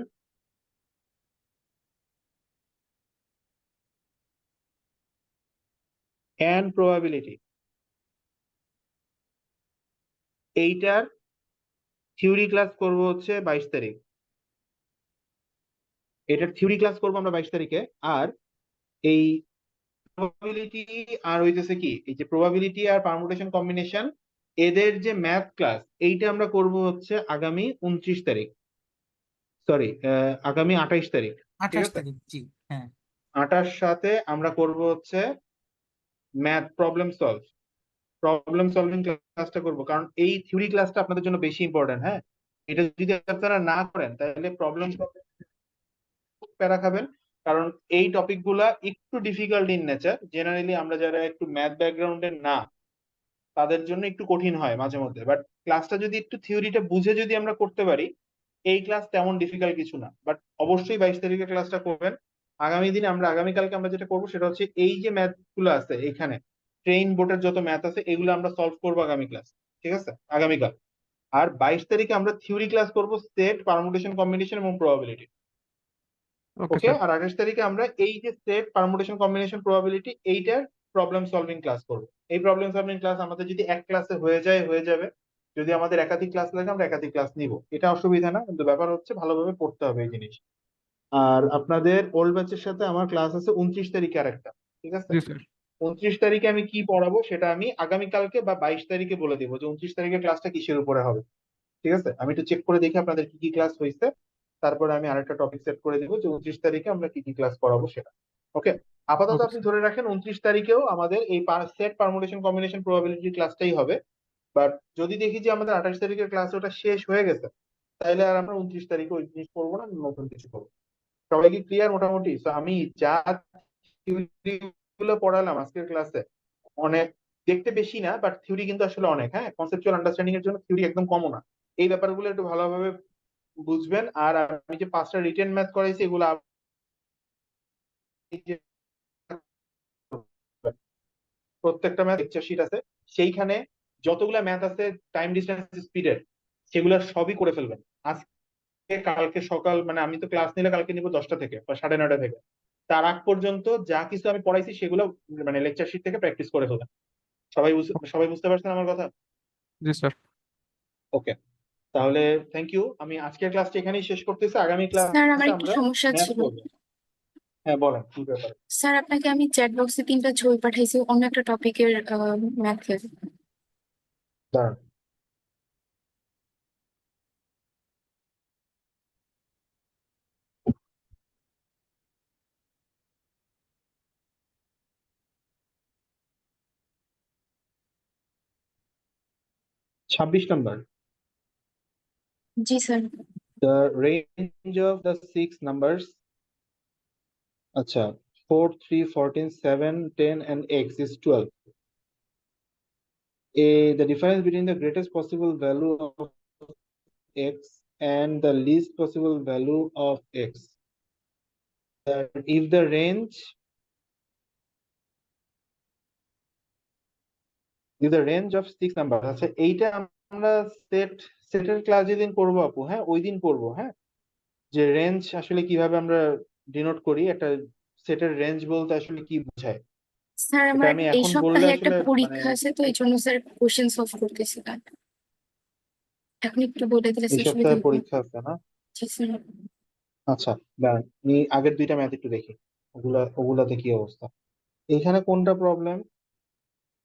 and probability, এইটার থিওরি ক্লাস করব হচ্ছে 22 তারিখ। এটার থিওরি ক্লাস করবো আমরা 22 তারিখে। আর এই প্রবাবিলিটি আর হইতেছে কি, এই যে প্রবাবিলিটি আর পারমুটেশন কম্বিনেশন, এদের যে ম্যাথ ক্লাস, এইটা আমরা করব হচ্ছে আগামী 29 তারিখ, সরি আগামী 28 তারিখ। ঠিক 28 আছে? তারিখ জি। হ্যাঁ 28 সাথে আমরা করব হচ্ছে ম্যাথ প্রবলেম সলভিং ক্লাসটা করব, কারণ এই থিওরি ক্লাসটা আপনাদের জন্য বেশি ইম্পর্টেন্ট। হ্যাঁ, এটা যদি আপনারা না করেন তাহলে প্রবলেম প্যারা খাবেন। কারণ এই টপিক গুলা একটু ডিফিকাল্ট ইন নেচার। জেনারেলি আমরা যারা একটু ম্যাথ ব্যাকগ্রাউন্ডের না, তাদের জন্য একটু কঠিন হয় মাঝে মধ্যে। বাট ক্লাসটা যদি একটু থিওরিটা বুঝে যদি আমরা করতে পারি, এই ক্লাস তেমন ডিফিকাল্ট কিছু না। বাট অবশ্যই 22 তারিখের ক্লাসটা করবেন। আগামীকালকে আমরা যেটা করবো সেটা হচ্ছে এই যে ম্যাথ গুলো আছে এখানে, ট্রেন বোর্ডের যত ম্যাথ আছে এগুলো আমরা সলভ করবো আগামী ক্লাস। ঠিক আছে? আগামীকাল। আর 22 তারিখে আমরা থিওরি ক্লাস করবো সেট, পারমুটেশন, কম্বিনেশন এবং প্রবাবিলিটি। ওকে ওকে, স্যার। আর 28 তারিখে আমরা এই যে সেট, পারমুটেশন, কম্বিনেশন, প্রবাবিলিটি, এইটার প্রবলেম সলভিং ক্লাস করবো। এই প্রবলেম সলভিং ক্লাস আমাদের যদি এক ক্লাসে হয়ে যাবে। যদি আমাদের একাধিক ক্লাস লাগে আমরা একাধিক ক্লাস নিব, এটা অসুবিধা না। কিন্তু ব্যাপার হচ্ছে ভালোভাবে পড়তে হবে এই জিনিস। আর আপনাদের ওল্ড ব্যাচের সাথে আমার ক্লাস আছে 29 তারিখে আরেকটা। ঠিক আছে? জি স্যার। 29 তারিখে আমি কি পড়াবো সেটা আমি আগামীকালকে বা 22 তারিখে বলে দিব, যে 29 তারিখের ক্লাসটা কিসের উপরে হবে। ঠিক আছে? আমি একটু চেক করে দেখি আপনাদের কি কি ক্লাস হয়েছে, তারপরে আমি আরেকটা টপিক সেট করে দিব যে 29 তারিখে আমরা কি কি ক্লাস করাবো সেটা। ওকে, আপাতত ওকে আপনি ধরে রাখেন 29 তারিখেও আমাদের এই সেট পারমুটেশন কম্বিনেশন প্রবাবিলিটি ক্লাসটাই হবে। বাট যদি দেখি যে আমাদের 28 তারিখের ক্লাস ওটা শেষ হয়ে গেছে, তাহলে আর আমরা 29 তারিখে ওই জিনিস করবো না, নতুন কিছু করবো। সবাই কি ক্লিয়ার মোটামুটি? তো আমি যা থিওরি গুলো পড়ালাম আজকের ক্লাসে, অনেক দেখতে বেশি না, বাট থিওরি কিন্তু আসলে অনেক। হ্যাঁ, কনসেপচুয়াল আন্ডারস্ট্যান্ডিং এর জন্য থিওরি একদম কমও না। এই ব্যাপারগুলো একটু ভালোভাবে বুঝবেন। আর আমি যে 5টা রিটেন ম্যাথ করাইছি এগুলো আপনি যে প্রত্যেকটা ম্যাথ লেকচার শিট আছে, সেইখানে যতগুলা ম্যাথ আছে টাইম ডিস্টেন্স স্পিডের, সেগুলো সবই করে ফেলবেন আজকে কালকে সকাল। মানে আমি তো ক্লাস নিলে কালকে নিব 10টা থেকে বা 9:30 থেকে, তার আগ পর্যন্ত যা কিছু আমি পড়াইছি সেগুলো মানে লেকচার শিট থেকে প্র্যাকটিস করে ফেলবেন। সবাই বুঝতে পারছেন আমার কথা? জি স্যার। ওকে, তাহলে থ্যাংক ইউ। আমি আজকের ক্লাসটা এখানেই শেষ করতেছি। আগামী স্যার আমার ক্লাসে একটু আমরা সমস্যা ম্যাথ ছিল। করবো। হ্যাঁ বলেন, কি ব্যাপার? স্যার আপনাকে আমি চ্যাট বক্সে 3টা ছবি পাঠাইছি অন্য একটা টপিকের ম্যাথের। দাঁড়ান। ছাব্বিশ নম্বর, জি sir. the range of the six numbers, আচ্ছা, 4, 3, 14, 7, 10 and x is 12. The difference between the greatest possible value of x and the least possible value of x. That if the range of six numbers, আচ্ছা এইটা আমরা সেটের class যেদিন করবো আপু, হ্যাঁ ওই দিন করবো। হ্যাঁ, যে রেঞ্জ আসলে কিভাবে আমরা ডিনোট করি, একটা সেটের রেঞ্জ বলতে আসলে কি বোঝায়, স্যার এটা আমার আমি এই এখন বললে সপ্তাহে একটা আসলে মানে পরীক্ষা আছে, তো এই জন্য স্যার কোশ্চেন সলভ করতেছিলাম। এখন একটু বলে দিলে এই স্যার সুবিধা সপ্তাহে হতো। পরীক্ষা আছে না? জি স্যার। আচ্ছা, দাঁড়ান আমি আগের দুইটা ম্যাথ একটু দেখি, ওগুলাতে কি অবস্থা। এইখানে কোনটা প্রবলেম?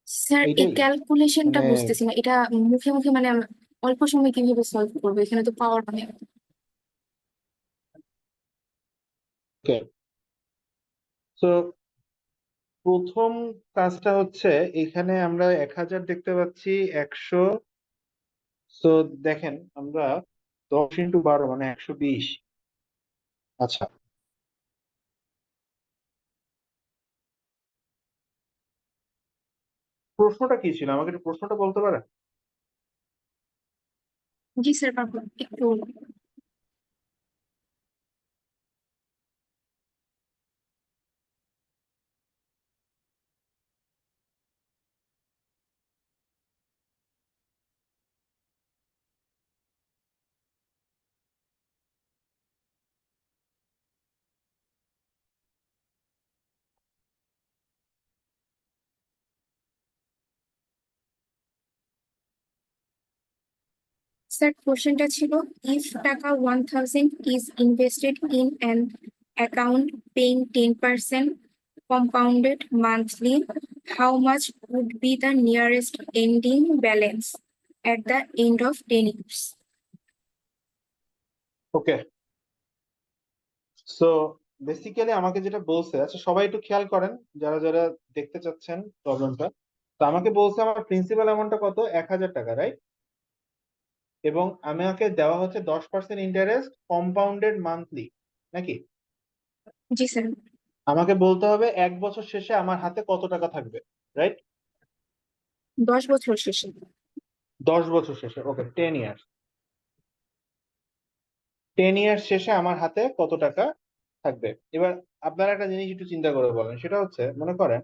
স্যার এই এইটাই ক্যালকুলেশনটা মানে বুঝতেছি না, এটা মুখে মুখে মানে অল্প সময় কিভাবে সলভ করবো, এখানে তো পাওয়ার মানে। তো প্রথম কাজটা হচ্ছে এখানে আমরা 1000 দেখতে পাচ্ছি, 100। তো দেখেন আমরা 10 × 12 মানে 120। আচ্ছা, প্রশ্নটা কি ছিল আমাকে একটু প্রশ্নটা বলতে পারেন? জি স্যার পারবো একটু। স্যার কোশ্চেনটা ছিল, ইফ টাকা 1000 is invested in an account paying 10% compounded monthly, how much would be the nearest ending balance at the end of 10 years? Okay, so basically আমাকে যেটা বলছে, আচ্ছা সবাই একটু খেয়াল করেন যারা যারা দেখতে চাচ্ছেন প্রবলেমটা। তো আমাকে বলছে আমার প্রিন্সিপাল অ্যামাউন্টটা কত, 1000 টাকা, রাইট? এবং আমাকে দেওয়া হচ্ছে 10% ইন্টারেস্ট কম্পাউন্ডেড মান্থলি, নাকি? জি স্যার। আমাকে বলতে হবে 1 বছর শেষে আমার হাতে কত টাকা থাকবে, রাইট? 10 বছর শেষে। 10 বছর শেষে, ওকে, 10 ইয়ার্স। 10 ইয়ার্স শেষে আমার হাতে কত টাকা থাকবে। এবার আপনারা একটা জিনিস একটু চিন্তা করে বলেন, সেটা হচ্ছে মনে করেন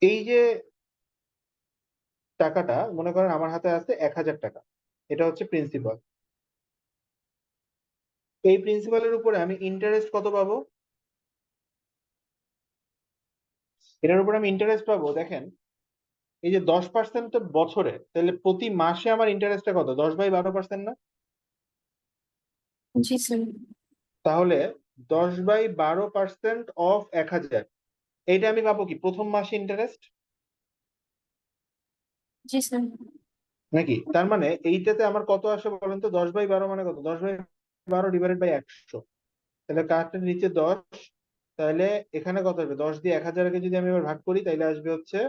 এই যে টাকাটা, মনে করেন আমার হাতে আছে 1000 টাকা, এটা হচ্ছে প্রিন্সিপাল। এই প্রিন্সিপালের উপরে আমি ইন্টারেস্ট কত পাবো? এটার উপরে আমি ইন্টারেস্ট পাবো, দেখেন এই যে 10% বছরে, তাহলে প্রতি মাসে আমার ইন্টারেস্টটা কত, 10/12% না? জি স্যার। তাহলে 10/12% অফ 1000, এইটা আমি পাবো কি প্রথম মাসে ইন্টারেস্ট, জি স্যার। নাকি? তার মানে এইটাতে আমার কত আসে বলেন তো, 10/12 মানে কত, 10/12 12 ডিভাইডেড বাই 100, তাহলে কার্টের নিচে 10, তাহলে এখানে কত হবে? 10 দিয়ে 1000-কে যদি আমি এবার ভাগ করি তাহলে আসবে হচ্ছে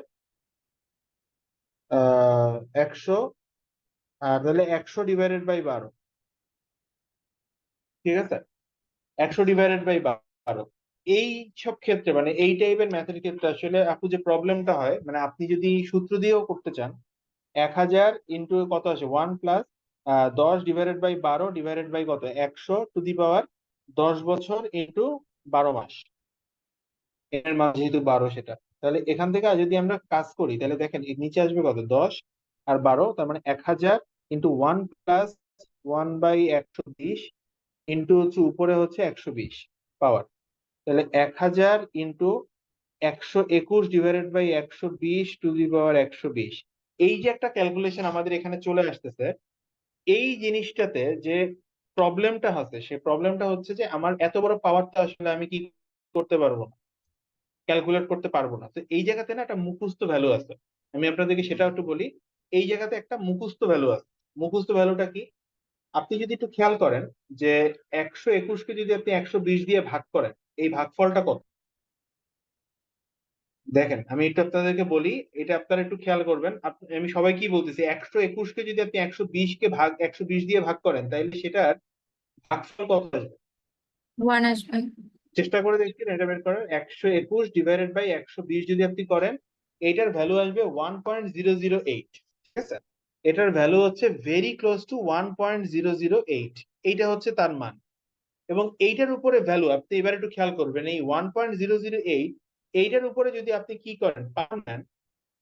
100, আর তাহলে 100 ডিভাইডেড বাই 12, ঠিক আছে? 100 ডিভাইডেড বাই 12। এই সব ক্ষেত্রে মানে এই টাইপের ম্যাথের ক্ষেত্রে আসলে আপু যে প্রবলেমটা হয়, মানে আপনি যদি সূত্র দিয়েও করতে চান, 1000 ইন্টু কত আসে 1 plus 10 divided by 12 divided by কত 100 টু দি পাওয়ার 10 বছর ইন্টু 12 মাস, এর মান যেহেতু 12 সেটা, তাহলে এখান থেকে যদি আমরা কাজ করি তাহলে দেখেন এর নিচে আসবে কত 10 আর 12, তার মানে 1000 ইন্টু 1 প্লাস 1 বাই 120 ইন্টু হচ্ছে উপরে হচ্ছে 120 পাওয়ার, তাহলে 1000 into 121 divided by 120 to the power 120। এই যে একটা ক্যালকুলেশন আমাদের এখানে চলে আসতেছে, এই জিনিসটাতে যে প্রবলেমটা আছে সেই প্রবলেমটা হচ্ছে যে আমার এত বড় পাওয়ারটা আসলে আমি কি করতে পারবো না, ক্যালকুলেট করতে পারবো না। তো এই জায়গাতে না একটা মুখস্থ ভ্যালু আছে, আমি আপনাদেরকে সেটা একটু বলি। এই জায়গাতে একটা মুখস্থ ভ্যালু আছে। মুখস্থ ভ্যালুটা কি? আপনি যদি একটু খেয়াল করেন যে 121-কে যদি আপনি 120 দিয়ে ভাগ করেন, এই ভাগফলটা কত? দেখেন আমি একটু আপনাদেরকে বলি, এটা আপনারা একটু খেয়াল করবেন। আমি সবাই কি বলতেছি, 121-কে যদি আপনি 120 দিয়ে ভাগ করেন তাহলে সেটার ভাগফল কত আসবে? 1 আসবে। চেষ্টা করে দেখছেন এটা বের করার। 121 ডিভাইডেড বাই 120 যদি আপনি করেন, এইটার ভ্যালু আসবে 1.008, ঠিক আছে? এটার ভ্যালু হচ্ছে ভেরি ক্লোজ টু 1.008, এইটা হচ্ছে তার মান। এবং এইটার উপরে ভ্যালু আপনি এবার একটু খেয়াল করবেন, এই 1.008 এইটার উপরে যদি আপনি কি করেন পাওয়ার নেন,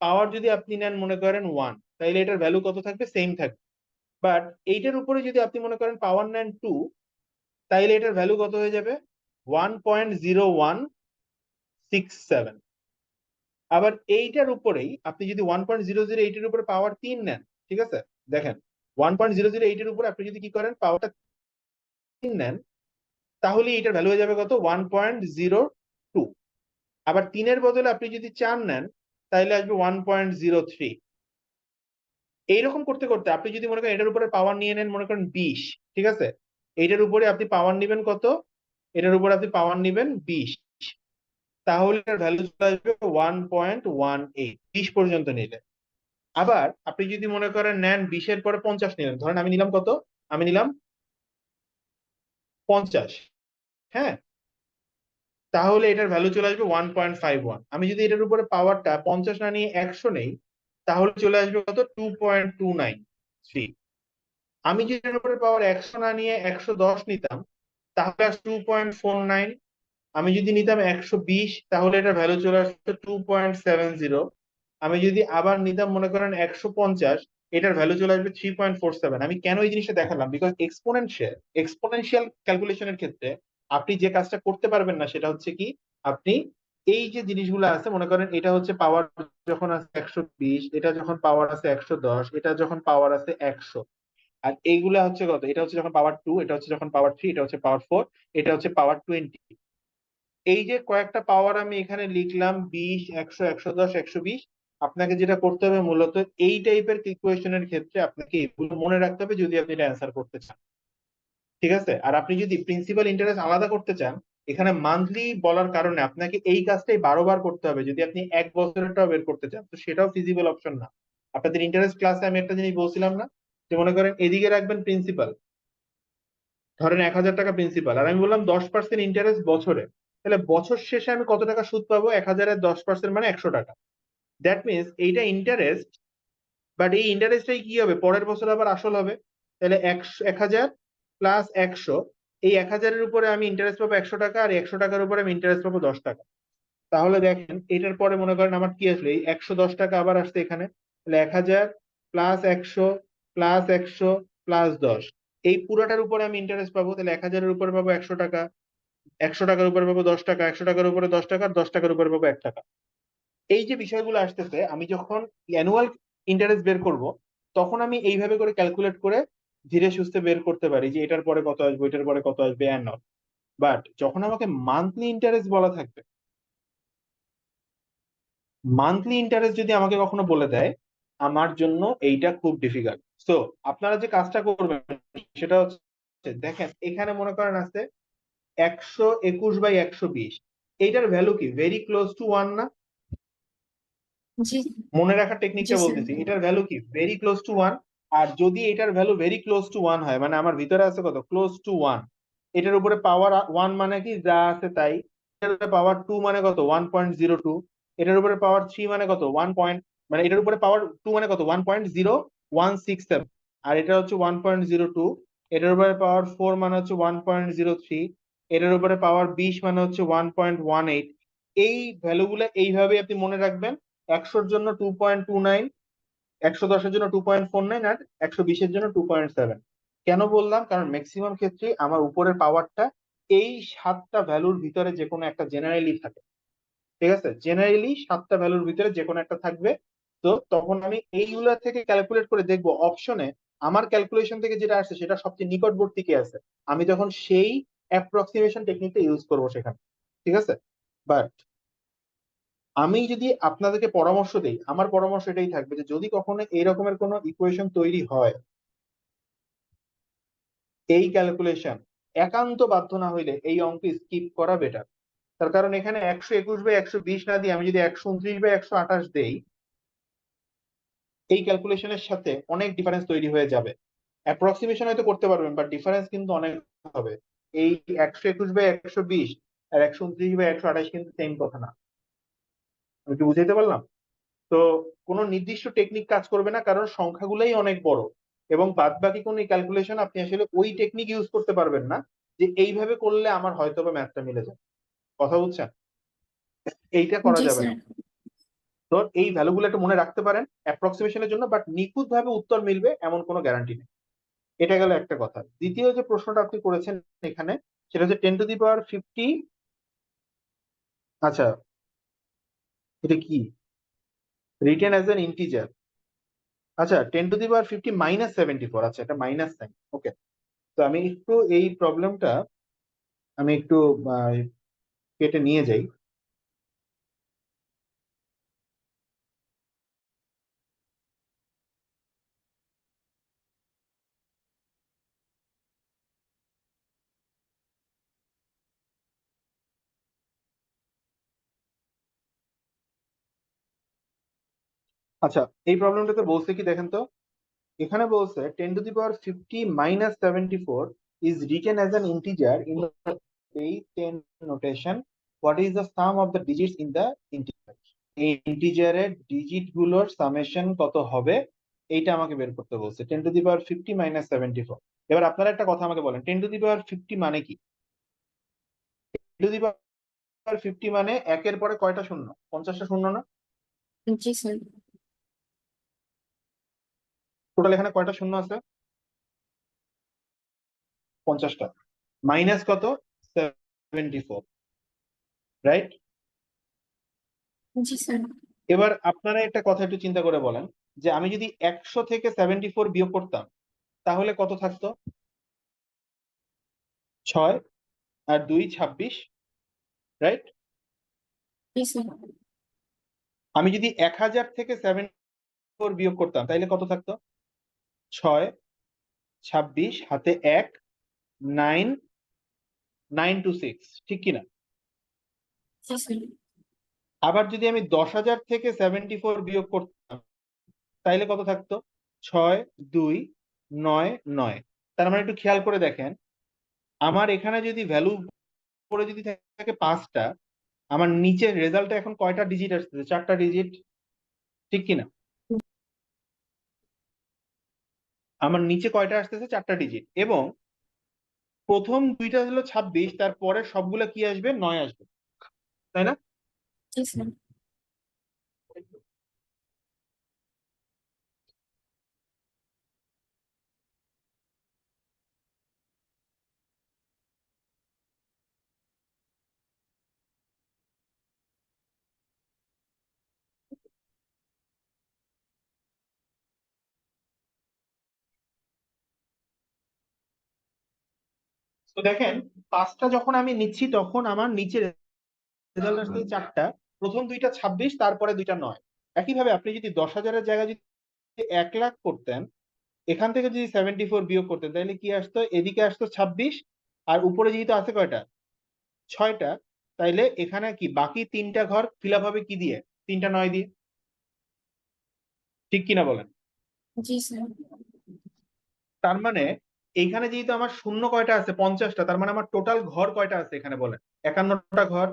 পাওয়ার যদি আপনি নেন মনে করেন 1, তাহলে এটার ভ্যালু কত থাকবে? সেম থাকবে। বাট এইটার উপরে যদি আপনি মনে করেন পাওয়ার নেন 2, তাইলে এটার ভ্যালু কত হয়ে যাবে? 1.0167। আবার এইটার উপরেই আপনি যদি 1.008 এর উপরে পাওয়ার 3 নেন, ঠিক আছে? দেখেন 1.008 এর উপরে আপনি যদি কি করেন পাওয়ারটা 3 নেন, তাহলে এটার ভ্যালু হয়ে যাবে কত? 1.02। আবার 3-এর বদলে আপনি যদি 4 নেন তাহলে আসবে 1.03। এইরকম করতে করতে আপনি যদি মনে করেন এটার উপরে পাওয়ার নিয়ে নেন মনে করেন 20, ঠিক আছে? এইটার উপরে আপনি পাওয়ার নিবেন কত? এটার উপরে আপনি পাওয়ার নিবেন 20, তাহলে এটার ভ্যালু চলে আসবে 1.18, 20 পর্যন্ত নিলে। আবার আপনি যদি মনে করেন নেন 20-এর পরে 50 নিলেন, ধরেন আমি নিলাম কত? আমি নিলাম 50, হ্যাঁ? তাহলে এটার ভ্যালু চলে আসবে 1.51। আমি যদি এটার উপরে পাওয়ারটা 50 না নিয়ে 100 নেই, তাহলে চলে আসবে কত? 2.293। আমি যদি এটার উপরে পাওয়ার 100 না নিয়ে 110 নিতাম, তাহলে 2.49। আমি যদি নিতাম 120, তাহলে এটার ভ্যালু চলে আসতো 2.70। আমি যদি আবার নিতাম মনে করেন 150, এটার ভ্যালু চলে আসবে 3.47। আমি কেন এই জিনিসটা দেখালাম? বিকজ এক্সপোনেনশিয়াল ক্যালকুলেশনের ক্ষেত্রে আপনি যে কাজটা করতে পারবেন না সেটা হচ্ছে কি, আপনি এই যে জিনিসগুলো আছে মনে করেন এটা হচ্ছে পাওয়ার যখন আছে 120, এটা যখন পাওয়ার আছে 110, এটা যখন পাওয়ার আছে 100, আর এইগুলা হচ্ছে কত? এটা হচ্ছে যখন পাওয়ার 2, এটা হচ্ছে যখন পাওয়ার 3, এটা হচ্ছে পাওয়ার 4, এটা হচ্ছে পাওয়ার 20। এই যে কয়েকটা পাওয়ার আমি এখানে লিখলাম 20, 100, 110, 120, আপনাকে যেটা করতে হবে মূলত এই টাইপের ইকুয়েশনের ক্ষেত্রে আপনাকে এগুলো মনে রাখতে হবে যদি আপনি এটা অ্যান্সার করতে চান, ঠিক আছে? আর আপনি যদি প্রিন্সিপাল ইন্টারেস্ট আলাদা করতে চান, এখানে মান্থলি বলার কারণে আপনাকে এই কাজটাই 12 বার করতে হবে। যদি আপনি 1 বছরেরটাও বের করতে চান তো সেটাও ফিজিবল অপশন না। আপনাদের ইন্টারেস্ট ক্লাসে আমি একটা জিনিস বলছিলাম না, যে মনে করেন এদিকে রাখবেন প্রিন্সিপাল, ধরেন 1000 টাকা প্রিন্সিপাল, আর আমি বললাম 10% ইন্টারেস্ট বছরে, তাহলে বছর শেষে আমি কত টাকা সুদ পাবো? 1000-এর 10% মানে 100 টাকা। দ্যাট মিনস এইটা ইন্টারেস্ট, বাট এই ইন্টারেস্টটাই কি হবে? পরের বছর আবার আসল হবে। তাহলে 1000 প্লাস 100, এই 1000-এর উপরে আমি ইন্টারেস্ট পাবো 100 টাকা, আর 100 টাকার উপরে আমি ইন্টারেস্ট পাবো 10 টাকা। তাহলে দেখেন এটার পরে মনে করেন আমার কি আসলো? এই 110 টাকা আবার আসছে এখানে, তাহলে 1000 প্লাস 100 প্লাস 100 প্লাস 10, এই পুরাটার উপরে আমি ইন্টারেস্ট পাবো। তাহলে 1000-এর উপরে পাবো 100 টাকা, 100 টাকার উপরে পাবো 10 টাকা, 100 টাকার উপরে 10 টাকা, আর 10 টাকার উপরে পাবো 1 টাকা। এই যে বিষয়গুলো আসতেছে, আমি যখন অ্যানুয়াল ইন্টারেস্ট বের করব তখন আমি এইভাবে করে ক্যালকুলেট করে ধীরে সুস্থে বের করতে পারি যে এটার পরে কত আসবে, এটার পরে কত আসবে, অ্যান্ড অল। বাট যখন আমাকে মান্থলি ইন্টারেস্ট বলা থাকবে, মান্থলি ইন্টারেস্ট যদি আমাকে কখনো বলে দেয়, আমার জন্য এইটা খুব ডিফিকাল্ট। সো আপনারা যে কাজটা করবেন সেটা হচ্ছে দেখেন এখানে মনে করেন আছে 121/120, এইটার ভ্যালু কি ভেরি ক্লোজ টু 1 না? জি মনে রাখার টেকনিকটা জি স্যার। বলতেছি, এটার ভ্যালু কি ভেরি ক্লোজ টু 1। আর যদি এটার ভ্যালু ভেরি ক্লোজ টু 1 হয়, মানে আমার ভিতরে আছে কত ক্লোজ টু 1, এটার উপরে পাওয়ার 1 মানে কি যা আছে তাই, এটার উপরে পাওয়ার 2 মানে কত 1.02, এটার উপরে পাওয়ার 3 মানে কত 1 পয়েন্ট, মানে এটার উপরে পাওয়ার 2 মানে কত 1.0167, আর এটা হচ্ছে 1.02, এটার উপরে পাওয়ার 4 মানে হচ্ছে 1.03, এটার উপরে পাওয়ার 20 মানে হচ্ছে 1.18। এই ভ্যালুগুলো এইভাবে আপনি মনে রাখবেন। 100-র জন্য 2.29, 110-এর জন্য 2.49, আর 120-এর জন্য 2.7। কেন বললাম? কারণ ম্যাক্সিমাম ক্ষেত্রে আমার উপরের পাওয়ারটা এই 7টা ভ্যালুর ভিতরে যে কোনো একটা জেনারেলি থাকে। ঠিক আছে, জেনারেলি 7টা ভ্যালুর ভিতরে যে কোনো একটা থাকবে। তো তখন আমি এইগুলা থেকে ক্যালকুলেট করে দেখবো অপশনে আমার ক্যালকুলেশন থেকে যেটা আসছে সেটা সবচেয়ে নিকটবর্তী কি আছে, আমি তখন সেই অ্যাপ্রক্সিমেশন টেকনিকটা ইউজ করবো সেখানে। ঠিক আছে, বাট আমি যদি আপনাদেরকে পরামর্শ দেই, আমার পরামর্শ এটাই থাকবে যে যদি কখনো এই রকমের কোনো ইকুয়েশন তৈরি হয়, এই ক্যালকুলেশন একান্ত বাধ্য না হইলে এই অঙ্ক স্কিপ করা বেটার। তার কারণ এখানে 121/120 না দিয়ে আমি যদি 129/128 দেই, এই ক্যালকুলেশনের সাথে অনেক ডিফারেন্স তৈরি হয়ে যাবে। অ্যাপ্রক্সিমেশন হয়তো করতে পারবেন, বাট ডিফারেন্স কিন্তু অনেক হবে। এই 121/120 আর 129/128 কিন্তু সেম কথা না। আমি কি বুঝাইতে পারলাম? তো কোনো নির্দিষ্ট টেকনিক কাজ করবে না, কারণ সংখ্যাগুলোই অনেক বড়, এবং বাদ বাকি কোনো ক্যালকুলেশন আপনি আসলে ওই টেকনিক ইউজ করতে পারবেন না যে এইভাবে করলে আমার হয়তো বা ম্যাথটা মিলে যাবে। কথা বুঝছেন? এইটা করা জি যাবে স্যার। না। তো এই ভ্যালুগুলো একটু মনে রাখতে পারেন অ্যাপ্রক্সিমেশনের জন্য, বাট নিখুঁত ভাবে উত্তর মিলবে এমন কোনো গ্যারান্টি নেই। এটা গেল একটা কথা। দ্বিতীয় যে প্রশ্নটা আপনি করেছেন এখানে, সেটা হচ্ছে 10⁻50। আচ্ছা, এটা কি রিটেন অ্যাজ এন ইন্টিজার? আচ্ছা, 10⁻50 -74, আচ্ছা এটা মাইনাস সাইন। ওকে, তো আমি একটু এই প্রবলেমটা আমি একটু কেটে নিয়ে যাই। আচ্ছা, এই প্রবলেমটাতে বলছে কি দেখেন তো, এখানে বলছে 10⁻50 -74 is written as an integer in the base 10 notation. What is the sum of the digits in the integer? এই ইন্টিজারের ডিজিট গুলোর সামেশন কত হবে এইটা আমাকে বের করতে বলছে। 10⁻50 -74। এবার আপনারা একটা কথা আমাকে বলেন, 10⁻50 মানে কি? 10⁻50 মানে একের পরে কয়টা শূন্য? 50টা শূন্য না? জি স্যার। টোটাল এখানে কয়টা শূন্য আছে? 50টা। মাইনাস কত? 74, রাইট? জি স্যার। এবার আপনারা একটা কথা একটু চিন্তা করে বলেন, যে আমি যদি 100 থেকে 74 বিয়োগ করতাম তাহলে কত থাকতো? 6 আর 2 26, রাইট? জি স্যার। আমি যদি 1000 থেকে 74 বিয়োগ করতাম তাহলে কত থাকতো? 6, 26, হাতে 1, 9, 9 to 6, ঠিক কিনা? জি স্যার। আবার যদি আমি 10,000 থেকে 74 বিয়োগ করতাম তাহলে কত থাকতো? 6, 2, 9, 9। তার মানে একটু খেয়াল করে দেখেন, আমার এখানে যদি ভ্যালু পরে যদি থাকে 5টা, আমার নিচের রেজাল্টে এখন কয়টা ডিজিট আসতেছে? 4টা ডিজিট, ঠিক কিনা? আমার নিচে কয়টা আসতেছে? 4টা ডিজিট। এবং প্রথম দুইটা হলো 26, তারপরে সবগুলা কি আসবে? 9 আসবে, তাই না? জি স্যার। তো দেখেন 5টা যখন আমি নিচ্ছি তখন আমার নিচে রেজাল্ট আসছে 4টা, প্রথম দুইটা 26, তারপরে দুইটা 9। একইভাবে আপনি যদি 10,000-এর জায়গায় যদি 1 লাখ করতেন, এখান থেকে যদি 74 বিয়োগ করতেন তাহলে কি আসতো, এদিকে আসতো 26, আর উপরে যেহেতু আছে কয়টা, 6টা, তাইলে এখানে কি বাকি 3টা ঘর ফিল আপ হবে কি দিয়ে, 3টা 9 দিয়ে। ঠিক কিনা বলেন? জি স্যার। তার মানে এইখানে যেহেতু আমার শূন্য কয়টা আছে, 50টা, তার মানে আমার টোটাল ঘর কয়টা আছে এখানে বলেন, 51টা ঘর।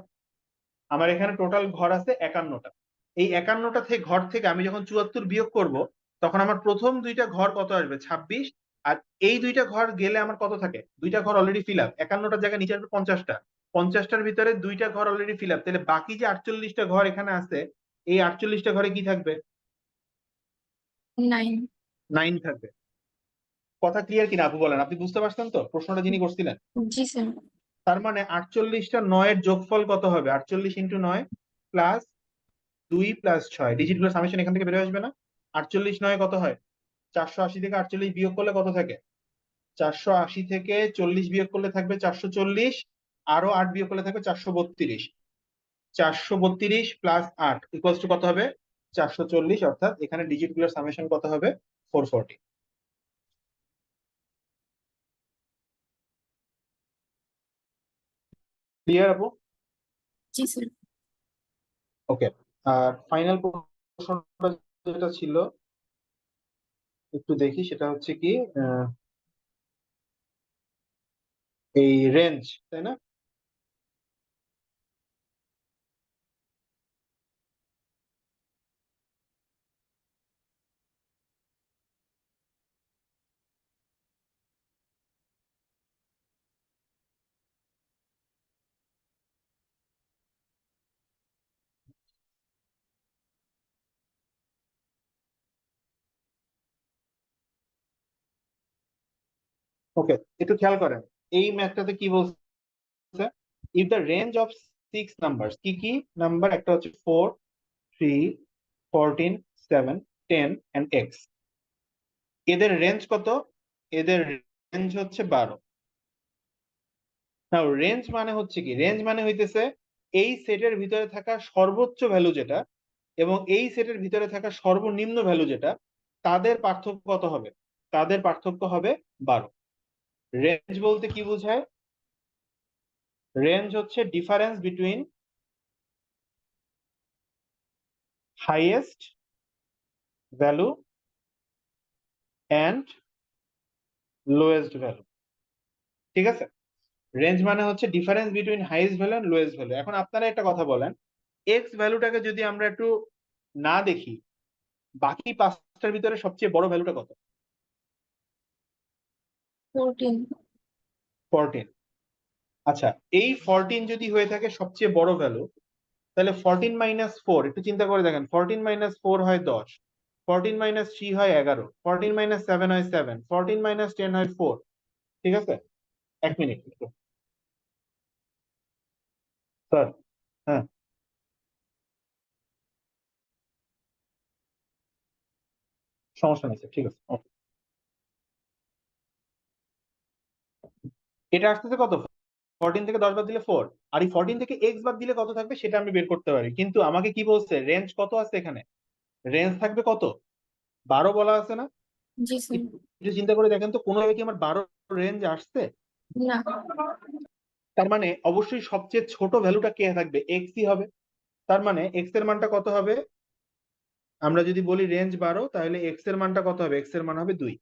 আমার এখানে টোটাল ঘর আছে 51টা। এই 51টা থেকে ঘর থেকে আমি যখন 74 বিয়োগ করব, তখন আমার প্রথম দুইটা ঘর কত আসবে, 26। আর এই দুইটা ঘর গেলে আমার কত থাকে, দুইটা ঘর অলরেডি ফিল আপ, 51টার জায়গায় নিচে আসবে 50টা, 50টার ভিতরে দুইটা ঘর অলরেডি ফিল আপ, তাহলে বাকি যে 48টা ঘর এখানে আছে, এই 48টা ঘরে কি থাকবে, 9। 9 থাকবে। কথা ক্লিয়ার কিনা আপু বলেন, আপনি বুঝতে পারছেন তো প্রশ্নটা যিনি করছিলেন? জি স্যার। তার মানে 48টা 9-এর যোগফল কত হবে, 48 ইন্টু 9 প্লাস 2 প্লাস 6, ডিজিটগুলো সামেশন এখান থেকে বের হয়ে আসবে না? 48 9 কত হয়, 480 থেকে 48 বিয়োগ করলে কত থাকে, 480 থেকে 40 বিয়োগ করলে থাকবে 440, আরো 8 বিয়োগ করলে থাকবে 432। 432 প্লাস 8 ইকুয়ালস টু কত হবে, 440, অর্থাৎ এখানে ডিজিটগুলোর সামেশন কত হবে, 440। ক্লিয়ার আপু? জি স্যার। ওকে। আর ফাইনাল প্রশ্নটা যেটা ছিল একটু দেখি, সেটা হচ্ছে কি এই রেঞ্জ, তাই না? ওকে, একটু খেয়াল করেন এই ম্যাথটাতে কি বলছে, if the range of 6 numbers, কি কি নাম্বার, একটা হচ্ছে 4 3 14 7 10 এন্ড x, এদের রেঞ্জ কত, এদের রেঞ্জ হচ্ছে 12। নাও রেঞ্জ মানে হচ্ছে কি, রেঞ্জ মানে হইতেছে এই সেটের ভিতরে থাকা সর্বোচ্চ ভ্যালু যেটা এবং এই সেটের ভিতরে থাকা সর্বনিম্ন ভ্যালু যেটা, তাদের পার্থক্য কত হবে, তাদের পার্থক্য হবে 12। রেঞ্জ বলতে কি বোঝায়, রেঞ্জ হচ্ছে difference between highest value and lowest value. ঠিক আছে, রেঞ্জ মানে হচ্ছে difference between highest value and lowest value. এখন আপনারা একটা কথা বলেন, এক্স ভ্যালুটাকে যদি আমরা একটু না দেখি, বাকি 5টার ভিতরে সবচেয়ে বড় ভ্যালুটা কত, 14। 14। আচ্ছা, এই 14 যদি হয়ে থাকে সবচেয়ে বড় ভ্যালু, তাহলে 14 মাইনাস 4, একটু চিন্তা করে দেখেন, 14 মাইনাস 4 হয় 10, 14 মাইনাস 3 হয় 11, 14 মাইনাস 7 হয় 7, 14 মাইনাস 10 হয় 4। ঠিক আছে, এক মিনিট স্যার। হ্যাঁ, সমস্যা নেই স্যার, ঠিক আছে, okay। এটা আসতেছে কত, 14 থেকে 10 বাদ দিলে 4, আর এই 14 থেকে x বাদ দিলে কত থাকবে সেটা আমি বের করতে পারি, কিন্তু আমাকে কি বলছে, রেঞ্জ কত আছে এখানে, রেঞ্জ থাকবে কত, 12 বলা আছে না? জি স্যার। একটু চিন্তা করে দেখেন তো, কোনোভাবে কি আমার 12 রেঞ্জ আসছে? না। তার মানে অবশ্যই সবচেয়ে ছোট ভ্যালুটা কে থাকবে, x-ই হবে। তার মানে x এর মানটা কত হবে, আমরা যদি বলি রেঞ্জ 12, তাহলে x এর মানটা কত হবে, x এর মান হবে 2,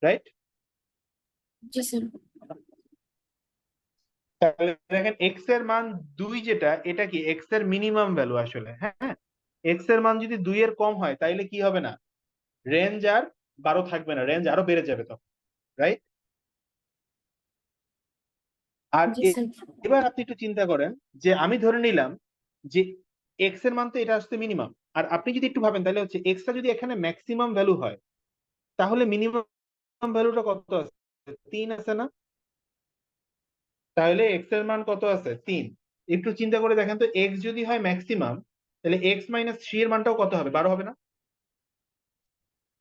রাইট? জি স্যার। তাহলে দেখেন x এর মান 2 যেটা, এটা কি x এর মিনিমাম ভ্যালু আসলে, হ্যাঁ। x এর মান যদি 2 এর কম হয় তাইলে কি হবে না, রেঞ্জ আর 12 থাকবে না, রেঞ্জ আরো বেড়ে যাবে তখন, রাইট? আর জি স্যার। এবার আপনি একটু চিন্তা করেন যে আমি ধরে নিলাম যে এক্স এর মান তো এটা আসছে মিনিমাম, আর আপনি যদি একটু ভাবেন তাহলে হচ্ছে এক্সটা যদি এখানে ম্যাক্সিমাম ভ্যালু হয়, তাহলে মিনিমাম ভ্যালুটা কত আছে, 3 আছে না? তাহলে এক্স এর মান কত আছে, 3। একটু চিন্তা করে দেখেন তো, এক্স যদি হয় ম্যাক্সিমাম, তাহলে এক্স মাইনাস 3 এর মানটাও কত হবে, 12 হবে না?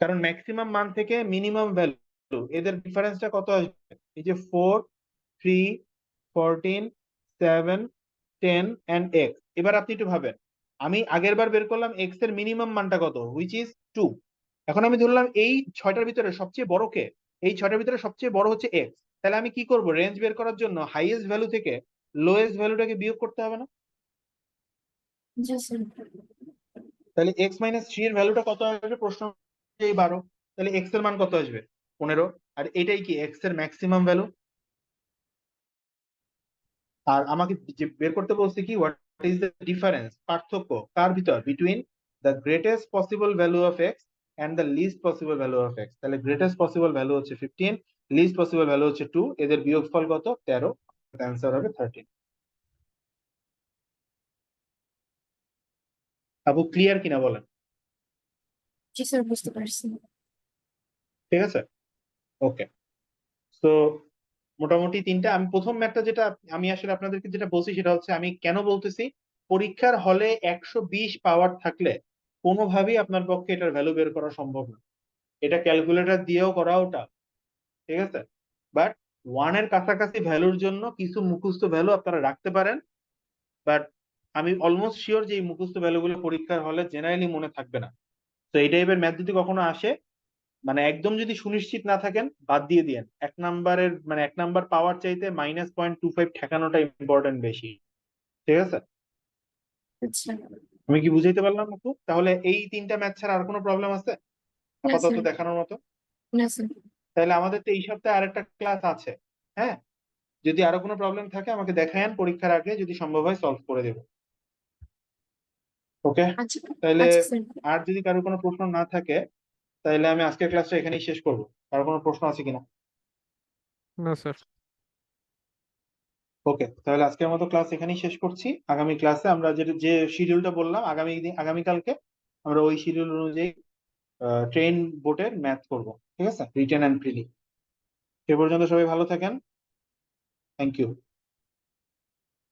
কারণ ম্যাক্সিমাম মান থেকে মিনিমাম ভ্যালু এদের ডিফারেন্সটা কত আসবে, এই যে 4 3 14 7 10 এন্ড x। এবার আপনি একটু ভাবেন, আমি আগের বার বের করলাম x এর মিনিমাম মানটা কত, হুইচ ইজ 2, এখন আমি ধরলাম এই 6টার ভিতরে সবচেয়ে বড় কে, এই 6টার ভিতরে সবচেয়ে বড় হচ্ছে এক্স, তাহলে আমি কি করব, রেঞ্জ বের করার জন্য হাইয়েস্ট ভ্যালু থেকে লোয়েস্ট ভ্যালুটাকে বিয়োগ করতে হবে না? জি স্যার। তাহলে এক্স মাইনাস 3 এর ভ্যালুটা কত আসবে, প্রশ্ন এই 12, তাহলে এক্স এর মান কত আসবে, 15, আর এটাই কি এক্স এর ম্যাক্সিমাম ভ্যালু। আর আমাকে যে বের করতে বলছে কি, হোয়াট ইজ দ্য ডিফারেন্স, পার্থক্য কার ভিতর, between the greatest possible value of x and the least possible value of x. তাহলে গ্রেটেস্ট পসিবল ভ্যালু হচ্ছে 15, লিস্ট পসিবল ভ্যালু হচ্ছে 2, এদের বিয়োগফল কত, 13, অ্যান্সার হবে 13। আপু ক্লিয়ার কিনা বলেন? জি স্যার, বুঝতে পারছি। ঠিক আছে, ওকে। তো মোটামুটি তিনটা, আমি প্রথম ম্যাথটা যেটা আমি আসলে আপনাদেরকে যেটা বলছি সেটা হচ্ছে, আমি কেন বলতেছি, পরীক্ষার হলে 120 পাওয়ার থাকলে কোনোভাবেই আপনার পক্ষে এটার ভ্যালু বের করা সম্ভব না, এটা ক্যালকুলেটর দিয়েও করা ওটা, ঠিক আছে। বাট 1 এর কাছাকাছি ভ্যালুর জন্য কিছু মুখস্থ ভ্যালু আপনারা রাখতে পারেন, বাট আমি অলমোস্ট শিওর যে এই মুখস্থ ভ্যালুগুলো পরীক্ষার হলে জেনারেলি মনে থাকবে না। তো এই টাইপের ম্যাথ যদি কখনো আসে, মানে একদম যদি সুনিশ্চিত না থাকেন, বাদ দিয়ে দিয়েন। 1 নাম্বার পাওয়ার চাইতে -0.25 ঠেকানোটা ইম্পর্টেন্ট বেশি, ঠিক আছে। আচ্ছা। আমি কি বুঝাইতে পারলাম আপু? তাহলে এই তিনটা ম্যাথ ছাড়া আর কোনো প্রবলেম আছে না আপাতত স্যার। দেখানোর মতো? না স্যার। তাহলে আমাদের তো এই সপ্তাহে আরেকটা ক্লাস আছে, হ্যাঁ, যদি আরো কোনো প্রবলেম থাকে আমাকে দেখায়েন, পরীক্ষার আগে যদি সম্ভব হয় সলভ করে দেবো। ওকে, আচ্ছা। তাহলে আচ্ছা স্যার। আর যদি কারো কোনো প্রশ্ন না থাকে, তাহলে আমি আজকের ক্লাসটা এখানেই শেষ করবো। কারো কোনো প্রশ্ন আছে কিনা? না স্যার। ওকে, তাহলে আজকের মতো ক্লাস এখানেই শেষ করছি। আগামী ক্লাসে আমরা যে শিডিউলটা বললাম, আগামীকালকে আমরা ওই শিডিউল অনুযায়ী ট্রেন বোটের ম্যাথ করব, ঠিক আছে, রিটেন অ্যান্ড প্রিলি। সে পর্যন্ত সবাই ভালো থাকেন, থ্যাংক ইউ।